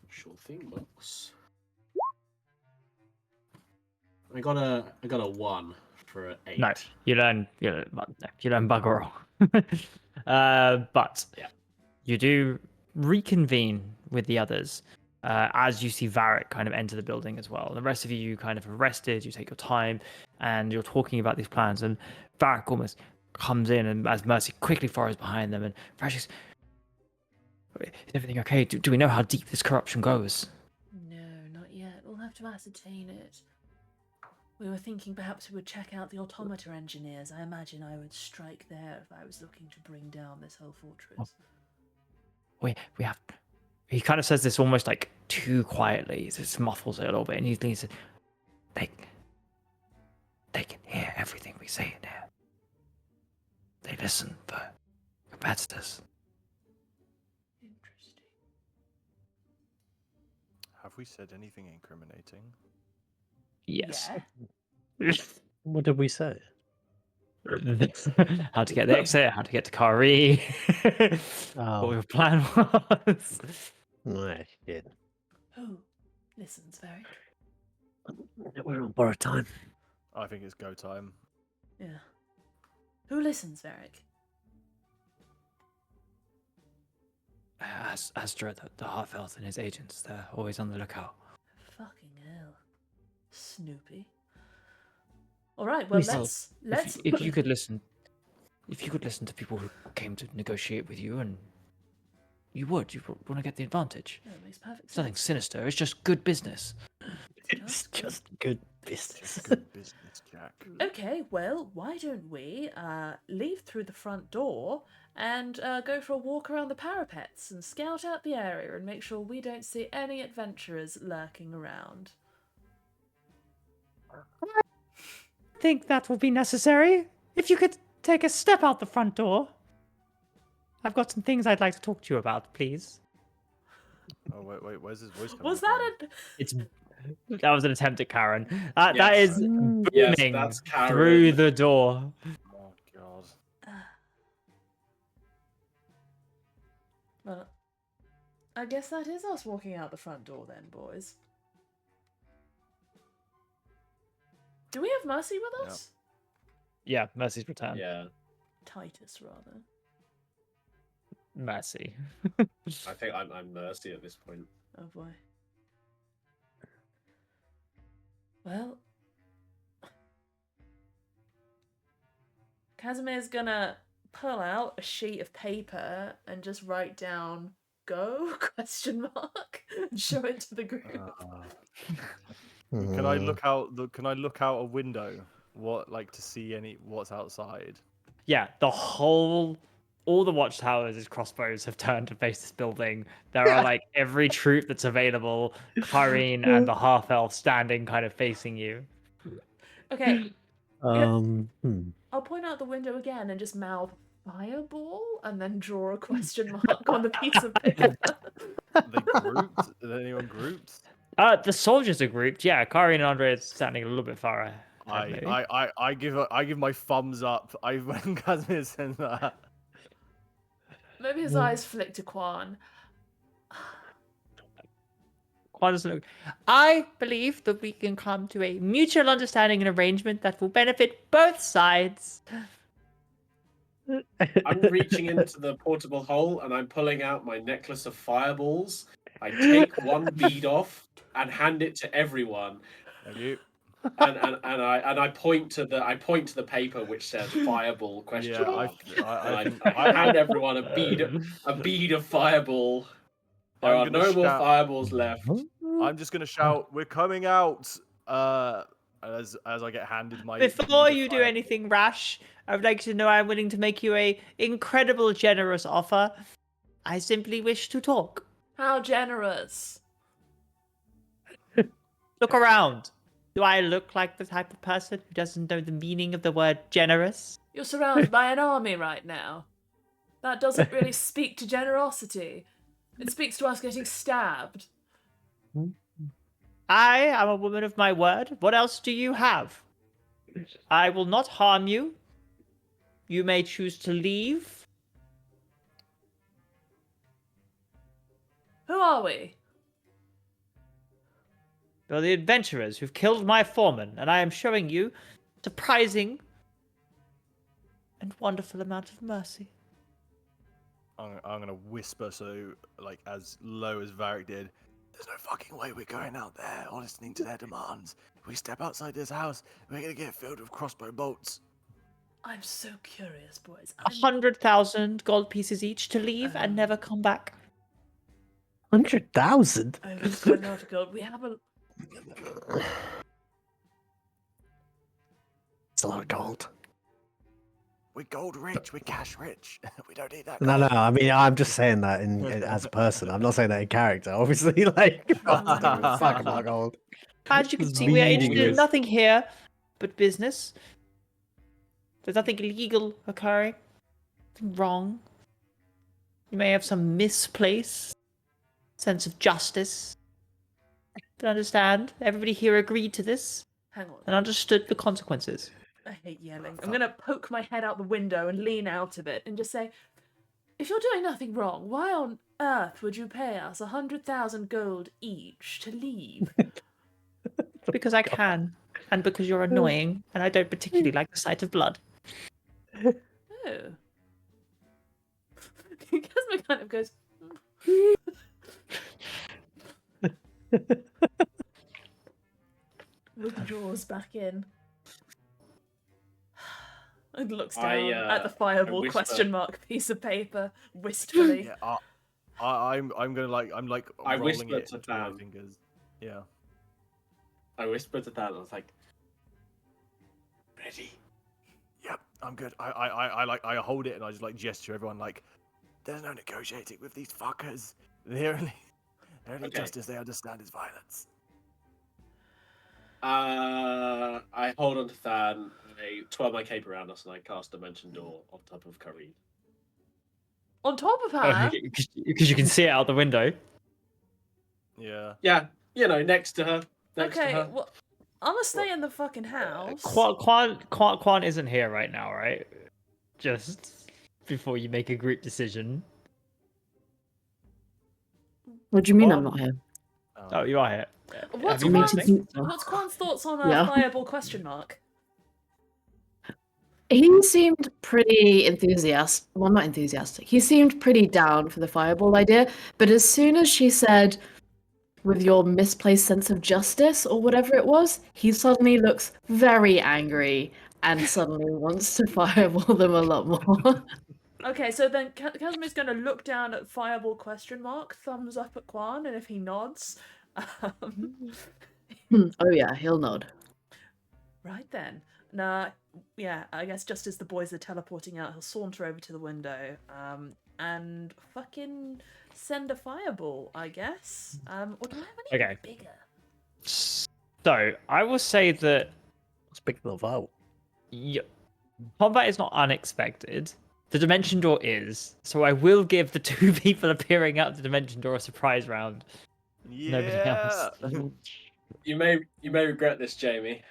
Sure thing, boss. I got a 1 for an 8. No, you learn bugger all. But Yeah. you do reconvene with the others as you see Varric kind of enter the building as well. The rest of you kind of arrested, you take your time, and you're talking about these plans. And Varric almost comes in, and as Mercy quickly follows behind them, and Varric says, "Is everything okay? Do we know how deep this corruption goes?" No, not yet. We'll have to ascertain it. We were thinking perhaps we would check out the automata engineers. I imagine I would strike there if I was looking to bring down this whole fortress. We have. He kind of says this almost like too quietly. He just muffles it a little bit, and he thinks they can hear everything we say in here. They listen for competitors. Interesting. Have we said anything incriminating? Yes. Yeah. What did we say? How to get the exit, how to get to Kari, what Oh, your plan was. no, shit. Who listens, Varric? We're on borrowed time. I think it's go time. Yeah. Who listens, Varric? Astra, the half-elf and his agents, they're always on the lookout. Fucking hell. Snoopy. Alright, well, let's... If you could listen to people who came to negotiate with you, and you want to get the advantage. Yeah, it makes perfect It's nothing sense. sinister. It's just good business. It's just good business. Good business, Jack. Okay, well, why don't we leave through the front door and go for a walk around the parapets and scout out the area and make sure we don't see any adventurers lurking around. I think that will be necessary. If you could take a step out the front door. I've got some things I'd like to talk to you about, please. Oh wait, where's his voice coming Was from? that That was an attempt at Karen. That Yes. is Yes, booming that's Karen. through the door. Oh god. Well, I guess that is us walking out the front door then, boys. Do we have Mercy with us? Yeah, Mercy's return. Yeah, Titus, rather. Mercy. I think I'm Mercy at this point. Oh boy. Well, Casimir's gonna pull out a sheet of paper and just write down "go?" question mark and show it to the group. Can I look out? Can I look out a window? To see what's outside? Yeah, all the watchtowers' crossbows have turned to face this building. There are like every troop that's available, Kyrene and the half-elf standing kind of facing you. Okay, Hmm. I'll point out the window again and just mouth "fireball" and then draw a question mark on the piece of paper. Are they grouped? Is anyone grouped? The soldiers are grouped. Yeah, Kyrene and Andre is standing a little bit far ahead. maybe. I give my thumbs up. When Casimir said that. Maybe his eyes flick to Quan. Quan doesn't look. I believe that we can come to a mutual understanding and arrangement that will benefit both sides. I'm reaching into the portable hole and I'm pulling out my necklace of fireballs. I take one bead off and hand it to everyone. Thank you. I point to the paper which says fireball question Yeah, mark. I And think I hand everyone a bead of fireball. There I'm are gonna no more shout- fireballs left. I'm just gonna shout, "We're coming out!" As I get handed my. Before bead of you do fire. anything rash, I would like to know I'm willing to make you a incredible generous offer. I simply wish to talk. How generous. Look around. Do I look like the type of person who doesn't know the meaning of the word generous? You're surrounded by an army right now. That doesn't really speak to generosity. It speaks to us getting stabbed. I am a woman of my word. What else do you have? I will not harm you. You may choose to leave. Who are we? You're the adventurers who've killed my foreman, and I am showing you surprising and wonderful amount of mercy. I'm gonna whisper so like as low as Varric did. There's no fucking way we're going out there or listening to their demands. If we step outside this house, we're gonna get filled with crossbow bolts. I'm so curious, boys. 100,000 gold pieces each to leave and never come back. 100,000? Oh, it's quite a lot of gold. We have a... It's a lot of gold. We're gold rich. We're cash rich. We don't need that. No, gold. I mean, I'm just saying that as a person. I'm not saying that in character. Obviously, like, fuck my gold. As you can see, we are interested in Meaningless. nothing here but business. There's nothing illegal occurring. Nothing wrong. You may have some misplaced sense of justice. But understand, everybody here agreed to this Hang on. and understood the consequences. I hate yelling. I'm going to poke my head out the window and lean out of it and just say, if you're doing nothing wrong, why on earth would you pay us 100,000 gold each to leave? Because I can, and because you're annoying, and I don't particularly like the sight of blood. Oh. Casper kind of goes, withdraws back in. And looks down at the fireball whisper. question mark piece of paper wistfully. Yeah, I'm gonna I rolling whispered it to between my Tam. fingers. Yeah. I whispered to Than, I was like, ready? Yep, I'm good. I hold it and I just like gesture everyone like, there's no negotiating with these fuckers. The only Okay. justice they understand is violence. I hold on to Than, I twirl my cape around us, and I cast Dimension Door on top of Kareed. On top of her, Because you can see it out the window. Yeah. Yeah, next to her. Next to okay, her. well, I'm gonna stay in the fucking house. Quan isn't here right now, right? Just before you make a group decision. What do you mean What? I'm not here? Oh, you are here. What's Have you been Quan's, listening? what's Quan's thoughts on Yeah. fireball question mark? He seemed pretty enthusiastic. Well, not enthusiastic. He seemed pretty down for the fireball idea. But as soon as she said, with your misplaced sense of justice or whatever it was, he suddenly looks very angry and suddenly wants to fireball them a lot more. Okay, so then Casimir's gonna look down at fireball question mark, thumbs up at Quan, and if he nods, Oh yeah, he'll nod. right then. Nah, yeah, I guess just as the boys are teleporting out, he'll saunter over to the window, and fucking send a fireball, I guess. Or do I have any Okay. bigger? So, I will say that Let's pick the vote. combat is not unexpected. The dimension door is, so I will give the two people appearing out the dimension door a surprise round. Nobody else. You may regret this, Jamie.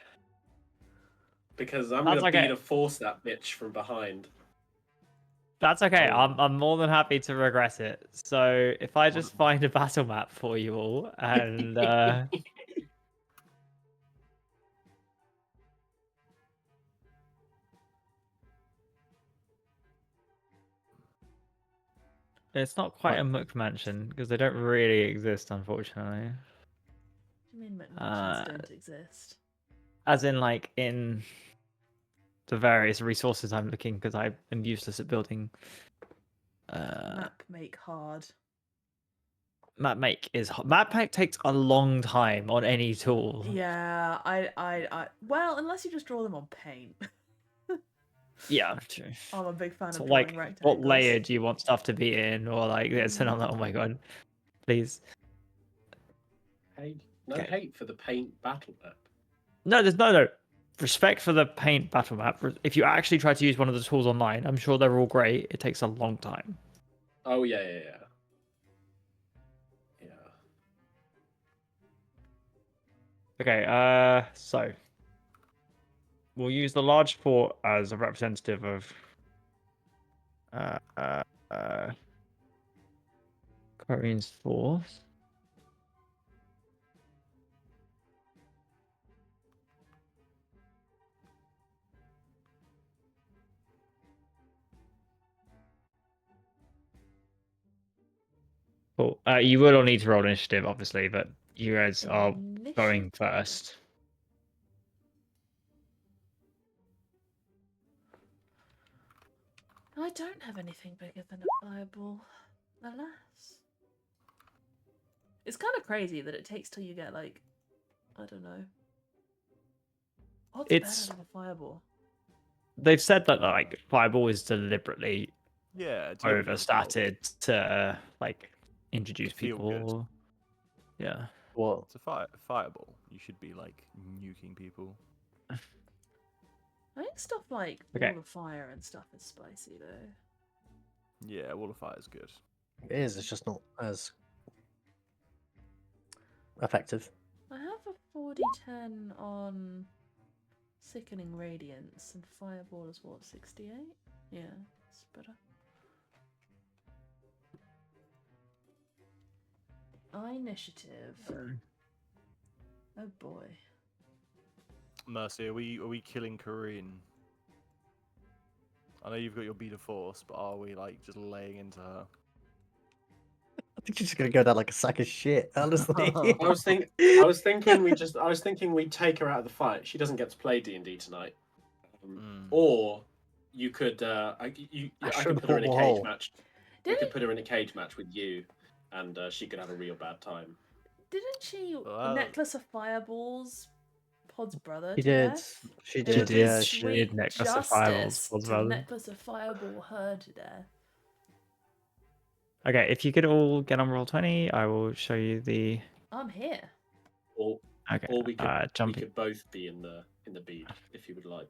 Because I'm That's gonna okay. beat a force that bitch from behind. That's okay. Oh. I'm more than happy to regress it. So if I just find a battle map for you all, and it's not quite a Mook mansion because they don't really exist, unfortunately. What do you mean mansions don't exist? As in, like, in the various resources I'm looking, because I am useless at building. Map make hard. Map make takes a long time on any tool. Yeah, well, unless you just draw them on paint. Yeah, true. I'm a big fan So, of drawing like, rectangles. what layer do you want stuff to be in, or like this? And I'm like, oh my god, please. Hate. No Okay. hate for the paint battle map. No, there's no respect for the paint battle map. If you actually try to use one of the tools online, I'm sure they're all great. It takes a long time. Oh yeah. Okay, so we'll use the large fort as a representative of Korean's force. Cool. You will all need to roll initiative, obviously, but you guys are going first. I don't have anything bigger than a fireball, alas. It's kind of crazy that it takes till you get, like, I don't know. What's It's- better than a fireball? They've said that like fireball is deliberately Yeah, to make it feel overstated to like introduce Feel good. people. Yeah. What? It's a fireball. You should be like nuking people. I think stuff like Okay. Wall of Fire and stuff is spicy, though. Yeah, Wall of Fire is good. It is. It's just not as effective. I have a 40-10 on Sickening Radiance, and Fireball is what, 68? Yeah, it's better. Initiative. Oh boy. Mercy, are we killing Kareen? I know you've got your beat of force, but are we like just laying into her? I think she's gonna go down like a sack of shit. Honestly. I was thinking we'd take her out of the fight. She doesn't get to play D&D tonight. Or you could I could put her in a should've cage thought, match. We could put her in a cage match with you, and she could have a real bad time. Didn't she Well- Necklace of Fireballs Pod's brother She to did. death? She It did. would be Yeah. she sweet did Necklace of Fireballs justice Pod's to brother. Necklace of Fireball her to death. Okay, if you could all get on roll 20, I will show you the I'm here. Or okay. or we could jumping. both be in the bead if you would like.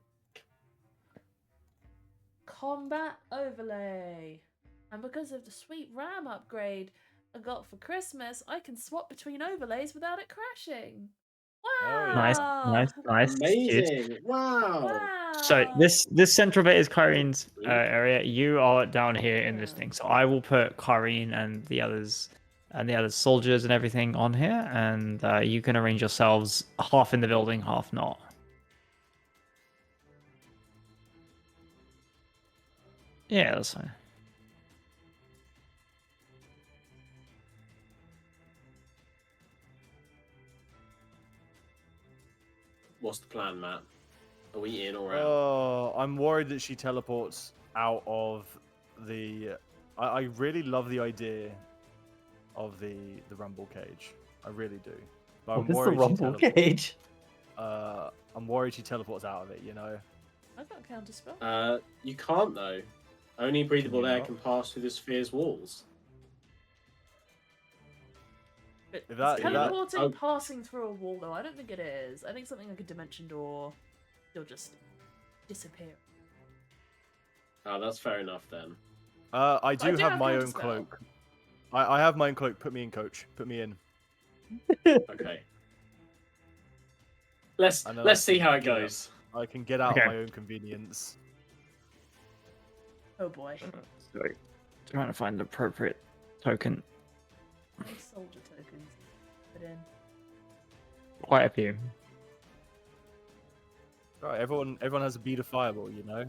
Combat overlay. And because of the sweet RAM upgrade I got for Christmas, I can swap between overlays without it crashing. Wow! Nice. Cute. Amazing! Wow. Wow! So this central bit is Kyrie's area. You are down here in this thing. So I will put Kyrene and the others soldiers and everything on here, and you can arrange yourselves half in the building, half not. Yeah, that's fine. What's the plan, Matt? Are we in or out? Oh, I'm worried that she teleports out of the. I really love the idea of the rumble cage. I really do. But What is the rumble cage? I'm worried she teleports out of it. You know. I got counterspell. You can't though. Only breathable you air not? can pass through the sphere's walls. But If that- is if that- teleporting oh. passing through a wall though? I don't think it is. I think something like a dimension door, you'll just disappear. Oh, that's fair enough then. I do do have have my own counterspell. cloak. I have my own cloak. Put me in, coach. Put me in. Okay. Let's I know let's that's see how it good. goes. I can get out Okay. of my own convenience. Oh boy. Sorry. Trying to find the appropriate token. Any soldier tokens put in. Quite a few. Right, everyone has a bead of fireball. You know.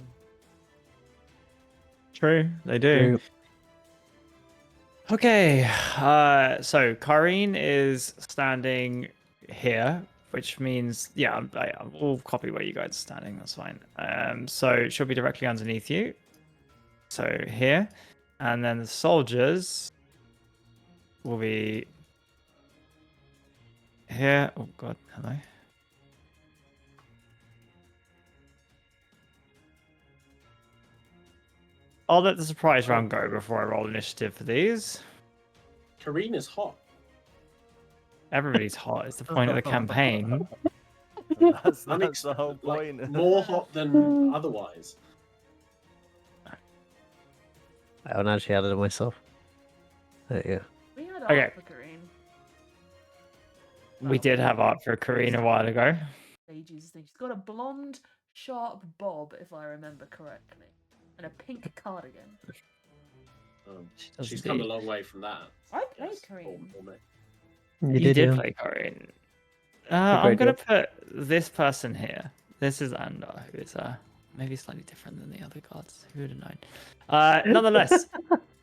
True, they do. Okay, so Kareen is standing here which means yeah, we'll copy where you guys are standing. That's fine. So it should be directly underneath you. So here, and then the soldiers will be here. Oh god, hello. I'll let the surprise round go before I roll initiative for these. Kareen is hot. Everybody's hot. It's the point of the campaign. That's Unex- the whole like, point. more hot than otherwise. I haven't actually added it myself. There you go. We had Okay. art for Kareen. We did have art for Kareen a while ago. She's got a blonde, sharp bob, if I remember correctly, and a pink cardigan. does She's come a indeed. long way from that. I played Yes, Kareen. or me. You did yeah. play Kareen. A I'm great gonna job. put this person here. This is Andar, who is maybe slightly different than the other gods. Who would have known? Nonetheless,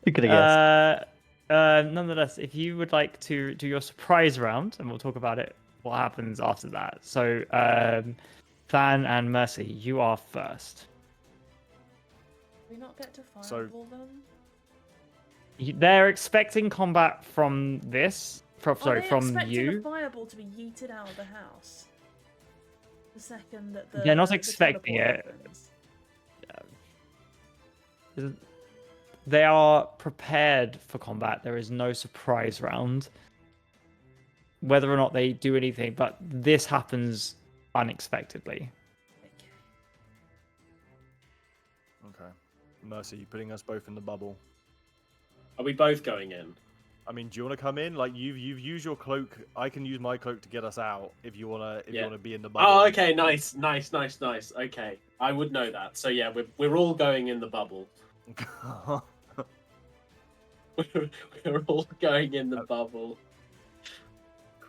You could have guessed. nonetheless, if you would like to do your surprise round, and we'll talk about it, what happens after that. So, Van and Mercy, you are first. Do we not get to So- fireball them? They're expecting combat from this. Are Sorry, they from expecting you. a fireball to be yeeted out of the house? The second that the They're not the expecting teleport it. happens? They are prepared for combat. There is no surprise round. Whether or not they do anything, but this happens unexpectedly. Okay. Okay. Mercy, you putting us both in the bubble. Are we both going in? I mean, do you want to come in? Like you've used your cloak. I can use my cloak to get us out if you wanna you Yeah. wanna be in the bubble. Oh, okay, nice. Okay, I would know that. So yeah, we're all going in the bubble. We're all going in the bubble.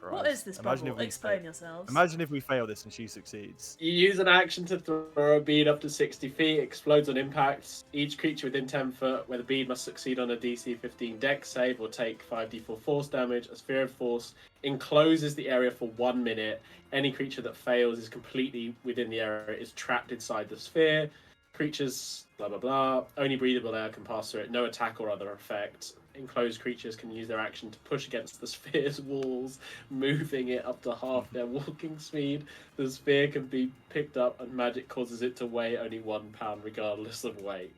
What is this Imagine bubble? if we Explain fail. yourselves. Imagine if we fail this and she succeeds. You use an action to throw a bead up to 60 feet, explodes on impact. Each creature within 10 foot where the bead must succeed on a DC 15 dex save or take 5d4 force damage. A sphere of force encloses the area for 1 minute. Any creature that fails is completely within the area, is trapped inside the sphere. Creatures, blah blah blah. Only breathable air can pass through it. No attack or other effect. Enclosed creatures can use their action to push against the sphere's walls, moving it up to half their walking speed. The sphere can be picked up, and magic causes it to weigh only 1 pound, regardless of weight.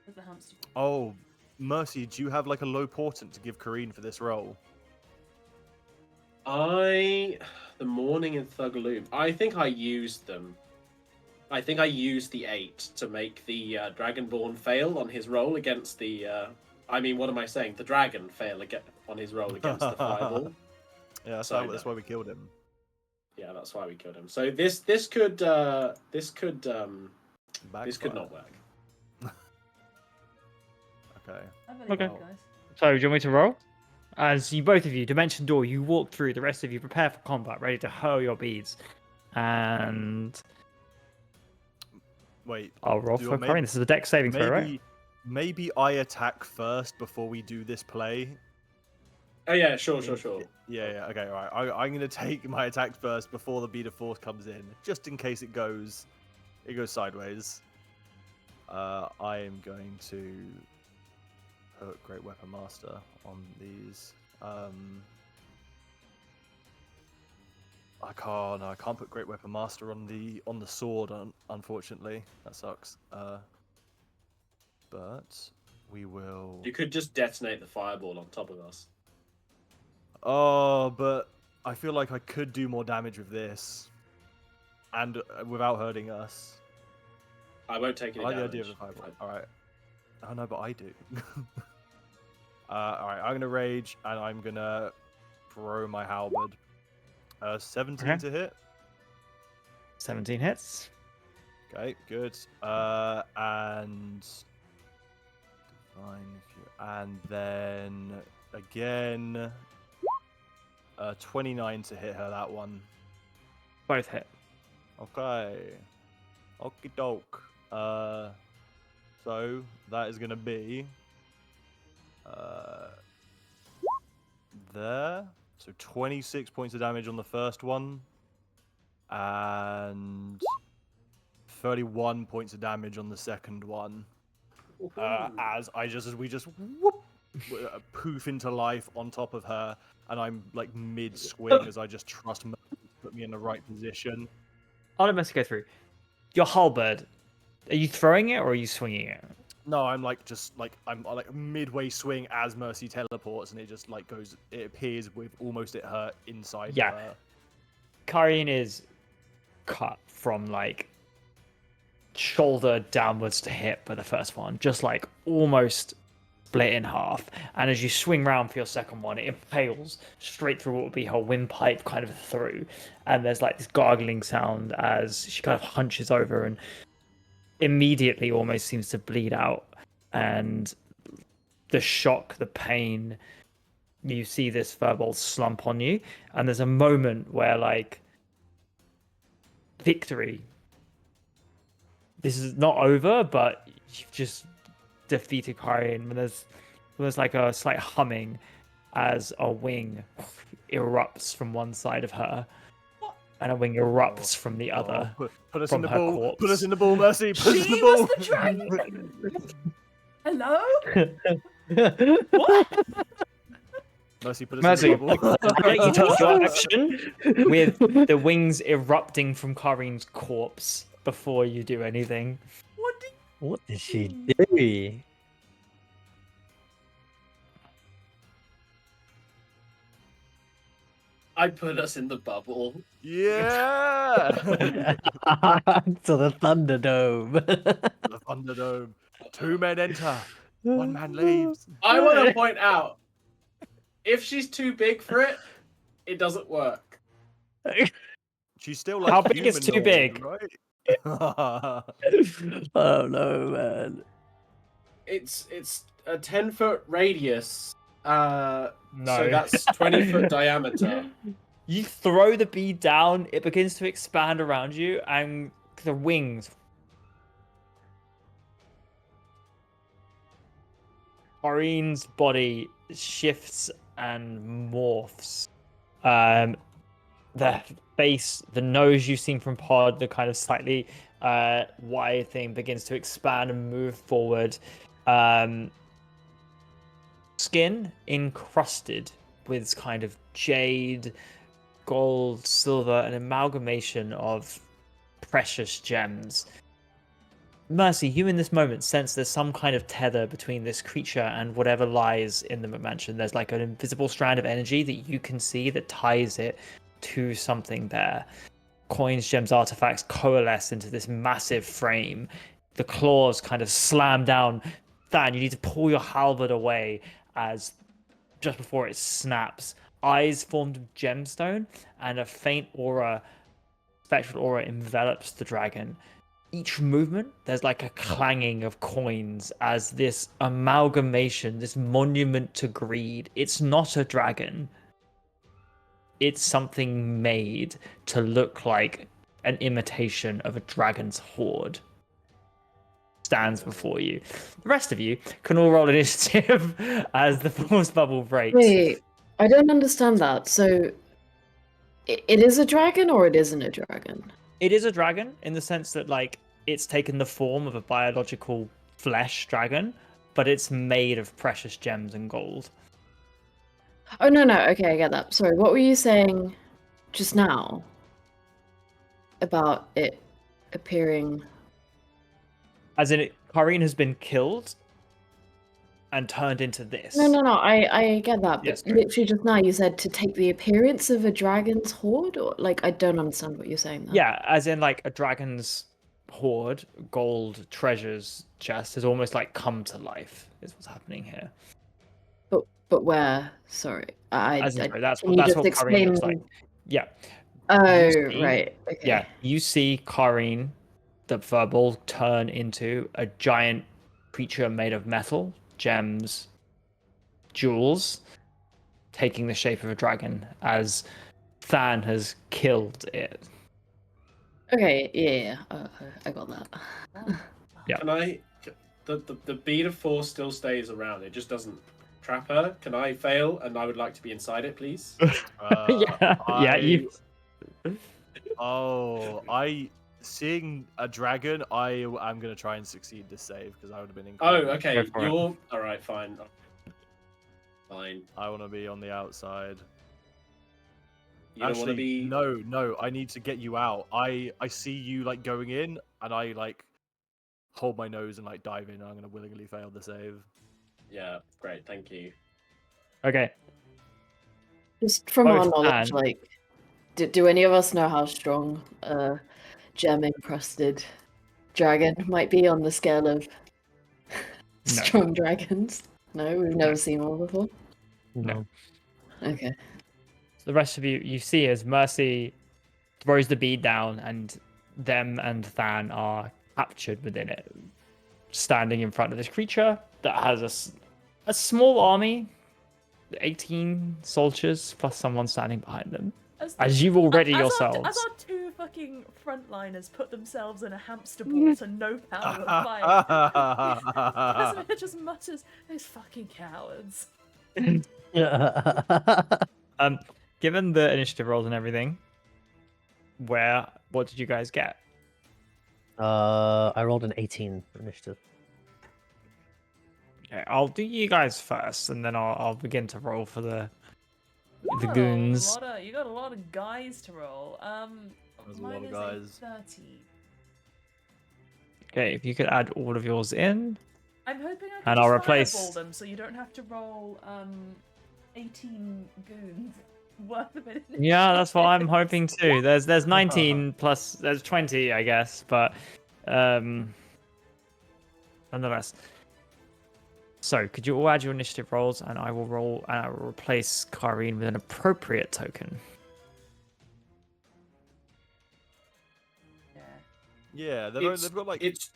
With the hamster. Oh, Mercy, do you have like a low portent to give Kareen for this role? The Morning and Thugaloom. I think I used them. I think I used the 8 to make the Dragonborn fail on his roll against the. What am I saying? The dragon fail on his roll against the fireball. Yeah, So that's why we killed him. Yeah, that's why we killed him. So this could not work. Okay. I believe Okay. you guys. So, do you want me to roll? As you both of you, Dimension Door, you walk through. The rest of you prepare for combat, ready to hurl your beads. And Wait. I'll roll do you for want Kareen. This is a dex saving throw, right? Maybe I attack first before we do this play. Oh yeah, sure. Yeah. Okay, all right. I'm gonna take my attacks first before the bead of force comes in, just in case it goes sideways. I am going to put Great Weapon Master on these. I can't put Great Weapon Master on the sword. Unfortunately, that sucks. But we will. You could just detonate the fireball on top of us. Oh, but I feel like I could do more damage with this, and without hurting us. I won't take any I like damage. the idea of the fireball. All right. Oh no, but I do. All right. I'm gonna rage, and I'm gonna throw my halberd. 17 Okay. to hit. 17 hits. Okay, good. And and then again, 29 to hit her. That one. Both hit. Okay. Okie doke. So that is gonna be there. So 26 points of damage on the first one. and 31 points of damage on the second one. As we just whoop, poof into life on top of her, and I'm like mid swing as I just trust Mercy to put me in the right position. I'll let Mercy go through. Your halberd, are you throwing it or are you swinging it? No, I'm like I'm like midway swing as Mercy teleports, and it just like goes. It appears with almost at her inside. Yeah. Of her. Karine is cut from like shoulder downwards to hip by the first one, just like almost split in half. And as you swing round for your second one, it impales straight through what would be her windpipe kind of through. And there's like this gargling sound as she kind of hunches over and immediately almost seems to bleed out. And the shock, the pain, you see this verbal slump on you. And there's a moment where like victory. This is not over, but you've just defeated Karine. When there's like a slight humming as a wing erupts from one side of her, and a wing erupts from the other. Put us from in the her ball. corpse. Put us in the ball, Mercy. Put us in She the ball. was the dragon. Hello? What? Mercy, put us Mercy, in the ball. I let you take your action with the wings erupting from Karine's corpse before you do anything. What did she do? I put us in the bubble. Yeah. To the Thunderdome. The Thunderdome. 2 men enter. 1 man leaves. I want to point out, if she's too big for it, it doesn't work. She's still like How big is too humanoid, big? right? Oh no, man. It's a 10-foot radius. So No. that's 20-foot diameter. You throw the bead down, it begins to expand around you, and the wings. Karine's body shifts and morphs. The face, the nose you've seen from Pod, the kind of slightly wide thing begins to expand and move forward. Skin encrusted with kind of jade, gold, silver, an amalgamation of precious gems. Mercy, you in this moment sense there's some kind of tether between this creature and whatever lies in the mansion. There's like an invisible strand of energy that you can see that ties it to something there. Coins, gems, artifacts coalesce into this massive frame. The claws kind of slam down. Than, you need to pull your halberd away as just before it snaps, eyes formed of gemstone and a faint aura, spectral aura envelops the dragon. Each movement, there's like a clanging of coins as this amalgamation, this monument to greed. It's not a dragon. It's something made to look like an imitation of a dragon's hoard. Stands before you. The rest of you can all roll initiative as the force bubble breaks. Wait, I don't understand that. So, it is a dragon or it isn't a dragon? It is a dragon in the sense that, like, it's taken the form of a biological flesh dragon, but it's made of precious gems and gold. Oh, no. Okay, I get that. Sorry, what were you saying just now about it appearing? As in, Karine has been killed and turned into this. No. I get that. But Yes, literally just now you said to take the appearance of a dragon's hoard, or like I don't understand what you're saying there. Yeah, as in like a dragon's hoard, gold treasures chest has almost like come to life. Is what's happening here. But where? Sorry, As in, sorry, that's can what you that's just what Karine looks like. explain- Yeah. Oh, see- right. Okay. Yeah, you see Karine, the verbal, turn into a giant creature made of metal, gems, jewels, taking the shape of a dragon as Than has killed it. Okay. Yeah. I got that. Yeah. Can I? The bead of force still stays around. It just doesn't trap her. Can I fail? And I would like to be inside it, please. Yeah, you. Oh, seeing a dragon, I am gonna try and succeed this save because I would have been Oh, incredible. okay. Go for it. You're all right. Fine. Fine. I want to be on the outside. You don't want to Actually, be. no. I need to get you out. I see you like going in, and I like hold my nose and like dive in. And I'm gonna willingly fail the save. Yeah. Great. Thank you. Okay. Just from our Both knowledge, can. like, do any of us know how strong a gem encrusted dragon might be on the scale of strong dragons? No, we've never seen one before. No. Okay. The rest of you see as Mercy throws the bead down, and them and Than are captured within it, standing in front of this creature that has a small army, 18 soldiers plus someone standing behind them. As you've already yourselves. As our two fucking frontliners put themselves in a hamster ball to no power of fight, Casimir just mutters, "Those fucking cowards." Given the initiative rolls and everything, what did you guys get? I rolled an 18 initiative. Okay, I'll do you guys first, and then I'll begin to roll for the You got goons. You got a lot of guys to roll. There's a mine lot of is guys. a 30. Okay, if you could add all of yours in. I'm hoping I can And just I'll replace- fireball them so you don't have to roll 18 goons worth of it. Yeah, that's what I'm hoping too. There's 19 plus there's 20, I guess, but nonetheless. So, could you all add your initiative rolls, and I will roll and I will replace Kareen with an appropriate token. Yeah, they've got like It's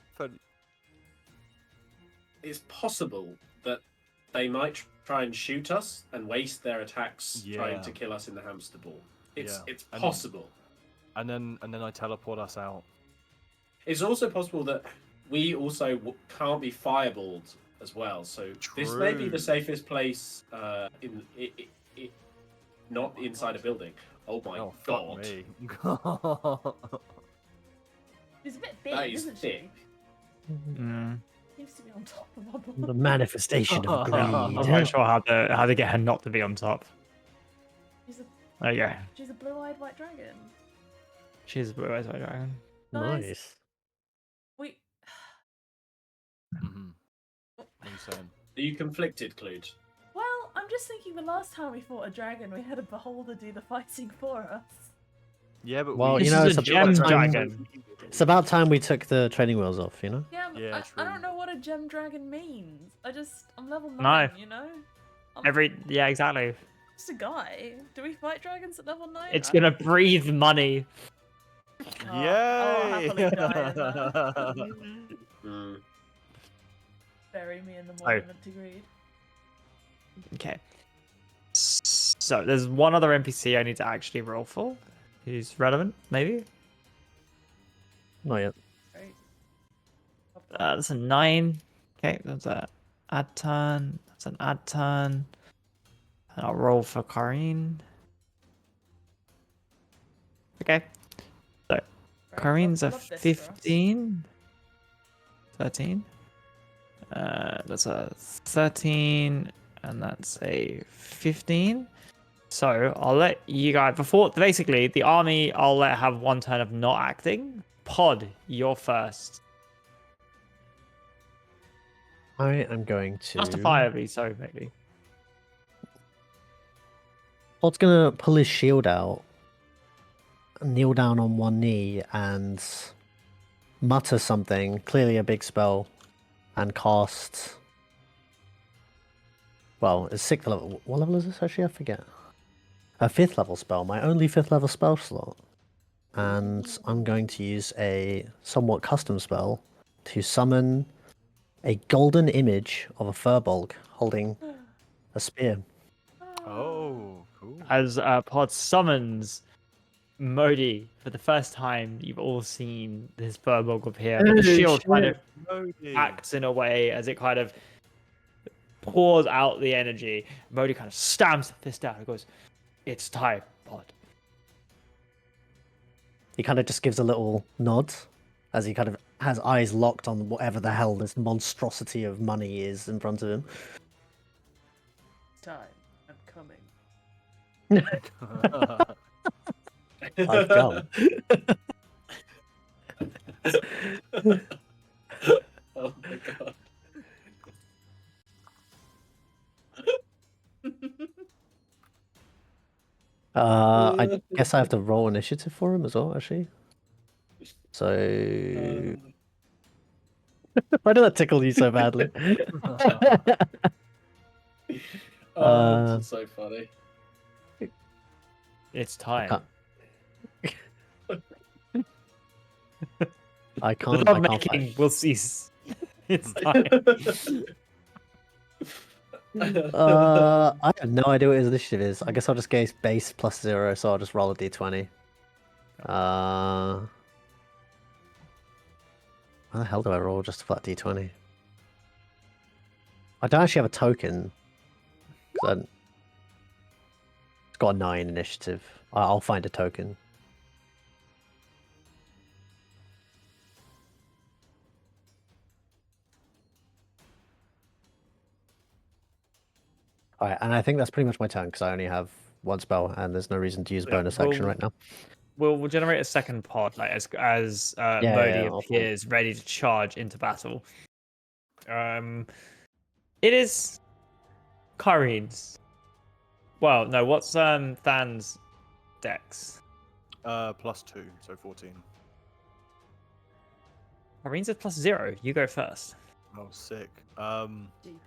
possible that they might try and shoot us and waste their attacks trying Yeah. to kill us in the hamster ball. It's And- possible. and then I teleport us out. It's also possible that we also can't be fireballed as well. So this may be the True. safest place not inside a building. Oh my Oh god. fuck me. She's a bit big, That is isn't thick. she? Mm. Seems to be on top of our The manifestation of I'm not greed. quite sure how to get her not to be on top. She's a, There you go. she's a blue-eyed white dragon. She's a blue-eyed white dragon. Nice. We Mhm. What are you saying? Are you conflicted, Clued? Well, I'm just thinking the last time we fought a dragon, we had a beholder do the fighting for us. Yeah, but Well, we... you This know, is it's a about gem time. dragon. It's about time we took the training wheels off. You know. Yeah, Yeah, I don't true. know what a gem dragon means. I'm level 9, No. you know? Yeah, exactly. Just a guy. Do we fight dragons at level 9? It's gonna breathe money. I'll Yay! happily die in that. Mm. Bury me in the monument to greed. Okay. So there's one other NPC I need to actually roll for. Who's relevant, maybe? Not yet. Right. That's a 9. Okay, that's a add turn. That's an add turn. And I'll roll for Kareen. Okay. So Right, Kareen's a love this for us. 15. 13. That's a 13. And that's a 15. So I'll let you guys basically the army I'll let have one turn of not acting. Pod, you're first. I am going to. Justifiably so, maybe. Pod's gonna pull his shield out, kneel down on one knee, and mutter something, clearly a big spell, and cast. Well, it's 6th level. What level is this actually? I forget. A 5th level spell, my only 5th level spell slot. And I'm going to use a somewhat custom spell to summon a golden image of a furbolg holding a spear. Oh, cool. As Pod summons Modi for the first time, you've all seen this Furbolg appear. But the Oh, shield kind shit. of acts in a way as it kind of pours out the energy. Modi kind of stamps the fist out and goes, "It's time, Pod." he kind of just gives a little nod as he kind of has eyes locked on whatever the hell this monstrosity of money is in front of him. Time. I'm coming. I've come. Oh my god. I guess I have to roll initiative for him as well, actually. So why did that tickle you so badly? Oh, this is so funny. It's time. I The can't. dog I can't making fight. will cease. It's time. I have no idea what his initiative is. I guess I'll just go base +0, so I'll just roll a d20. How the hell do I roll just a flat d20? I don't actually have a token. It's got a 9 initiative. I'll find a token. Alright, and I think that's pretty much my turn because I only have one spell and there's no reason to use Yeah, bonus action well, right now. We'll generate a second pod, like as Yeah, Modi I'll appears ready to charge into battle. It is Karin's. Well, no, what's Than's dex? +2, so 14. Karin's at +0. You go first. Oh, sick. Deep.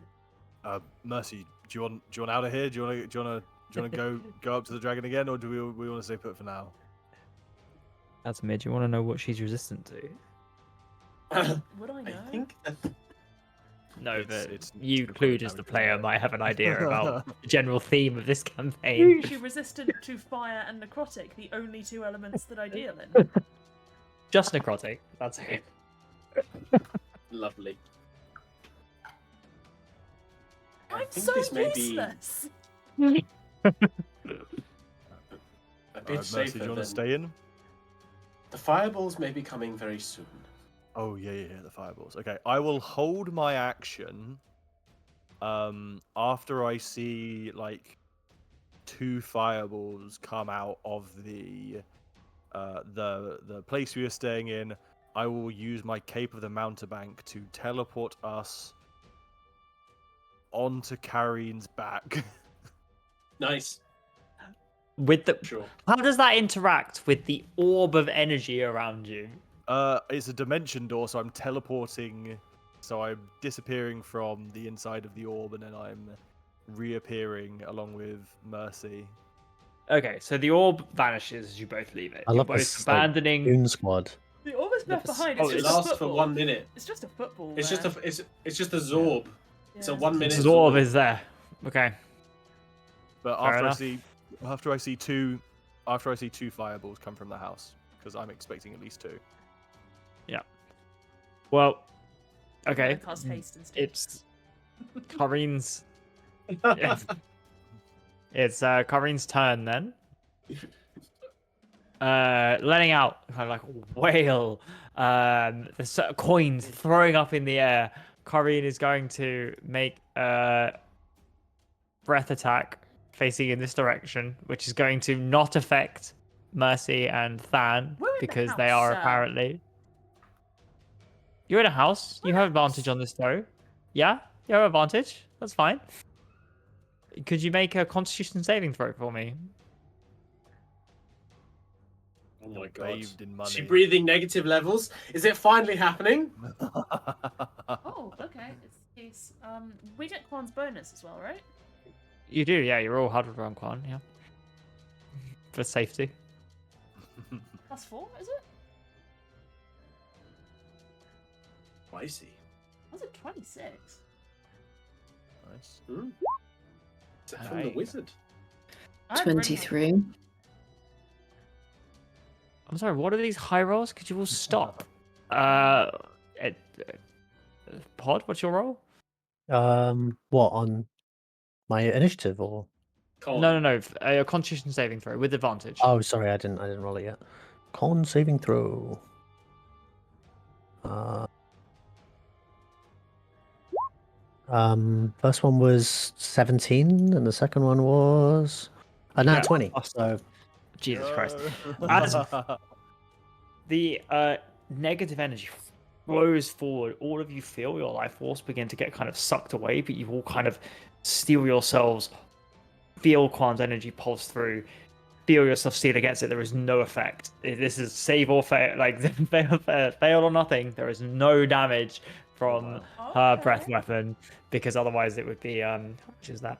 Mercy, do you want out of here? Do you want to go up to the dragon again, or do we want to stay put for now? That's mid. You want to know what she's resistant to? Would I know? I think No, It's- but it's you, gonna Clued be as the damage player, control. might have an idea about the general theme of this campaign. Usually resistant to fire and necrotic, the only two elements that I deal in. Just necrotic. That's okay. lovely. I I'm think so this may be useless. a bit Mercy, safer do you want than to stay in? the fireballs may be coming very soon. Oh yeah, the fireballs. Okay, I will hold my action. After I see like 2 fireballs come out of the place we were staying in, I will use my Cape of the Mountebank to teleport us onto Karin's back. Nice. With the, Sure. how does that interact with the orb of energy around you? It's a dimension door, so I'm teleporting. So I'm disappearing from the inside of the orb, and then I'm reappearing along with Mercy. Okay, so the orb vanishes as you both leave it. I You're love both this like, abandoning. Goon Squad. The orb is left behind. Oh, It's It just a lasts for football. 1 minute. It's just a football. It's just there. it's just a Zorb. It's a 1 minute. The orb is there. Okay. But Fair after enough. I see two fireballs come from the house, because I'm expecting at least 2. Well, I'm gonna okay. cast haste instead. It's Karin's. It's Karin's turn then. Letting out kind of like a wail. The coins throwing up in the air. Karin is going to make a breath attack facing in this direction, which is going to not affect Mercy and Than We're in the because they house, are sir. apparently. You're in a house. We're You in a have advantage house. on this throw. Yeah, you have advantage. That's fine. Could you make a Constitution saving throw for me? Oh my god. Bathed in money. Is she breathing negative levels? Is it finally happening? Oh, okay. It's we get Quan's bonus as well, right? You do, yeah. You're all huddled around Quan, yeah. For safety. +4, is it? Spicy. Was it 26? Nice. Hmm. Is that from There the you go. wizard? I'm brilliant. 23. I'm sorry, what are these high rolls? Could you all stop? Pod, what's your roll? What on my initiative or? Con. No. A Constitution saving throw with advantage. Oh, sorry, I didn't roll it yet. Con saving throw. First one was 17, and the second one was a nat Yeah, 20. plus- So Jesus Christ. No. As the negative energy flows forward, all of you feel your life force begin to get kind of sucked away, but you all kind of steel yourselves, feel Quan's energy pulse through, feel yourself steel against it. There is no effect. This is save or fail, like fail or nothing. There is no damage from her breath Okay. weapon, because otherwise it would be how much is that?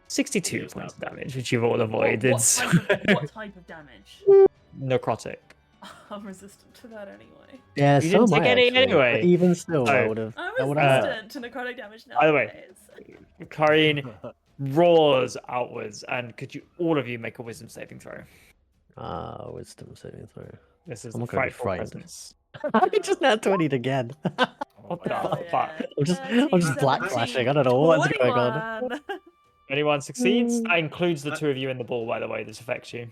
62 Use points of that. damage, which you've all avoided. What type of damage? Necrotic. I'm resistant to that anyway. yeah, You so didn't am take I, any actually, but anyway. even still, I So, would have. I'm I would have. resistant to necrotic damage now. By the way, Karine roars outwards, and could you all of you make a wisdom saving throw? Wisdom saving throw. This is I'm the not gonna be frightful frightened. presence. I just nat 20'd again. What the Hell fuck? yeah. I'm just black 13, flashing. I don't know what's going on. 21. Anyone succeeds? That includes the two of you in the ball, by the way. This affects you.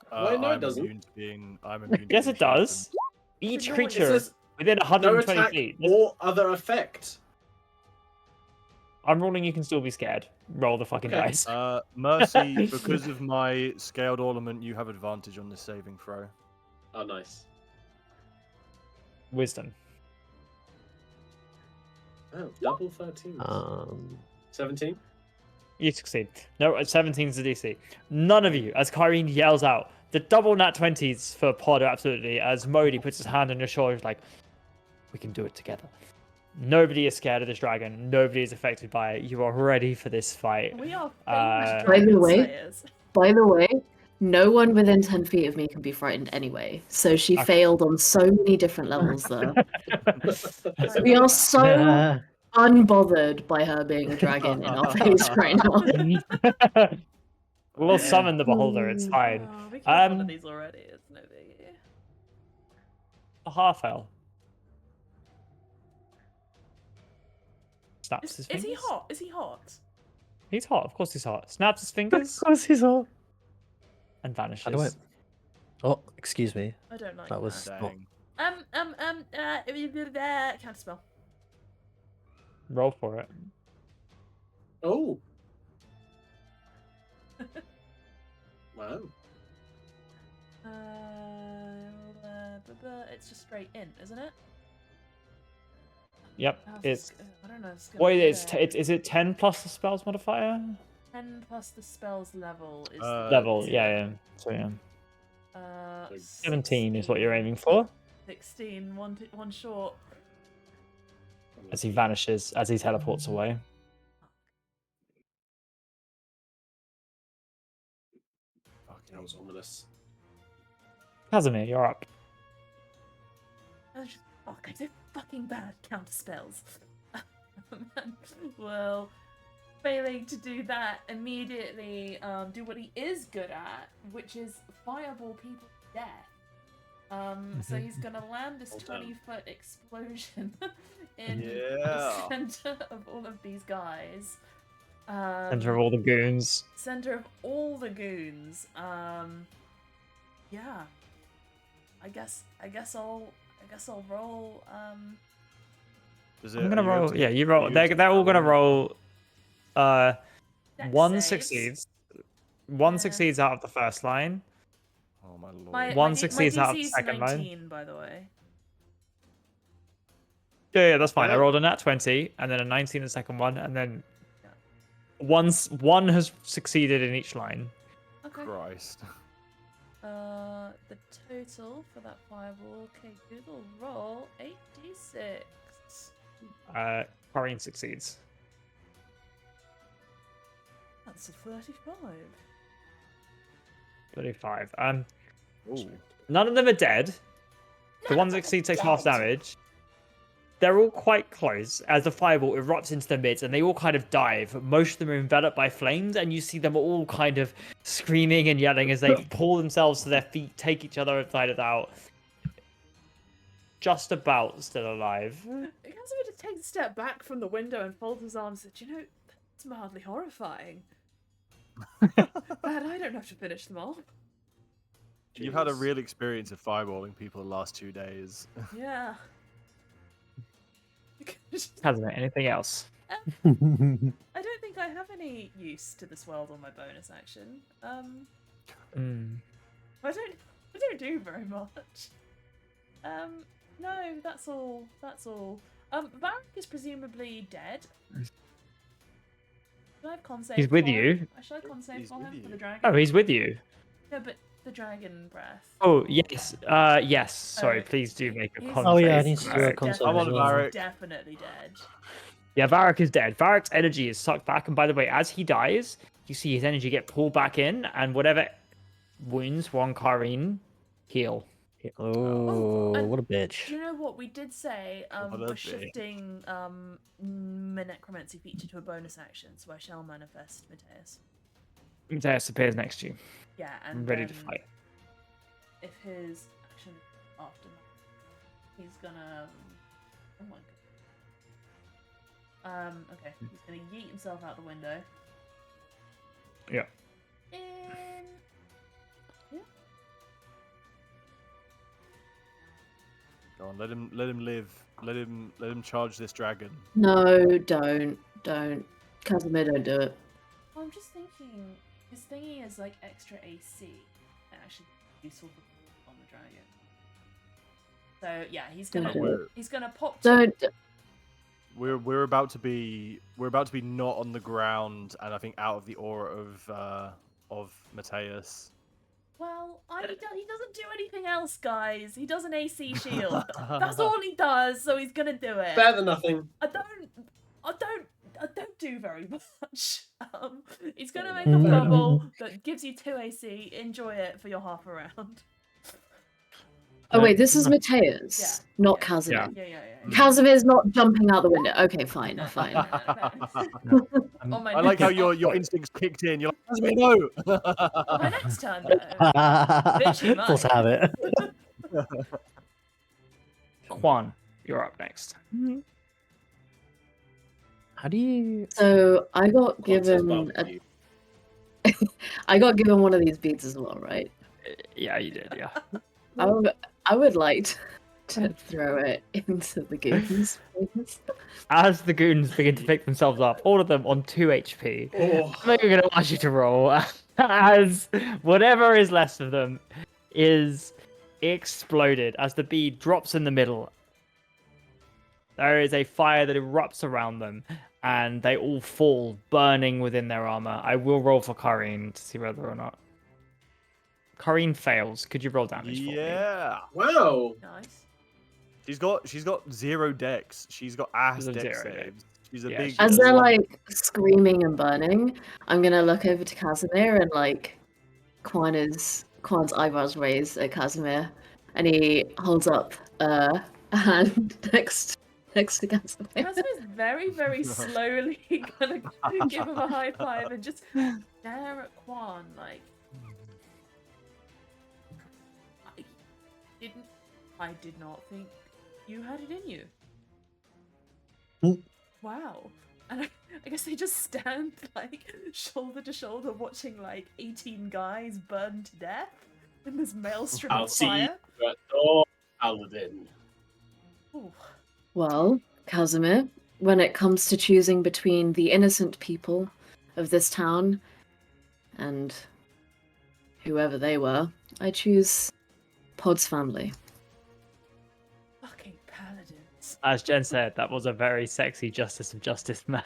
Wait, no, it I'm doesn't. immune to being. I'm immune. To Yes, being it does. shaken. Each It creature says within No 120 attack feet. or other effect. I'm rolling. You can still be scared. Roll the fucking Okay. dice. Mercy, because of my scaled ornament, you have advantage on this saving throw. Oh, nice. Wisdom. Oh, double 13. 17? You succeed. No, at 17 is the DC. None of you, as Kyrene yells out, the double nat 20s for Pod, absolutely, as Modi puts his hand on your shoulder, like, we can do it together. Nobody is scared of this dragon. Nobody is affected by it. You are ready for this fight. We are Uh, famous By the dragon way- slayers. By the way, no one within 10 feet of me can be frightened anyway. So she Okay. failed on so many different levels there. Like, We are so Yeah. unbothered by her being a dragon in our face right now. We'll summon the beholder. It's fine. Oh, we killed one of Um, these already. It's no biggie. A half elf. Snaps his Is fingers. he hot? Is he hot? He's hot. Of course he's hot. Snaps his Of fingers course he's all. and vanishes. How do I? Oh, excuse me. I don't like That was not. Dang. Counterspell. Roll for it. Oh. Wow. It's just straight in, isn't it? Yep. How's It's this I don't know. It's gonna wait. be It's there. is it 10 plus the spells modifier? 10 plus the spell's level is Level. Yeah. So yeah. 17 is what you're aiming for. 16, one short. As he vanishes, as he teleports away. That was ominous. Casimir, you're up. Fuck, I'm so fucking bad at counter spells. Well, failing to do that, immediately do what he is good at, which is fireball people to death. So he's gonna land this Well done. 20-foot explosion in Yeah. the center of all of these guys. Center of all the goons. Center of all the goons. Yeah. I guess I'll roll. I'm gonna roll. Yeah, you roll. They're all gonna roll. Dex One saves. succeeds. One Yeah. succeeds out of the first line. Oh my lord. My One my succeeds out of the DC's second line. 19, by the way. Yeah, that's fine. I Yeah. rolled a nat 20 and then a 19 in the second one, and then Yeah. one has succeeded in each line. Okay. Christ. The total for that fireball. Okay, Google roll 8d6. Corrine succeeds. That's a 35. 35. Ooh. None of them are dead. The one that succeeds takes half damage. They're all quite close as the fireball erupts into their midst, and they all kind of dive. Most of them are enveloped by flames, and you see them all kind of screaming and yelling as they pull themselves to their feet, take each other inside and out. Just about still alive. Casimir just takes a step back from the window and folds his arms and says, that's mildly horrifying. Glad I don't have to finish them all. You've had a Jeez. real experience of fireballing people the last 2 days. Yeah. Casimir, anything else? I don't think I have any use to this world on my bonus action. I don't do very much. No, that's all. That's all. Varric is presumably dead. Should I have con save He's with for him? you. Should I con save He's for with him for you. the dragon? Oh, he's with you. No, but the dragon breath. Oh, yes. Yes. Sorry, Oh, please do make a he's- con Oh, yeah, I save need for to do a Varric. con save I'm as on well. Varric. Definitely dead. Yeah, Varric is dead. Varric's energy is sucked back, and by the way, as he dies, you see his energy get pulled back in, and whatever wounds were on Kareen heal. Oh, and- what a Do bitch. you know what we did say? What a We're bitch. shifting my necromancy feature to a bonus action, so I shall manifest Mateus. Mateus appears next to you. Yeah, I'm and ready to then fight. if his action after that, he's gonna. Oh my god. Okay, he's gonna yeet himself out the window. Yeah. In. Yeah. Go on, let him live. Let him charge this dragon. No, don't. Casimir, don't do it. Well, I'm just thinking, his thingy is like extra AC. And actually useful on the dragon. So yeah, he's Don't gonna do it. he's gonna pop. Don't. We're about to be not on the ground, and I think out of the aura of Mateus. Well, he doesn't do anything else, guys. He does an AC shield. That's all he does. So he's gonna do it. Better than nothing. I don't do very much. He's gonna make a Mhm. bubble that gives you 2 AC. Enjoy it for your half a round. Oh wait, this is Yeah. Mateus, not Yeah. Casimir. Yeah. Casimir's not jumping out the window. Okay, fine. On my I like how next- your instincts kicked in. You're like, "Casimir, no!" on my next turn though. Bitchy much. Force habit. Quan, you're up next. How do you? So I got Quantum's given barbecue. I got given one of these beats as well, right? Yeah, you did, yeah. I would like to throw it into the goons. please. As the goons begin to pick themselves up, all of them on 2 HP, Oh, I'm not going to ask you to roll, as whatever is left of them is exploded as the bee drops in the middle. There is a fire that erupts around them, and they all fall, burning within their armor. I will roll for Kareen to see whether or not. Kareen fails. Could you roll damage for me? Yeah. wow. Nice. She's got 0 dex. She's got ass She's a dex 0 dex. saves. She's a Yeah, big. she As does. they're lump. like screaming and burning, I'm gonna look over to Casimir and like Quan's eyebrows raised at Casimir, and he holds up a hand next to Casimir. Casimir's very, very slowly gonna give him a high five and just stare at Quan like. I did not think you had it in you. Hmm. Wow. And I guess they just stand like shoulder to shoulder watching like 18 guys burn to death in this maelstrom I'll of see you fire. at door, Paladin. Ooh. Well, Casimir, when it comes to choosing between the innocent people of this town and whoever they were, I choose Pod's family. Fucking paladins. As Jen said, that was a very sexy Justice of Justice man.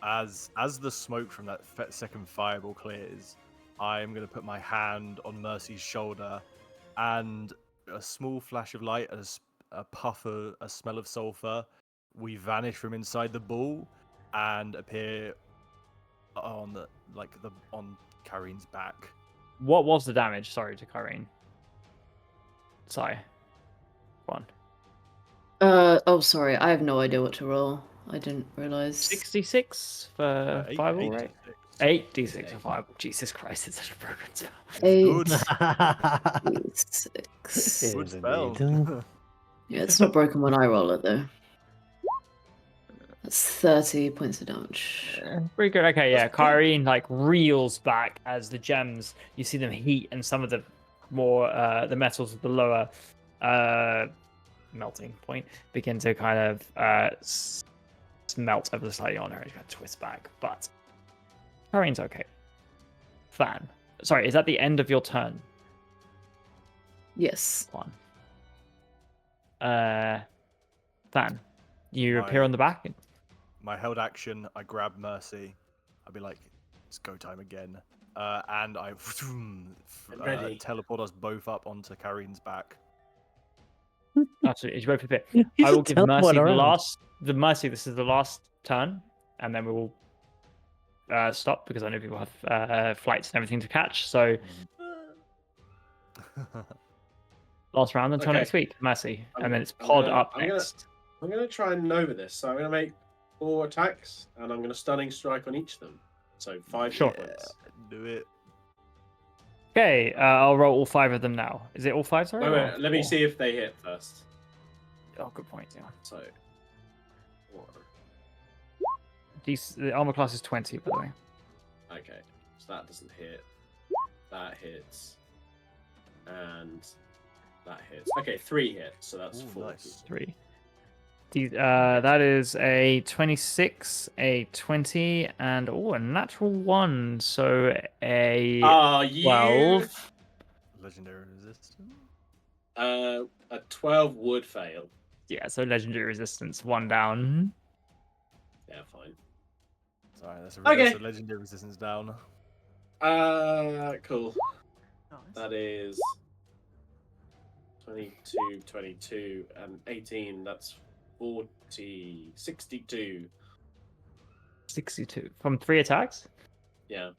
As the smoke from that second fireball clears, I'm gonna put my hand on Mercy's shoulder, and a small flash of light and a puff of a smell of sulfur. We vanish from inside the ball and appear on on Kareen's back. What was the damage? Sorry to Kareen. Sorry. One. Oh, sorry, I have no idea what to roll. I didn't realize. 66 for Eight- fireball, 86. right? 8d6 for fireball. Jesus Christ, it's such a broken spell. Eight, Good. six. Good Yes, spell. indeed. Yeah, it's not broken when I roll it though. That's 30 points of damage. Pretty good. Okay, yeah. That's good. Kyrene like reels back as the gems. You see them heat, and some of the more the metals of the lower melting point begin to kind of melt ever slightly on her. She kind of twists back, but Kyrene's okay. Fan. Sorry, is that the end of your turn? Yes. One. Fan. You appear My- on the back. My held action, I grab Mercy. I'd be like, it's go time again. And I ready. teleport us both up onto Karin's back. Absolutely, you both appear. You I will just give Mercy teleport the around. Mercy. This is the last turn, and then we will stop because I know people have flights and everything to catch. So last round until Okay. next week, Mercy, I'm- and then it's I'm Pod gonna- up I'm gonna- next. I'm going to try and Nova this. So I'm going to make 4 attacks, and I'm going to stunning strike on each of them. So 5 Sure. hit points. Do it. Okay, I'll roll all 5 of them now. Is it all 5? Sorry. Wait, or wait, let me 4? see if they hit first. Oh, good point. Yeah. So, 4. The armor class is 20, by the way. Okay, so that doesn't hit. That hits. And that hits. Okay, 3 hits, so that's Ooh, 4. nice. 3. That is a 26, a 20, and a natural 1. So a Ah, you. 12. Legendary resistance. A 12 would fail. Yeah, so legendary resistance, 1 down. Yeah, fine. Sorry, that's Okay. a legendary resistance down. Cool. Nice. That is 22, 22, and 18. That's 40, 62. 62 from 3 attacks. Yeah.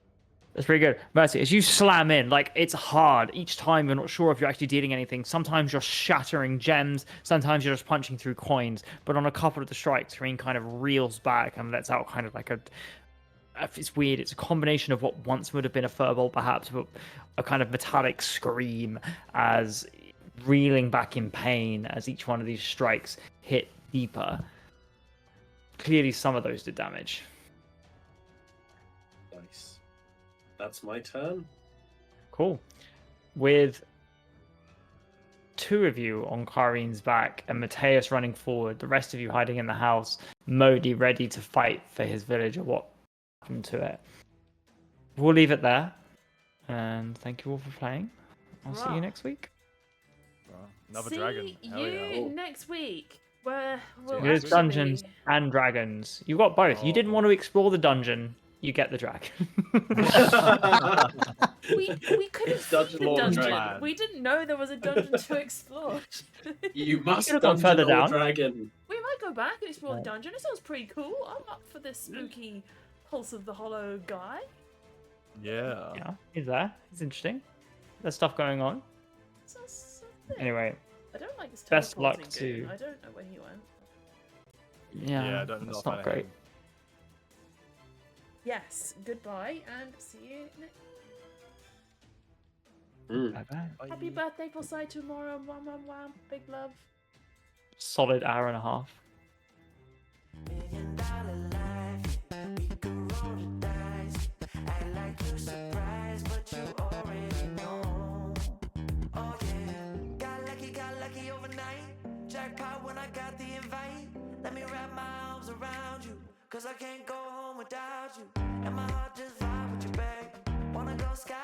That's pretty good. Mercy, as you slam in, like it's hard. Each time you're not sure if you're actually dealing anything. Sometimes you're shattering gems. Sometimes you're just punching through coins. But on a couple of the strikes, Tareen kind of reels back and lets out kind of like it's weird. It's a combination of what once would have been a furball, perhaps, but a kind of metallic scream as reeling back in pain as each one of these strikes hit deeper. Clearly, some of those did damage. Nice. That's my turn. Cool. With 2 of you on Karin's back and Mateus running forward, the rest of you hiding in the house, Modi ready to fight for his village or what happened to it. We'll leave it there. And thank you all for playing. I'll see you Right. next week. Another See dragon. Hell you yeah. next week, where we'll There's actually... dungeons and dragons. You got both. You didn't Oh. want to explore the dungeon. You get the dragon. We couldn't see Dungeon the Lord dungeon. Dragon. We didn't know there was a dungeon to explore. You must could've gone dungeon further or down. dragon. We might go back and explore the dungeon. It sounds pretty cool. I'm up for this spooky Pulse of the Hollow guy. Yeah. Yeah, he's there. It's interesting. There's stuff going on. Sounds sick. Anyway, I don't like his best luck teleporting goon. to- I don't know where he went. yeah, I don't know that's if I not great. am. Yes, goodbye and see you next. Bye-bye. Happy birthday for Sai tomorrow. Wham wham wham. Big love. Solid hour and a half. $1 million life, we could roll the dice. Act like you surprised, but you already know. Oh yeah, got lucky overnight. Jackpot when I got the invite. Let me wrap my arms around you, 'cause I can't go home without you. And my heart just vibe with you, babe. Wanna go sky